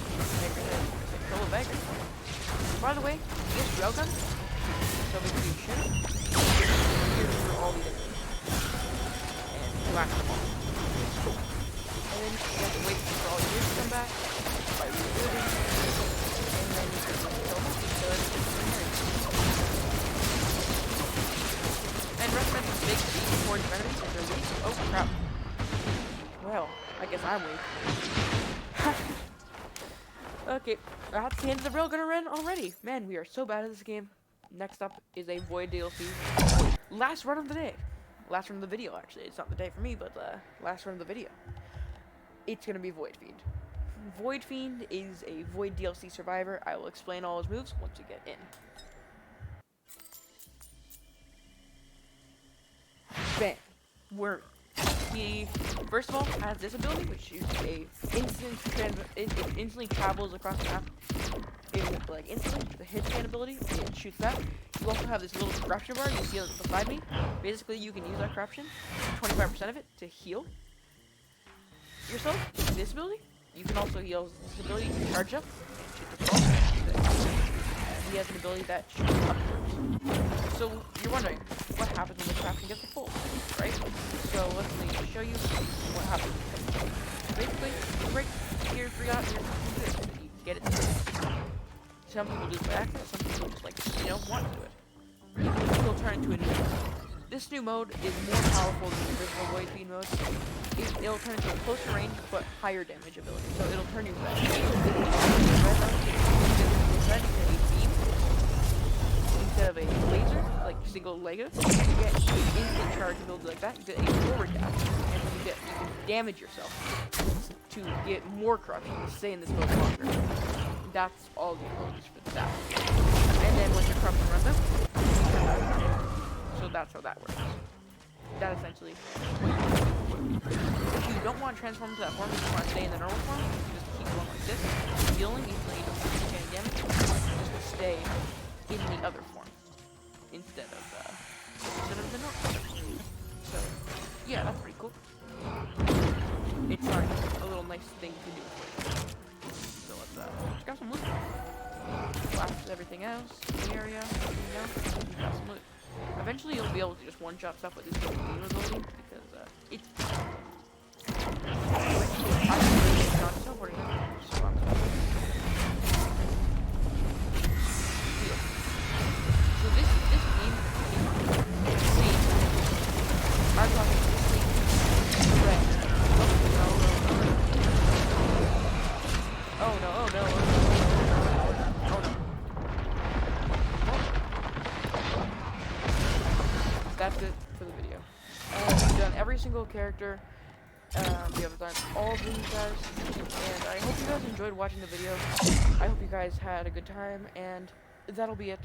Kill a beggar. By the way, this railgun, so we can do shit. Here for all these enemies. And whack them all. And then you have to wait for all yours to come back by rebuilding, and then you can kill them because it's and recommend some big speed towards enemies if they're weak. Oh crap. Well, I guess I'm weak. Okay, that's the end of the Railgunner run already. Man, we are so bad at this game. Next up is a Void DLC. Last run of the day. Last run of the video, actually. It's not the day for me, but last run of the video. It's gonna be Void Fiend. Void Fiend is a Void DLC survivor. I will explain all his moves once we get in. Bam. He, first of all, has this ability, which is it instantly travels across the map. Like instantly, the hit scan ability, it shoots that. You also have this little corruption bar you see beside me. Basically, you can use that corruption, 25% of it, to heal. yourself with this ability. You can also heal this ability to charge up and shoot the ball. He has an ability that shoots upwards. So you're wondering what happens when the crafting gets the full, right? So let me show you what happens. Basically, right here, you get it. Some people do it by accident, some people just want to do it. It'll turn into a new mode. This new mode is more powerful than the original Void Fiend mode. It'll turn into a closer range but higher damage ability. So it'll turn you red. Red into a beam instead of a laser, like single Lego. You get instant charge ability like that. You get a forward dash, and when you can damage yourself to get more corruption to stay in this mode longer. That's all the abilities for that. And then when your corruption runs out, you turn back. So that's how that works. That essentially what you do. If you don't want to transform to that form, you just want to stay in the normal form, you just keep going like this, healing even though you don't take any damage, just to stay in the other form instead of the normal form. So yeah, that's pretty cool. It's like a little nice thing to do. So let's check out some loot. Blast everything else in the area. We've got some loot. Eventually you'll be able to just one-shot stuff with this beam ability because it's not teleporting now. So this beam is clean. I'm talking this thing red. Oh no. That's it for the video. We've done every single character. We have done all of these guys. And I hope you guys enjoyed watching the video. I hope you guys had a good time. And that'll be it.